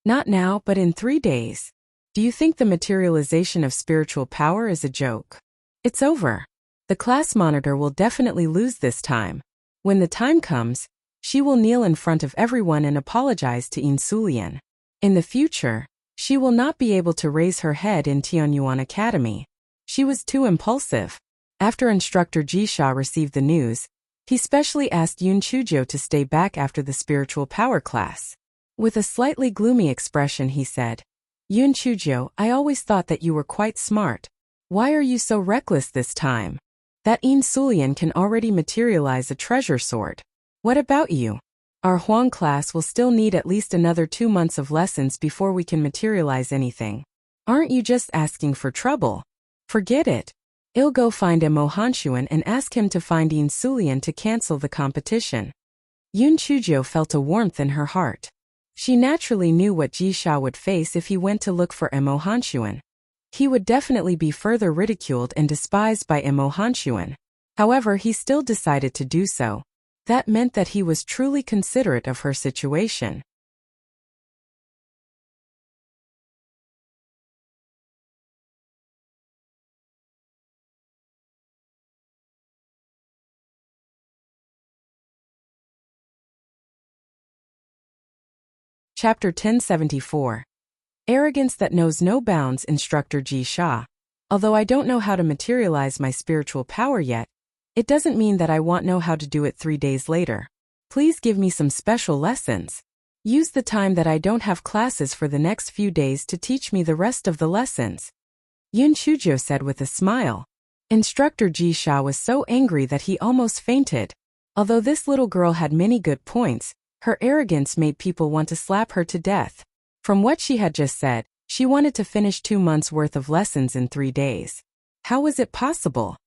Not now, but in 3 days. Do you think the materialization of spiritual power is a joke? It's over. The class monitor will definitely lose this time. When the time comes, she will kneel in front of everyone and apologize to Insulian. In the future, she will not be able to raise her head in Tianyuan Academy. She was too impulsive. After Instructor Jisha received the news, he specially asked Yun Chujo to stay back after the spiritual power class. With a slightly gloomy expression he said, "Yun Chujo, I always thought that you were quite smart. Why are you so reckless this time? That Insulian can already materialize a treasure sword. What about you? Our Huang class will still need at least another 2 months of lessons before we can materialize anything. Aren't you just asking for trouble? Forget it. I'll go find Mo Hanshuan and ask him to find Insulian to cancel the competition." Yun Chujo felt a warmth in her heart. She naturally knew what Jisha would face if he went to look for Mo Hanshuan. He would definitely be further ridiculed and despised by Mo Hanshuan. However, he still decided to do so. That meant that he was truly considerate of her situation. Chapter 1074. Arrogance that knows no bounds. Instructor Jisha. Although I don't know how to materialize my spiritual power yet, It doesn't mean that I won't know how to do it 3 days later. Please give me some special lessons. Use the time that I don't have classes for the next few days to teach me the rest of the lessons. Yun Chujo said with a smile. Instructor Jisha was so angry that he almost fainted. Although this little girl had many good points, her arrogance made people want to slap her to death. From what she had just said, she wanted to finish 2 months' worth of lessons in 3 days. How was it possible?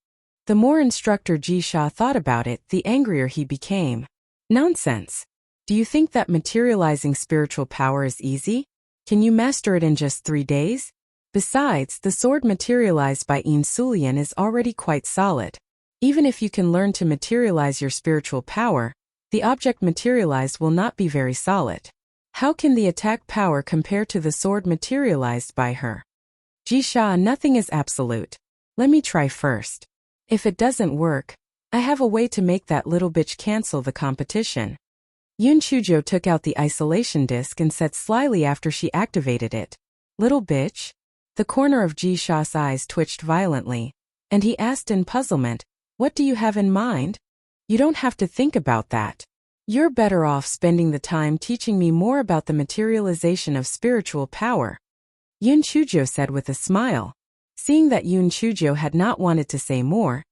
The more Instructor Jisha thought about it, the angrier he became. Nonsense. Do you think that materializing spiritual power is easy? Can you master it in just 3 days? Besides, the sword materialized by Yin Sulian is already quite solid. Even if you can learn to materialize your spiritual power, the object materialized will not be very solid. How can the attack power compare to the sword materialized by her? Jisha, nothing is absolute. Let me try first. If it doesn't work, I have a way to make that little bitch cancel the competition. Yun Chujo took out the isolation disc and said slyly after she activated it. Little bitch? The corner of Jisha's eyes twitched violently, and he asked in puzzlement, what do you have in mind? You don't have to think about that. You're better off spending the time teaching me more about the materialization of spiritual power. Yun Chujo said with a smile. Seeing that Yun Chujo had not wanted to say more,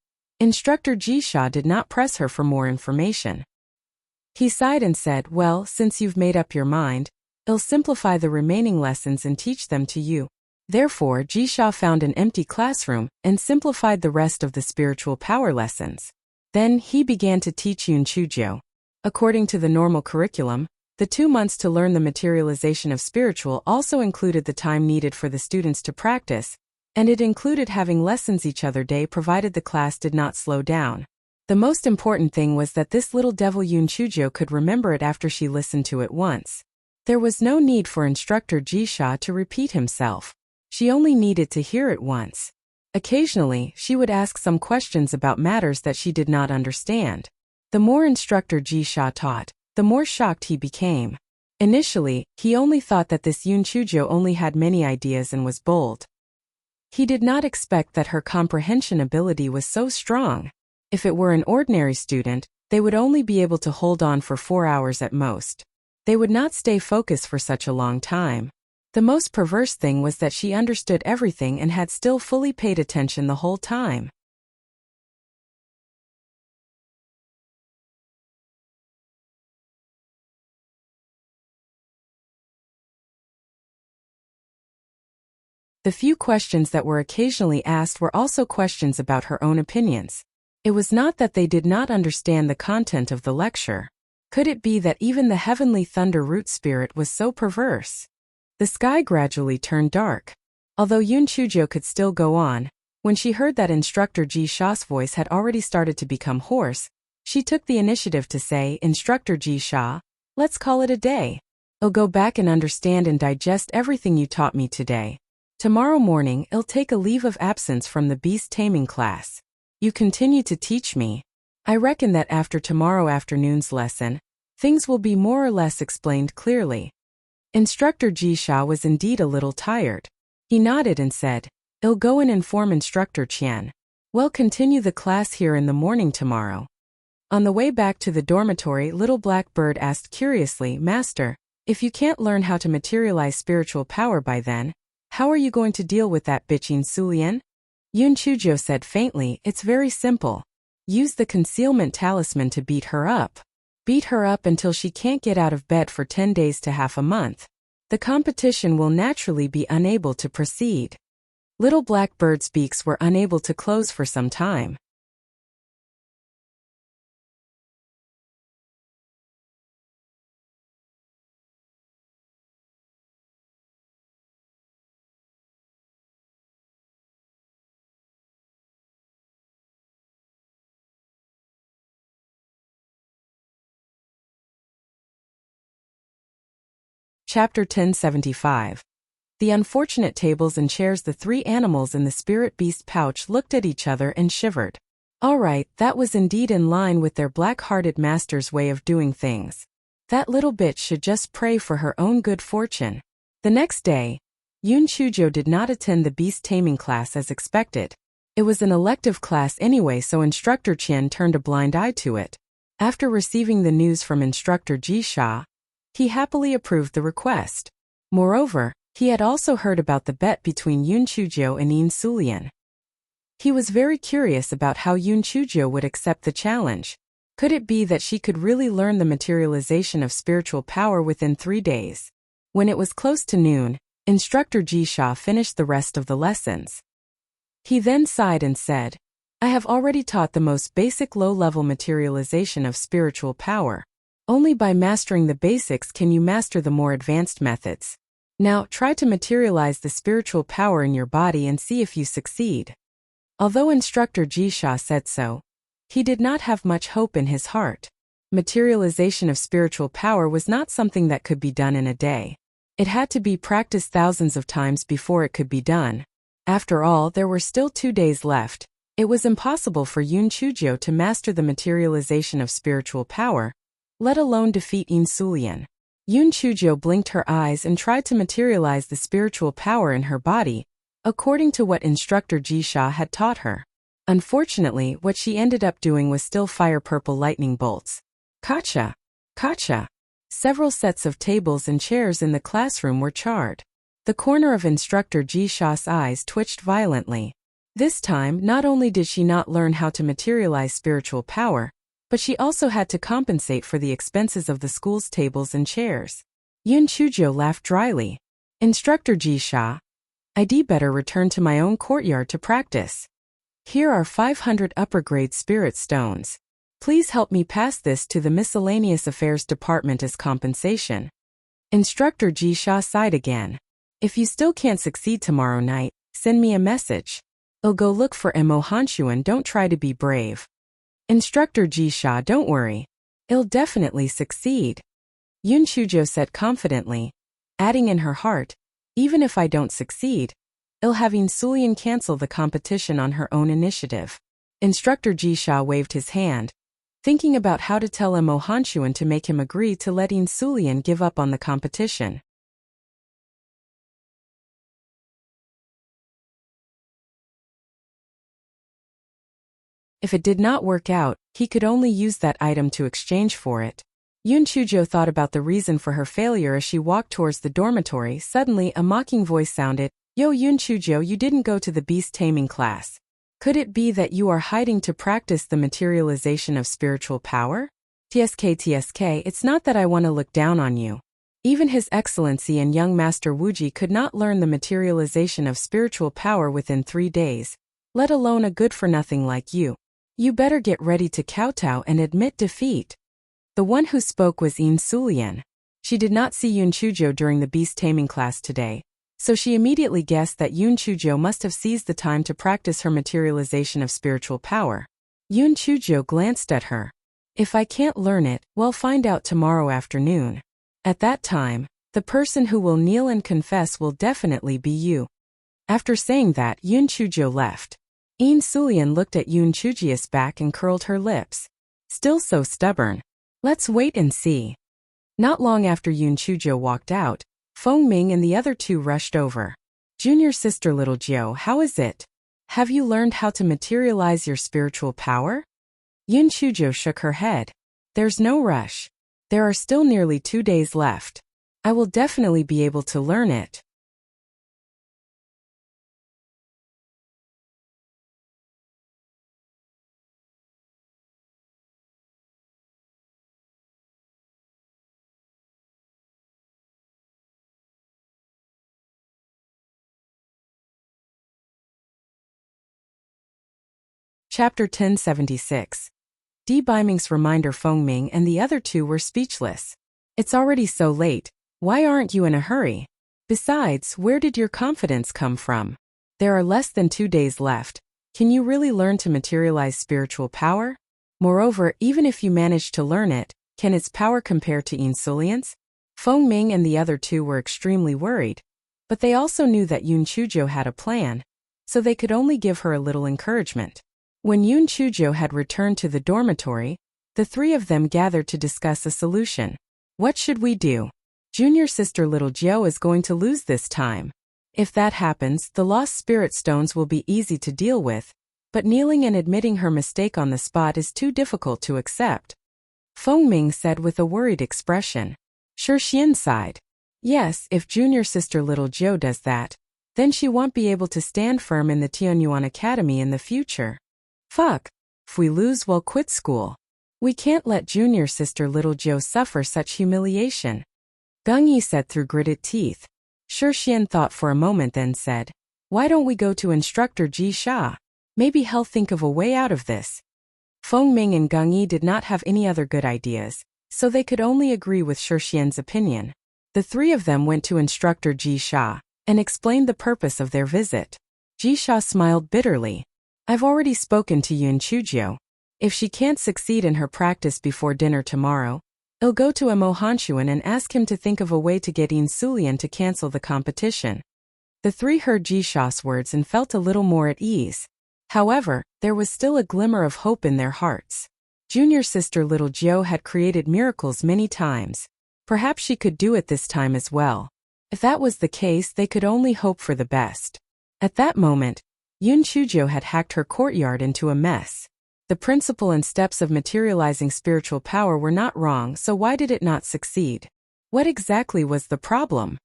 Instructor Jisha did not press her for more information. He sighed and said, well, since you've made up your mind, I'll simplify the remaining lessons and teach them to you. Therefore, Jisha found an empty classroom and simplified the rest of the spiritual power lessons. Then, he began to teach Yun Chujo. According to the normal curriculum, the 2 months to learn the materialization of spiritual also included the time needed for the students to practice, and it included having lessons each other day provided the class did not slow down. The most important thing was that this little devil Yun Chujo could remember it after she listened to it once. There was no need for Instructor Jisha to repeat himself. She only needed to hear it once. Occasionally, she would ask some questions about matters that she did not understand. The more Instructor Jisha taught, the more shocked he became. Initially, he only thought that this Yun Chujo only had many ideas and was bold. He did not expect that her comprehension ability was so strong. If it were an ordinary student, they would only be able to hold on for 4 hours at most. They would not stay focused for such a long time. The most perverse thing was that she understood everything and had still fully paid attention the whole time. The few questions that were occasionally asked were also questions about her own opinions. It was not that they did not understand the content of the lecture. Could it be that even the heavenly thunder root spirit was so perverse? The sky gradually turned dark. Although Yun Chujo could still go on, when she heard that Instructor Jisha's voice had already started to become hoarse, she took the initiative to say, Instructor Jisha, let's call it a day. I'll go back and understand and digest everything you taught me today. Tomorrow morning, I'll take a leave of absence from the beast taming class. You continue to teach me. I reckon that after tomorrow afternoon's lesson, things will be more or less explained clearly. Instructor Jisha was indeed a little tired. He nodded and said, I'll go and inform Instructor Qian. We'll continue the class here in the morning tomorrow. On the way back to the dormitory, Little Black Bird asked curiously, Master, if you can't learn how to materialize spiritual power by then, how are you going to deal with that bitch Yin Sulian? Yun Chujo said faintly, it's very simple. Use the concealment talisman to beat her up. Beat her up until she can't get out of bed for 10 days to half a month. The competition will naturally be unable to proceed. Little Black Bird's beaks were unable to close for some time. Chapter 1075. The unfortunate tables and chairs. The 3 animals in the spirit beast pouch looked at each other and shivered. All right, that was indeed in line with their black-hearted master's way of doing things. That little bitch should just pray for her own good fortune. The next day, Yun Chujo did not attend the beast taming class as expected. It was an elective class anyway, so Instructor Chen turned a blind eye to it. After receiving the news from Instructor Jisha, he happily approved the request. Moreover, he had also heard about the bet between Yun Chuzhou and Yin Sulian. He was very curious about how Yun Chuzhou would accept the challenge. Could it be that she could really learn the materialization of spiritual power within 3 days? When it was close to noon, Instructor Jisha finished the rest of the lessons. He then sighed and said, I have already taught the most basic low-level materialization of spiritual power. Only by mastering the basics can you master the more advanced methods. Now, try to materialize the spiritual power in your body and see if you succeed. Although Instructor Jisha said so, he did not have much hope in his heart. Materialization of spiritual power was not something that could be done in a day. It had to be practiced thousands of times before it could be done. After all, there were still 2 days left. It was impossible for Yun Chuzhou to master the materialization of spiritual power, let alone defeat Yin Sulian. Yun Chuzhou blinked her eyes and tried to materialize the spiritual power in her body, according to what Instructor Jisha had taught her. Unfortunately, what she ended up doing was still fire purple lightning bolts. Kacha! Kacha! Several sets of tables and chairs in the classroom were charred. The corner of Instructor Jisha's eyes twitched violently. This time, not only did she not learn how to materialize spiritual power, but she also had to compensate for the expenses of the school's tables and chairs. Yun Chuzhou laughed dryly. Instructor Jisha, I'd better return to my own courtyard to practice. Here are 500 upper-grade spirit stones. Please help me pass this to the Miscellaneous Affairs Department as compensation. Instructor Jisha sighed again. If you still can't succeed tomorrow night, send me a message. I'll go look for Mo Hanshuan. Don't try to be brave. Instructor Jisha, don't worry. I'll definitely succeed. Yun Chuzhou said confidently, adding in her heart, even if I don't succeed, I'll have Yin Sulian cancel the competition on her own initiative. Instructor Jisha waved his hand, thinking about how to tell Mo Hanshuan to make him agree to let Yin Sulian give up on the competition. If it did not work out, he could only use that item to exchange for it. Yun Chuzhou thought about the reason for her failure as she walked towards the dormitory. Suddenly, a mocking voice sounded, Yo Yun Chuzhou, you didn't go to the beast taming class. Could it be that you are hiding to practice the materialization of spiritual power? TSK, it's not that I want to look down on you. Even His Excellency and young Master Wuji could not learn the materialization of spiritual power within 3 days, let alone a good-for-nothing like you. You better get ready to kowtow and admit defeat. The one who spoke was Yin Sulian. She did not see Yun Chuzhou during the beast taming class today, so she immediately guessed that Yun Chuzhou must have seized the time to practice her materialization of spiritual power. Yun Chuzhou glanced at her. If I can't learn it, well, find out tomorrow afternoon. At that time, the person who will kneel and confess will definitely be you. After saying that, Yun Chuzhou left. Yin Sulian looked at Yun Chuzhou's back and curled her lips. Still so stubborn. Let's wait and see. Not long after Yun Chuzhou walked out, Feng Ming and the other two rushed over. Junior sister Little Jiu, how is it? Have you learned how to materialize your spiritual power? Yun Chuzhou shook her head. There's no rush. There are still nearly 2 days left. I will definitely be able to learn it. Chapter 1076. Di Biming's reminder. Feng Ming and the other two were speechless. It's already so late. Why aren't you in a hurry? Besides, where did your confidence come from? There are less than 2 days left. Can you really learn to materialize spiritual power? Moreover, even if you manage to learn it, can its power compare to Yin Sulian's? Feng Ming and the other two were extremely worried, but they also knew that Yun Chuzhou had a plan, so they could only give her a little encouragement. When Yun Chuzhou had returned to the dormitory, the three of them gathered to discuss a solution. What should we do? Junior sister Little Jiu is going to lose this time. If that happens, the lost spirit stones will be easy to deal with, but kneeling and admitting her mistake on the spot is too difficult to accept. Fengming said with a worried expression. Xian sighed. Yes, if junior sister little Jiu does that, then she won't be able to stand firm in the Tianyuan Academy in the future. Fuck. If we lose, we'll quit school. We can't let junior sister little Jiu suffer such humiliation. Gung Yi said through gritted teeth. Xian thought for a moment then said, why don't we go to instructor Ji Sha? Maybe he'll think of a way out of this. Fengming and Gung Yi did not have any other good ideas, so they could only agree with Xian's opinion. The three of them went to instructor Ji Sha and explained the purpose of their visit. Ji Sha smiled bitterly. I've already spoken to Yun Chuzhou. If she can't succeed in her practice before dinner tomorrow, I'll go to Mo Hanshuan and ask him to think of a way to get Yin Sulian to cancel the competition. The three heard Ji Sha's words and felt a little more at ease. However, there was still a glimmer of hope in their hearts. Junior sister little Jiu had created miracles many times. Perhaps she could do it this time as well. If that was the case, they could only hope for the best. At that moment, Yun Chuzhou had hacked her courtyard into a mess. The principle and steps of materializing spiritual power were not wrong, so why did it not succeed? What exactly was the problem?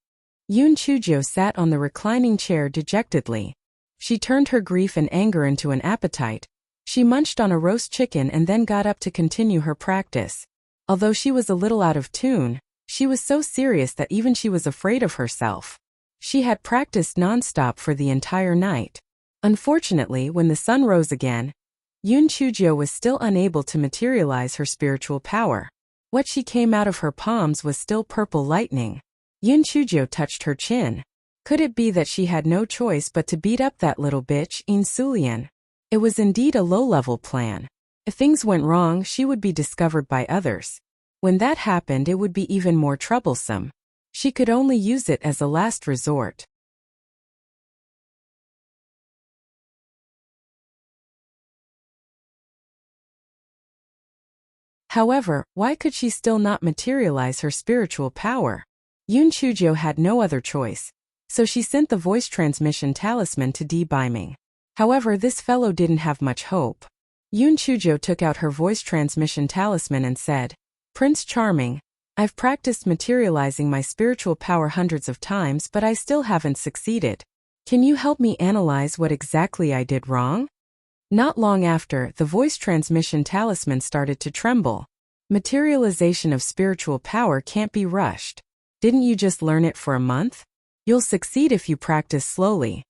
Yun Chuzhou sat on the reclining chair dejectedly. She turned her grief and anger into an appetite. She munched on a roast chicken and then got up to continue her practice. Although she was a little out of tune, she was so serious that even she was afraid of herself. She had practiced non-stop for the entire night. Unfortunately, when the sun rose again, Yun Chuzhou was still unable to materialize her spiritual power. What she came out of her palms was still purple lightning. Yun Chuzhou touched her chin. Could it be that she had no choice but to beat up that little bitch, Yin Sulian? It was indeed a low-level plan. If things went wrong, she would be discovered by others. When that happened, it would be even more troublesome. She could only use it as a last resort. However, why could she still not materialize her spiritual power? Yun Chuzhou had no other choice, so she sent the voice transmission talisman to Di Biming. However, this fellow didn't have much hope. Yun Chuzhou took out her voice transmission talisman and said, Prince Charming, I've practiced materializing my spiritual power hundreds of times, but I still haven't succeeded. Can you help me analyze what exactly I did wrong? Not long after, the voice transmission talisman started to tremble. Materialization of spiritual power can't be rushed. Didn't you just learn it for a month? You'll succeed if you practice slowly.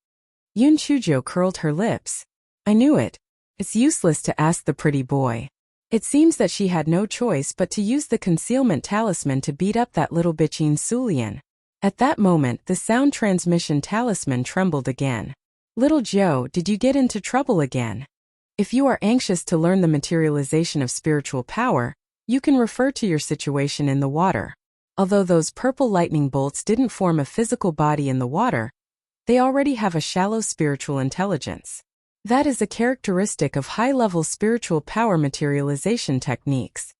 Yun Chuzhou curled her lips. I knew it. It's useless to ask the pretty boy. It seems that she had no choice but to use the concealment talisman to beat up that little bitch Yin Sulian. At that moment, the sound transmission talisman trembled again. Little Joe, did you get into trouble again? If you are anxious to learn the materialization of spiritual power, you can refer to your situation in the water. Although those purple lightning bolts didn't form a physical body in the water, they already have a shallow spiritual intelligence. That is a characteristic of high-level spiritual power materialization techniques.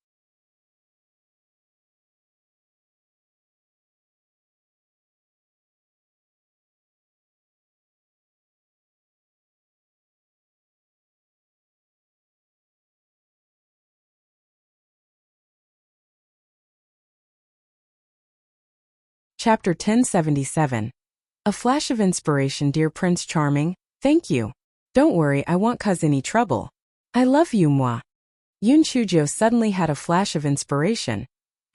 Chapter 1077. A flash of inspiration, dear Prince Charming. Thank you. Don't worry, I won't cause any trouble. I love you, moi. Yun Chuzhou suddenly had a flash of inspiration.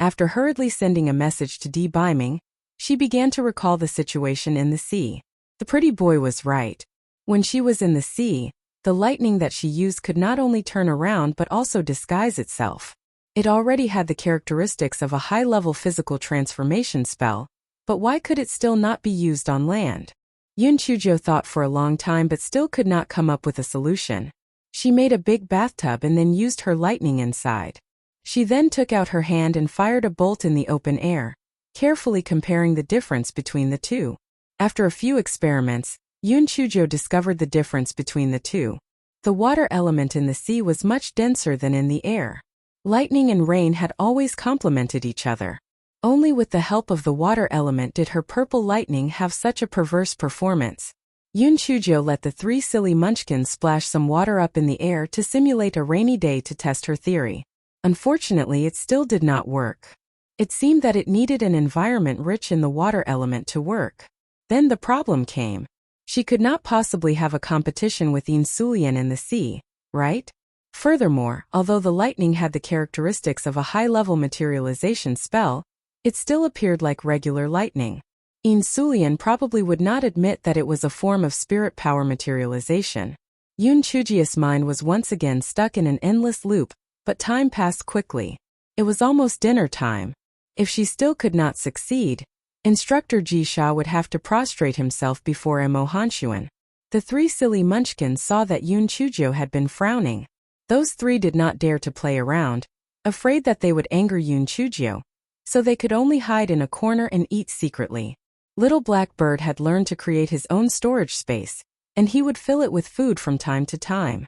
After hurriedly sending a message to Di Biming, she began to recall the situation in the sea. The pretty boy was right. When she was in the sea, the lightning that she used could not only turn around but also disguise itself. It already had the characteristics of a high-level physical transformation spell, but why could it still not be used on land? Yun Chuzhou thought for a long time but still could not come up with a solution. She made a big bathtub and then used her lightning inside. She then took out her hand and fired a bolt in the open air, carefully comparing the difference between the two. After a few experiments, Yun Chuzhou discovered the difference between the two. The water element in the sea was much denser than in the air. Lightning and rain had always complemented each other. Only with the help of the water element did her purple lightning have such a perverse performance. Yun Chujio let the three silly munchkins splash some water up in the air to simulate a rainy day to test her theory. Unfortunately, it still did not work. It seemed that it needed an environment rich in the water element to work. Then the problem came. She could not possibly have a competition with Yin Sulian in the sea, right? Furthermore, although the lightning had the characteristics of a high-level materialization spell, it still appeared like regular lightning. Yin Sulian probably would not admit that it was a form of spirit power materialization. Yun Chujio's mind was once again stuck in an endless loop, but time passed quickly. It was almost dinner time. If she still could not succeed, Instructor Jisha would have to prostrate himself before Mo Hanshuan. The three silly munchkins saw that Yun Chujio had been frowning. Those three did not dare to play around, afraid that they would anger Yun Chujio, so they could only hide in a corner and eat secretly. Little Black Bird had learned to create his own storage space, and he would fill it with food from time to time.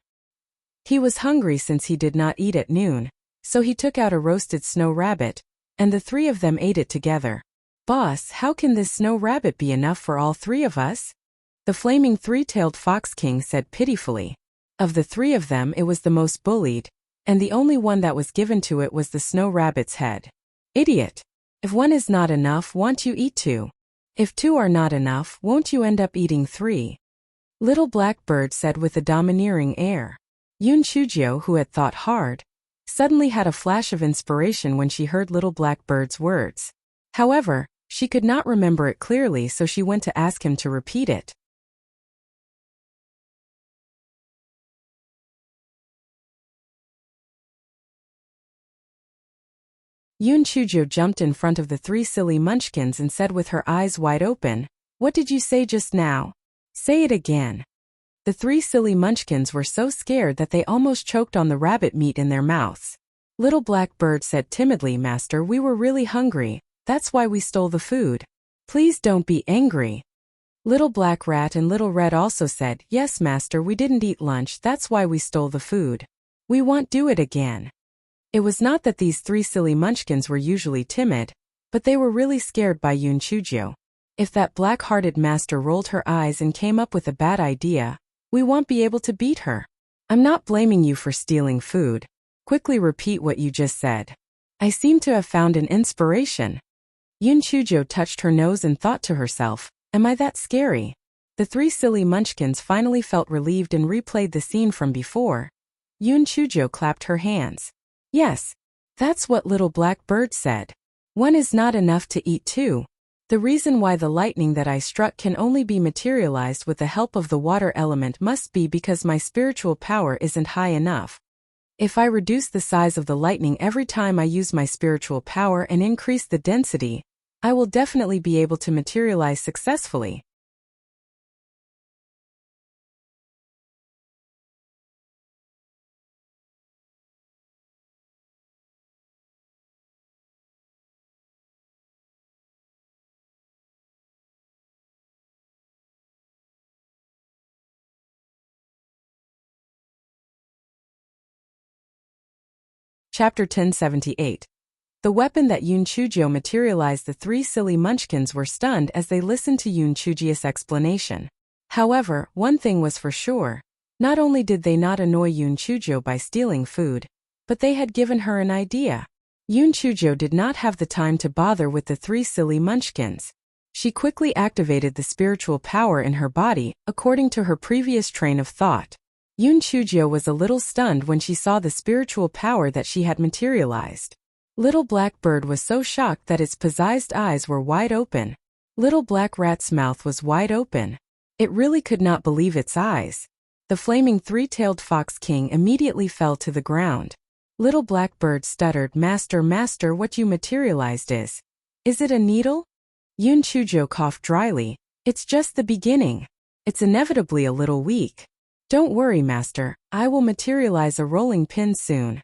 He was hungry since he did not eat at noon, so he took out a roasted snow rabbit, and the three of them ate it together. "Boss, how can this snow rabbit be enough for all three of us?" The flaming three-tailed fox king said pitifully. Of the three of them, it was the most bullied, and the only one that was given to it was the snow rabbit's head. "Idiot! If one is not enough, won't you eat two? If two are not enough, won't you end up eating three?" Little Black Bird said with a domineering air. Yun Chujio, who had thought hard, suddenly had a flash of inspiration when she heard Little Black Bird's words. However, she could not remember it clearly, so she went to ask him to repeat it. Yun Chujio jumped in front of the three silly munchkins and said with her eyes wide open, "What did you say just now? Say it again." The three silly munchkins were so scared that they almost choked on the rabbit meat in their mouths. Little Black Bird said timidly, "Master, we were really hungry, that's why we stole the food. Please don't be angry." Little Black Rat and Little Red also said, "Yes, Master, we didn't eat lunch, that's why we stole the food. We won't do it again." It was not that these three silly munchkins were usually timid, but they were really scared by Yun Chujio. If that black-hearted master rolled her eyes and came up with a bad idea, we won't be able to beat her. "I'm not blaming you for stealing food. Quickly repeat what you just said." "I seem to have found an inspiration." Yun Chujio touched her nose and thought to herself, "Am I that scary?" The three silly munchkins finally felt relieved and replayed the scene from before. Yun Chujio clapped her hands. "Yes, that's what Little Black Bird said. One is not enough to eat two. The reason why the lightning that I struck can only be materialized with the help of the water element must be because my spiritual power isn't high enough. If I reduce the size of the lightning every time I use my spiritual power and increase the density, I will definitely be able to materialize successfully." Chapter 1078. The weapon that Yun Chujio materialized. The three silly munchkins were stunned as they listened to Yun Chujio's explanation. However, one thing was for sure. Not only did they not annoy Yun Chujio by stealing food, but they had given her an idea. Yun Chujio did not have the time to bother with the three silly munchkins. She quickly activated the spiritual power in her body, according to her previous train of thought. Yun Chujio was a little stunned when she saw the spiritual power that she had materialized. Little Black Bird was so shocked that its possessed eyes were wide open. Little Black Rat's mouth was wide open. It really could not believe its eyes. The flaming three-tailed fox king immediately fell to the ground. Little Black Bird stuttered, "Master, master, what you materialized is it a needle?" Yun Chujio coughed dryly. "It's just the beginning. It's inevitably a little weak. Don't worry, master, I will materialize a rolling pin soon."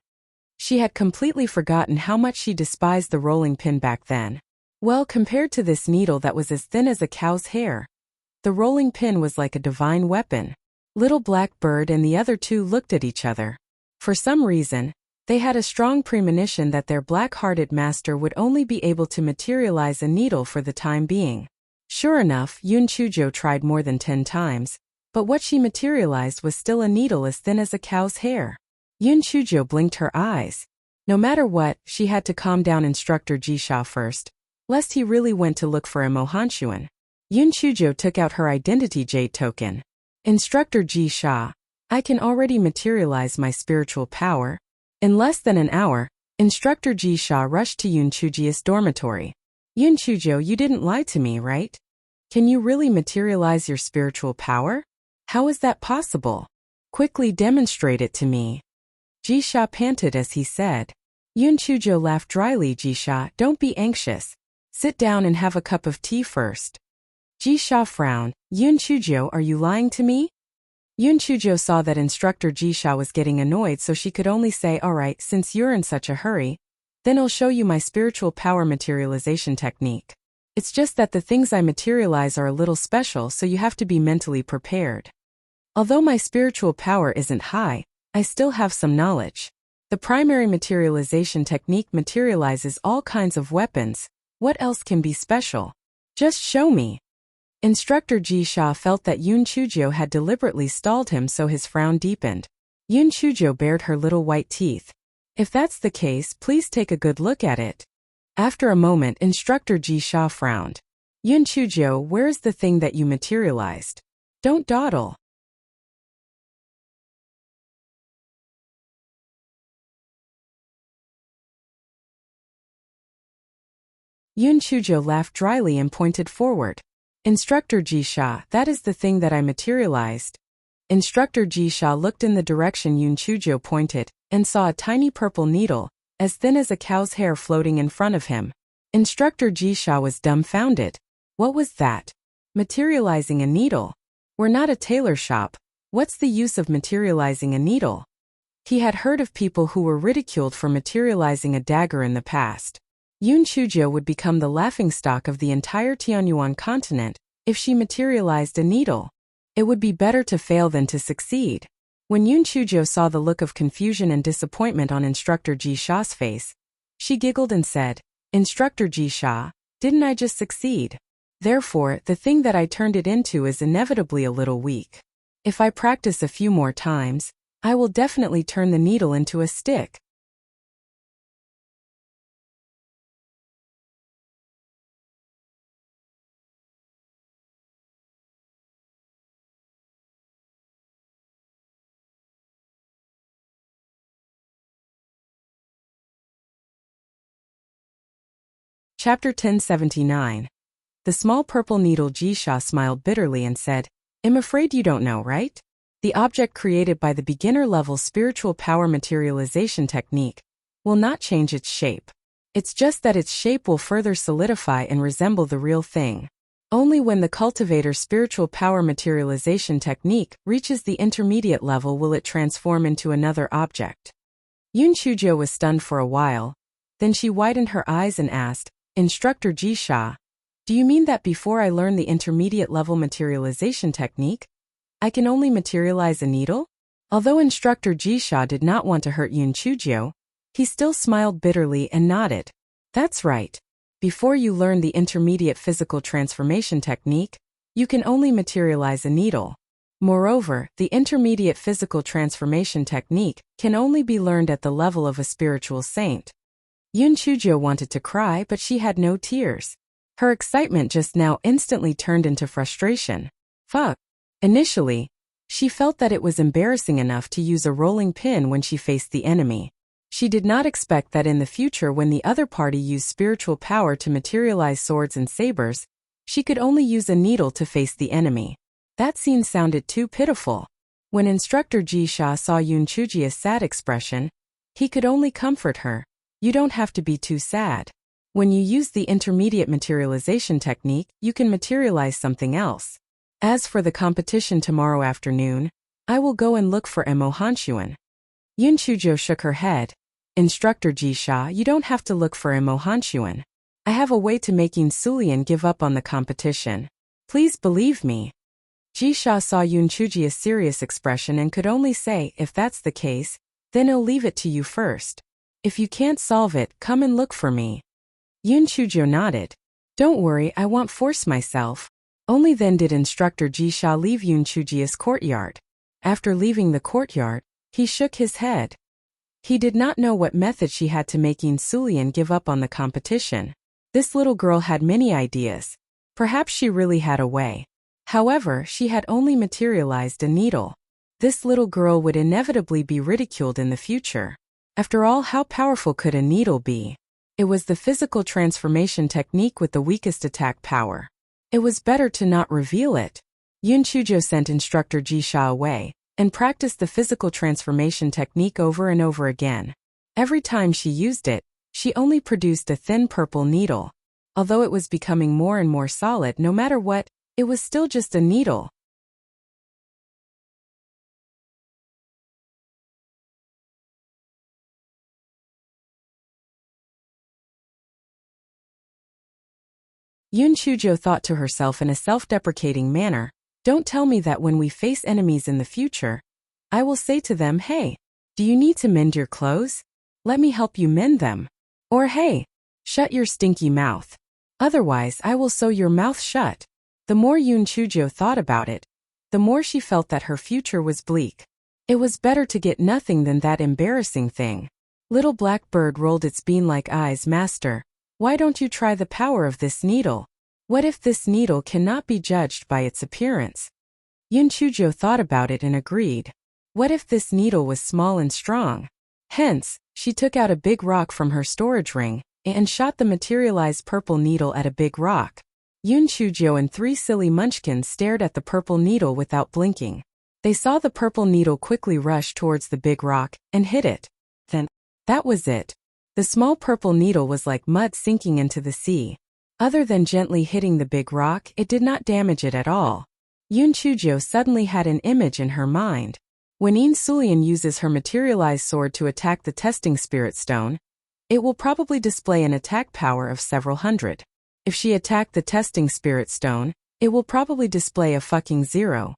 She had completely forgotten how much she despised the rolling pin back then. Well, compared to this needle that was as thin as a cow's hair, the rolling pin was like a divine weapon. Little Black Bird and the other two looked at each other. For some reason, they had a strong premonition that their black-hearted master would only be able to materialize a needle for the time being. Sure enough, Yun Chujo tried more than 10 times, but what she materialized was still a needle as thin as a cow's hair. Yun Chujo blinked her eyes. No matter what, she had to calm down Instructor Jisha first, lest he really went to look for a Mohanshuan. Yun Chujo took out her identity jade token. Instructor Jisha, I can already materialize my spiritual power. In less than an hour, Instructor Jisha rushed to Yun Chuji's dormitory. Yun Chujo, you didn't lie to me, right? Can you really materialize your spiritual power? How is that possible? Quickly demonstrate it to me. Jisha panted as he said. Yun Chujo laughed dryly. Jisha, don't be anxious. Sit down and have a cup of tea first. Jisha frowned. Yun Chujo, are you lying to me? Yun Chujo saw that Instructor Jisha was getting annoyed, so she could only say, alright, since you're in such a hurry, then I'll show you my spiritual power materialization technique. It's just that the things I materialize are a little special, so you have to be mentally prepared. Although my spiritual power isn't high, I still have some knowledge. The primary materialization technique materializes all kinds of weapons. What else can be special? Just show me. Instructor Jisha felt that Yun Chujo had deliberately stalled him, so his frown deepened. Yun Chujo bared her little white teeth. If that's the case, please take a good look at it. After a moment, Instructor Jisha frowned. Yun Chujo, where's the thing that you materialized? Don't dawdle. Yun Chujo laughed dryly and pointed forward. Instructor Jisha, that is the thing that I materialized. Instructor Jisha looked in the direction Yun Chujo pointed and saw a tiny purple needle, as thin as a cow's hair, floating in front of him. Instructor Jisha was dumbfounded. What was that? Materializing a needle? We're not a tailor shop. What's the use of materializing a needle? He had heard of people who were ridiculed for materializing a dagger in the past. Yun Chujo would become the laughingstock of the entire Tianyuan continent if she materialized a needle. It would be better to fail than to succeed. When Yun Chujo saw the look of confusion and disappointment on Instructor Jisha's face, she giggled and said, Instructor Jisha, didn't I just succeed? Therefore, the thing that I turned it into is inevitably a little weak. If I practice a few more times, I will definitely turn the needle into a stick. Chapter 1079. The small purple needle. Jisha smiled bitterly and said, I'm afraid you don't know, right? The object created by the beginner-level spiritual power materialization technique will not change its shape. It's just that its shape will further solidify and resemble the real thing. Only when the cultivator's spiritual power materialization technique reaches the intermediate level will it transform into another object. Yun Chujo was stunned for a while. Then she widened her eyes and asked, Instructor Jisha, do you mean that before I learn the intermediate level materialization technique, I can only materialize a needle? Although Instructor Jisha did not want to hurt Yun Chujo, he still smiled bitterly and nodded. That's right. Before you learn the intermediate physical transformation technique, you can only materialize a needle. Moreover, the intermediate physical transformation technique can only be learned at the level of a spiritual saint. Yun Chujo wanted to cry, but she had no tears. Her excitement just now instantly turned into frustration. Fuck. Initially, she felt that it was embarrassing enough to use a rolling pin when she faced the enemy. She did not expect that in the future, when the other party used spiritual power to materialize swords and sabers, she could only use a needle to face the enemy. That scene sounded too pitiful. When Instructor Jisha saw Yun Chuji's sad expression, he could only comfort her. You don't have to be too sad. When you use the intermediate materialization technique, you can materialize something else. As for the competition tomorrow afternoon, I will go and look for a Mohanshuan. Yun Chujo shook her head. Instructor Jisha, you don't have to look for a Mohanshuan. I have a way to making Sulian give up on the competition. Please believe me. Jisha saw Yun Chuji's serious expression and could only say, if that's the case, then I'll leave it to you first. If you can't solve it, come and look for me. Yun Chujo nodded. Don't worry, I won't force myself. Only then did Instructor Jisha leave Yunchujia's courtyard. After leaving the courtyard, he shook his head. He did not know what method she had to make Sulian give up on the competition. This little girl had many ideas. Perhaps she really had a way. However, she had only materialized a needle. This little girl would inevitably be ridiculed in the future. After all, how powerful could a needle be? It was the physical transformation technique with the weakest attack power. It was better to not reveal it. Yunchujo sent Instructor Jisha away and practiced the physical transformation technique over and over again. Every time she used it, she only produced a thin purple needle. Although it was becoming more and more solid, no matter what, it was still just a needle. Yunchujo thought to herself in a self-deprecating manner, "Don't tell me that when we face enemies in the future, I will say to them, 'Hey, do you need to mend your clothes? Let me help you mend them.' Or 'Hey, shut your stinky mouth. Otherwise I will sew your mouth shut.'" The more Yunchujo thought about it, the more she felt that her future was bleak. It was better to get nothing than that embarrassing thing. Little black bird rolled its bean-like eyes. "Master, why don't you try the power of this needle? What if this needle cannot be judged by its appearance?" Yunchujo thought about it and agreed. What if this needle was small and strong? Hence, she took out a big rock from her storage ring and shot the materialized purple needle at a big rock. Yunchujo and 3 silly munchkins stared at the purple needle without blinking. They saw the purple needle quickly rush towards the big rock and hit it. Then, that was it. The small purple needle was like mud sinking into the sea. Other than gently hitting the big rock, it did not damage it at all. Yunchujo suddenly had an image in her mind. When Sulian uses her materialized sword to attack the testing spirit stone, it will probably display an attack power of several hundred. If she attacked the testing spirit stone, it will probably display a fucking 0.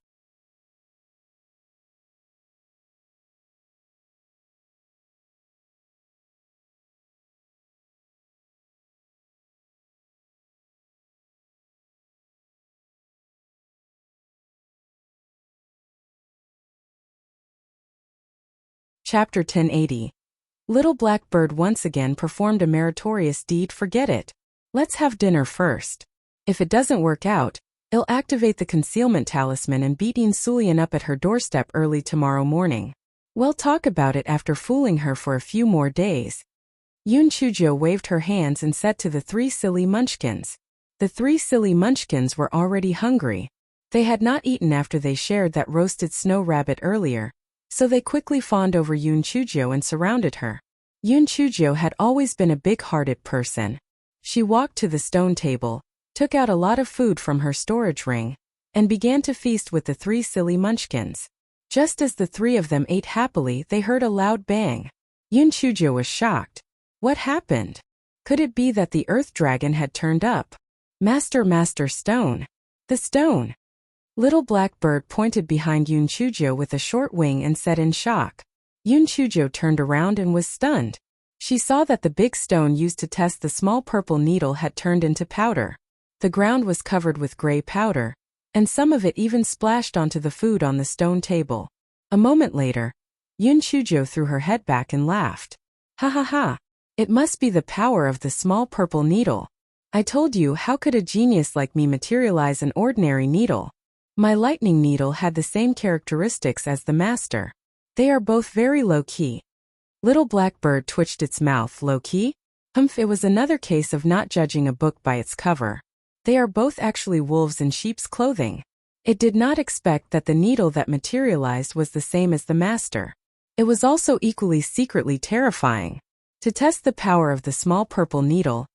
Chapter 1080. Little Black Bird once again performed a meritorious deed. "Forget it. Let's have dinner first. If it doesn't work out, I'll activate the concealment talisman and beat Sulian up at her doorstep early tomorrow morning. We'll talk about it after fooling her for a few more days." Yunchujo waved her hands and said to the 3 silly munchkins. The 3 silly munchkins were already hungry. They had not eaten after they shared that roasted snow rabbit earlier, so they quickly fawned over Yunchujo and surrounded her. Yunchujo had always been a big-hearted person. She walked to the stone table, took out a lot of food from her storage ring, and began to feast with the 3 silly munchkins. Just as the 3 of them ate happily, they heard a loud bang. Yunchujo was shocked. What happened? Could it be that the earth dragon had turned up? Master Stone. The stone. Little Black Bird pointed behind Yunchujo with a short wing and said in shock. Yunchujo turned around and was stunned. She saw that the big stone used to test the small purple needle had turned into powder. The ground was covered with gray powder, and some of it even splashed onto the food on the stone table. A moment later, Yunchujo threw her head back and laughed. "Ha ha ha! It must be the power of the small purple needle. I told you, how could a genius like me materialize an ordinary needle? My lightning needle had the same characteristics as the master. They are both very low-key." Little Black Bird twitched its mouth. "Low-key? It was another case of not judging a book by its cover. They are both actually wolves in sheep's clothing." It did not expect that the needle that materialized was the same as the master. It was also equally secretly terrifying. To test the power of the small purple needle,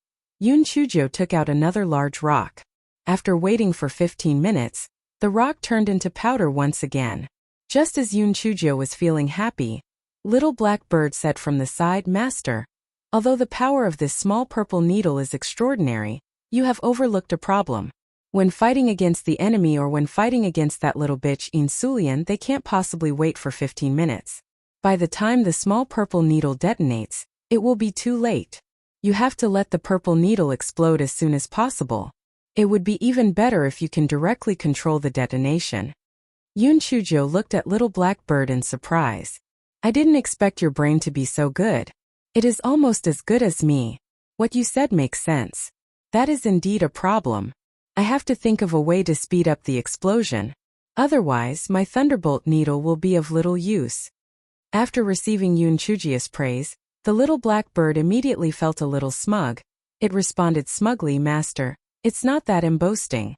Yunchujo took out another large rock. After waiting for 15 minutes, the rock turned into powder once again. Just as Yunchujo was feeling happy, Little Black Bird said from the side, "Master, although the power of this small purple needle is extraordinary, you have overlooked a problem. When fighting against the enemy or when fighting against that little bitch Sulian, they can't possibly wait for 15 minutes. By the time the small purple needle detonates, it will be too late." You have to let the purple needle explode as soon as possible. It would be even better if you can directly control the detonation. Yun Chujo looked at Little Black Bird in surprise. I didn't expect your brain to be so good. It is almost as good as me. What you said makes sense. That is indeed a problem. I have to think of a way to speed up the explosion. Otherwise, my thunderbolt needle will be of little use. After receiving Yun Chujia's praise, the Little Black Bird immediately felt a little smug. It responded smugly, Master, it's not that I'm boasting.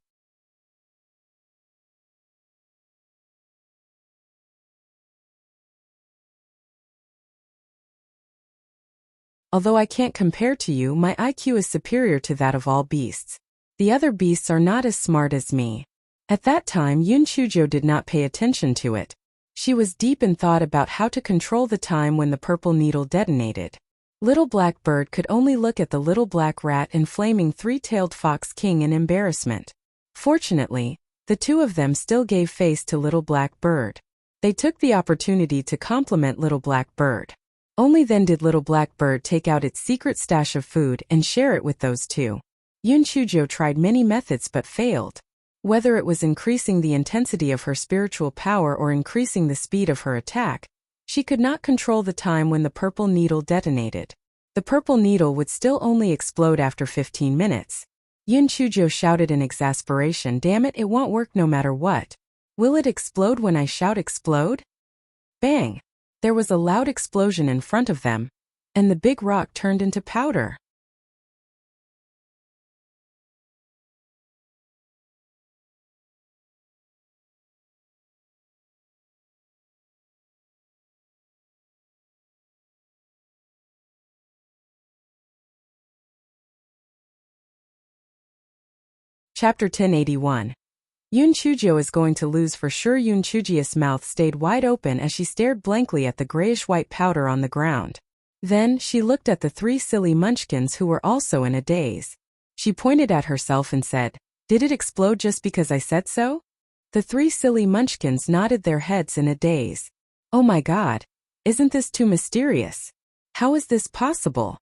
Although I can't compare to you, my IQ is superior to that of all beasts. The other beasts are not as smart as me. At that time, Yun Chujo did not pay attention to it. She was deep in thought about how to control the time when the purple needle detonated. Little Black Bird could only look at the little black rat and flaming three-tailed fox king in embarrassment. Fortunately, the two of them still gave face to Little Black Bird. They took the opportunity to compliment Little Black Bird. Only then did Little Black Bird take out its secret stash of food and share it with those two. Yun Chujo tried many methods but failed. Whether it was increasing the intensity of her spiritual power or increasing the speed of her attack, she could not control the time when the purple needle detonated. The purple needle would still only explode after 15 minutes. Yun Chujo shouted in exasperation, damn it, it won't work no matter what. Will it explode when I shout explode? Bang! There was a loud explosion in front of them, and the big rock turned into powder. Chapter 1081. Yun Chujo is going to lose for sure. Yun Chujia's mouth stayed wide open as she stared blankly at the grayish-white powder on the ground. Then, she looked at the three silly munchkins who were also in a daze. She pointed at herself and said, Did it explode just because I said so? The three silly munchkins nodded their heads in a daze. Oh my God! Isn't this too mysterious? How is this possible?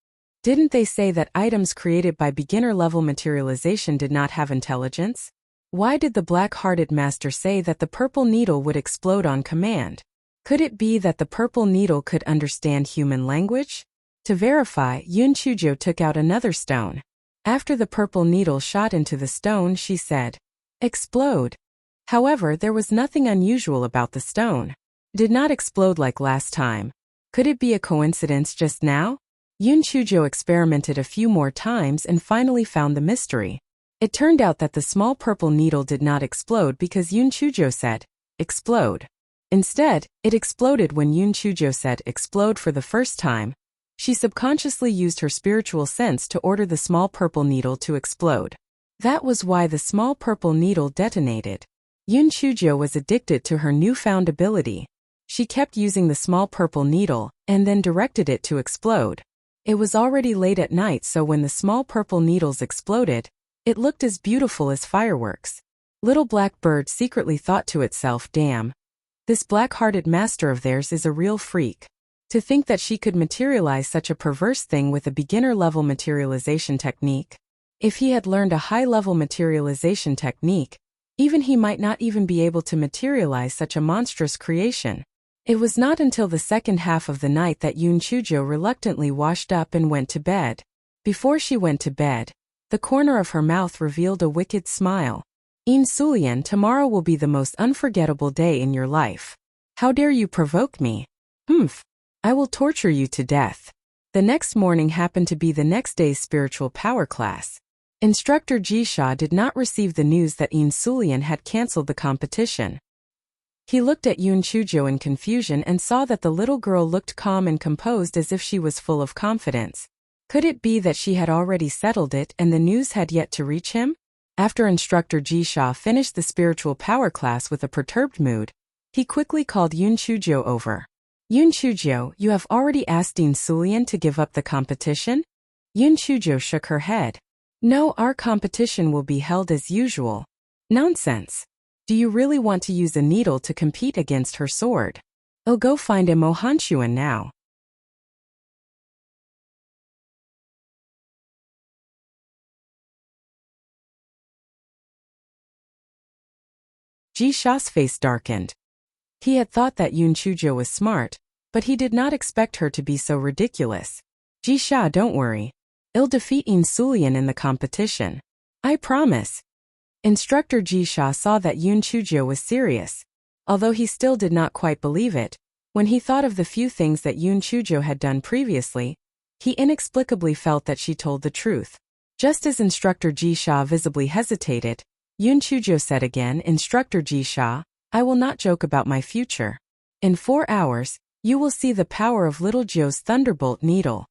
Didn't they say that items created by beginner-level materialization did not have intelligence? Why did the black-hearted master say that the purple needle would explode on command? Could it be that the purple needle could understand human language? To verify, Yun Chujo took out another stone. After the purple needle shot into the stone, she said, Explode. However, there was nothing unusual about the stone. It did not explode like last time. Could it be a coincidence just now? Yun Chujo experimented a few more times and finally found the mystery. It turned out that the small purple needle did not explode because Yun Chujo said, explode. Instead, it exploded when Yun Chujo said explode for the first time. She subconsciously used her spiritual sense to order the small purple needle to explode. That was why the small purple needle detonated. Yun Chujo was addicted to her newfound ability. She kept using the small purple needle and then directed it to explode. It was already late at night, so when the small purple needles exploded, it looked as beautiful as fireworks. Little Black Bird secretly thought to itself, damn. This black-hearted master of theirs is a real freak. To think that she could materialize such a perverse thing with a beginner-level materialization technique. If he had learned a high-level materialization technique, even he might not even be able to materialize such a monstrous creation. It was not until the second half of the night that Yun Chujo reluctantly washed up and went to bed. Before she went to bed, the corner of her mouth revealed a wicked smile. In Sulian, tomorrow will be the most unforgettable day in your life. How dare you provoke me? Humph. I will torture you to death. The next morning happened to be the next day's spiritual power class. Instructor Jisha did not receive the news that In Sulian had cancelled the competition. He looked at Yun Chujo in confusion and saw that the little girl looked calm and composed as if she was full of confidence. Could it be that she had already settled it and the news had yet to reach him? After Instructor Jisha finished the spiritual power class with a perturbed mood, he quickly called Yun Chujo over. Yun Chujo, you have already asked In Sulian to give up the competition? Yun Chujo shook her head. No, our competition will be held as usual. Nonsense. Do you really want to use a needle to compete against her sword? Oh, go find a Mohanchuan now. Ji Sha's face darkened. He had thought that Yun Chujo was smart, but he did not expect her to be so ridiculous. Ji Sha, don't worry. I'll defeat Yin Sulian in the competition. I promise. Instructor Ji Sha saw that Yun Chujo was serious, although he still did not quite believe it. When he thought of the few things that Yun Chujo had done previously, he inexplicably felt that she told the truth. Just as Instructor Ji Sha visibly hesitated, Yun Chujo said again, Instructor Ji Sha, I will not joke about my future. In 4 hours, you will see the power of Little Joe's Thunderbolt Needle.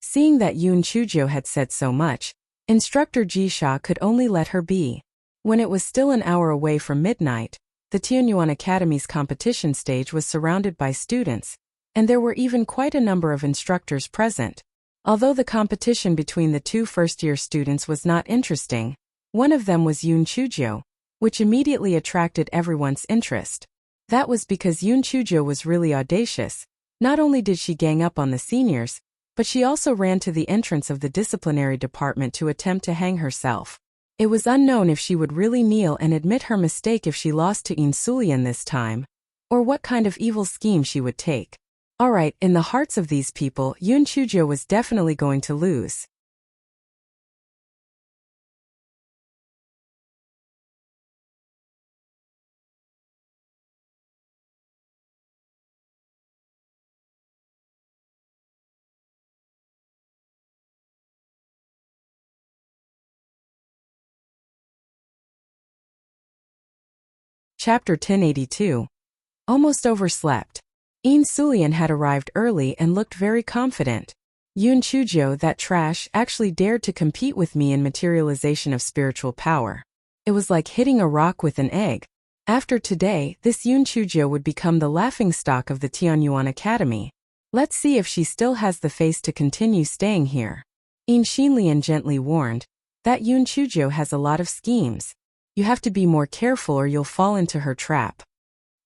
Seeing that Yun Chujo had said so much, Instructor Ji Sha could only let her be. When it was still an hour away from midnight, the Tianyuan Academy's competition stage was surrounded by students, and there were even quite a number of instructors present. Although the competition between the two first-year students was not interesting, one of them was Yun Chujo, which immediately attracted everyone's interest. That was because Yun Chujo was really audacious. Not only did she gang up on the seniors, but she also ran to the entrance of the disciplinary department to attempt to hang herself. It was unknown if she would really kneel and admit her mistake if she lost to Yin Sulian this time, or what kind of evil scheme she would take. Alright, in the hearts of these people, Yun Chujo was definitely going to lose. Chapter 1082. Almost overslept. Yin Sulian had arrived early and looked very confident. Yun Chujo, that trash, actually dared to compete with me in materialization of spiritual power. It was like hitting a rock with an egg. After today, this Yun Chujo would become the laughingstock of the Tianyuan Academy. Let's see if she still has the face to continue staying here. Yin Xinlian gently warned, that Yun Chujo has a lot of schemes. You have to be more careful or you'll fall into her trap.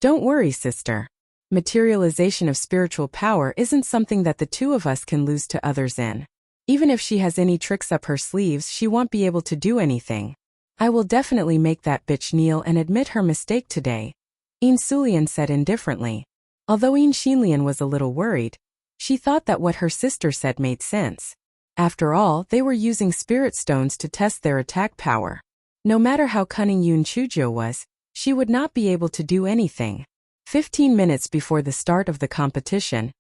Don't worry, sister. Materialization of spiritual power isn't something that the two of us can lose to others in. Even if she has any tricks up her sleeves, she won't be able to do anything. I will definitely make that bitch kneel and admit her mistake today, Yin Sulian said indifferently. Although Yin Xinlian was a little worried, she thought that what her sister said made sense. After all, they were using spirit stones to test their attack power. No matter how cunning Yun Chujo was, she would not be able to do anything. 15 minutes before the start of the competition,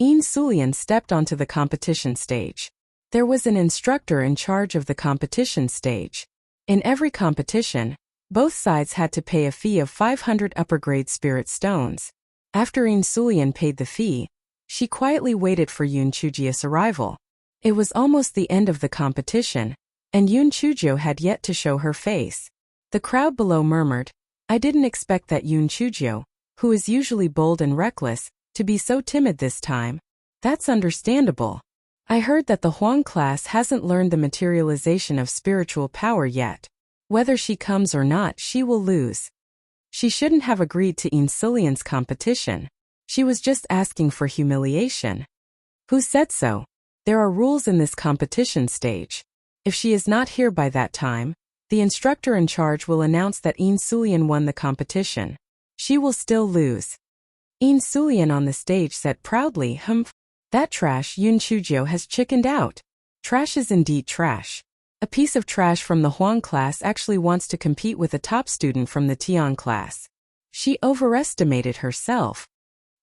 Yin Sulian stepped onto the competition stage. There was an instructor in charge of the competition stage. In every competition, both sides had to pay a fee of 500 upper-grade spirit stones. After Yin Sulian paid the fee, she quietly waited for Yun Chujo's arrival. It was almost the end of the competition, and Yun Chujo had yet to show her face. The crowd below murmured, I didn't expect that Yun Chujo, who is usually bold and reckless, to be so timid this time. That's understandable. I heard that the Huang class hasn't learned the materialization of spiritual power yet. Whether she comes or not, she will lose. She shouldn't have agreed to Yin Sulian's competition. She was just asking for humiliation. Who said so? There are rules in this competition stage. If she is not here by that time, the instructor in charge will announce that Yin Sulian won the competition. She will still lose. Yin Sulian on the stage said proudly, Humph. That trash Yun Chujo has chickened out. Trash is indeed trash. A piece of trash from the Huang class actually wants to compete with a top student from the Tian class. She overestimated herself.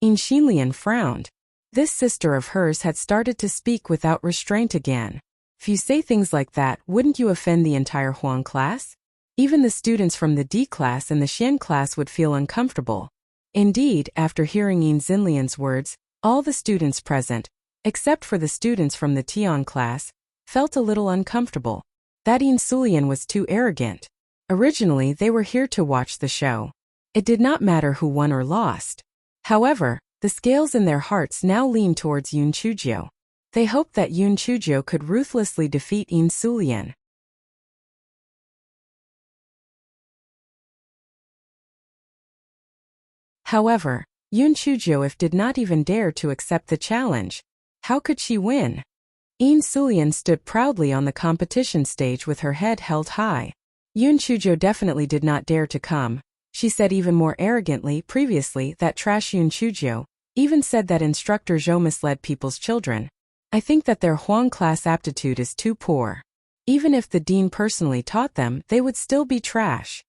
Yin Xinlian frowned. This sister of hers had started to speak without restraint again. If you say things like that, wouldn't you offend the entire Huang class? Even the students from the D class and the Xian class would feel uncomfortable. Indeed, after hearing Yin Xinlian's words, all the students present, except for the students from the Tian class, felt a little uncomfortable. That Yin Sulian was too arrogant. Originally, they were here to watch the show. It did not matter who won or lost. However, the scales in their hearts now leaned towards Yun Chujo. They hoped that Yun Chujo could ruthlessly defeat Yin Sulian. However, Yun Chujo did not even dare to accept the challenge. How could she win? Yin Sulian stood proudly on the competition stage with her head held high. Yun Chujo definitely did not dare to come. She said even more arrogantly previously that trash Yun Chujio even said that instructor Zhou misled people's children. I think that their Huang class aptitude is too poor. Even if the dean personally taught them, they would still be trash.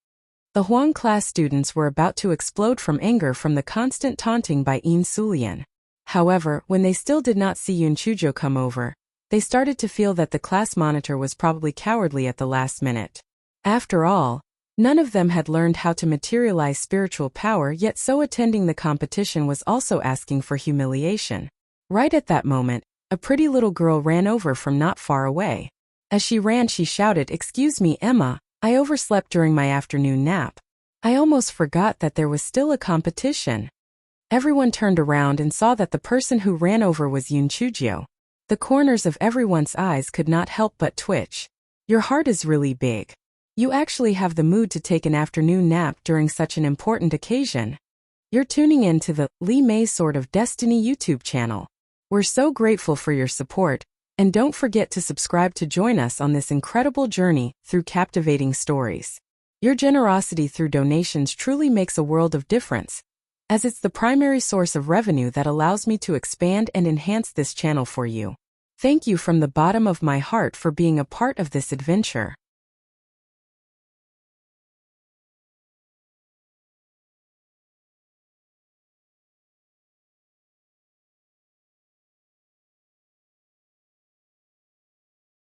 The Huang class students were about to explode from anger from the constant taunting by Yin Sulian. However, when they still did not see Yun Chuzhou come over, they started to feel that the class monitor was probably cowardly at the last minute. After all, none of them had learned how to materialize spiritual power, yet so attending the competition was also asking for humiliation. Right at that moment, a pretty little girl ran over from not far away. As she ran, she shouted, "Excuse me, Emma, I overslept during my afternoon nap. I almost forgot that there was still a competition." Everyone turned around and saw that the person who ran over was Yun Chujio. The corners of everyone's eyes could not help but twitch. Your heart is really big. You actually have the mood to take an afternoon nap during such an important occasion. You're tuning in to the Li Mei Sword of Destiny YouTube channel. We're so grateful for your support, and don't forget to subscribe to join us on this incredible journey through captivating stories. Your generosity through donations truly makes a world of difference, as it's the primary source of revenue that allows me to expand and enhance this channel for you. Thank you from the bottom of my heart for being a part of this adventure.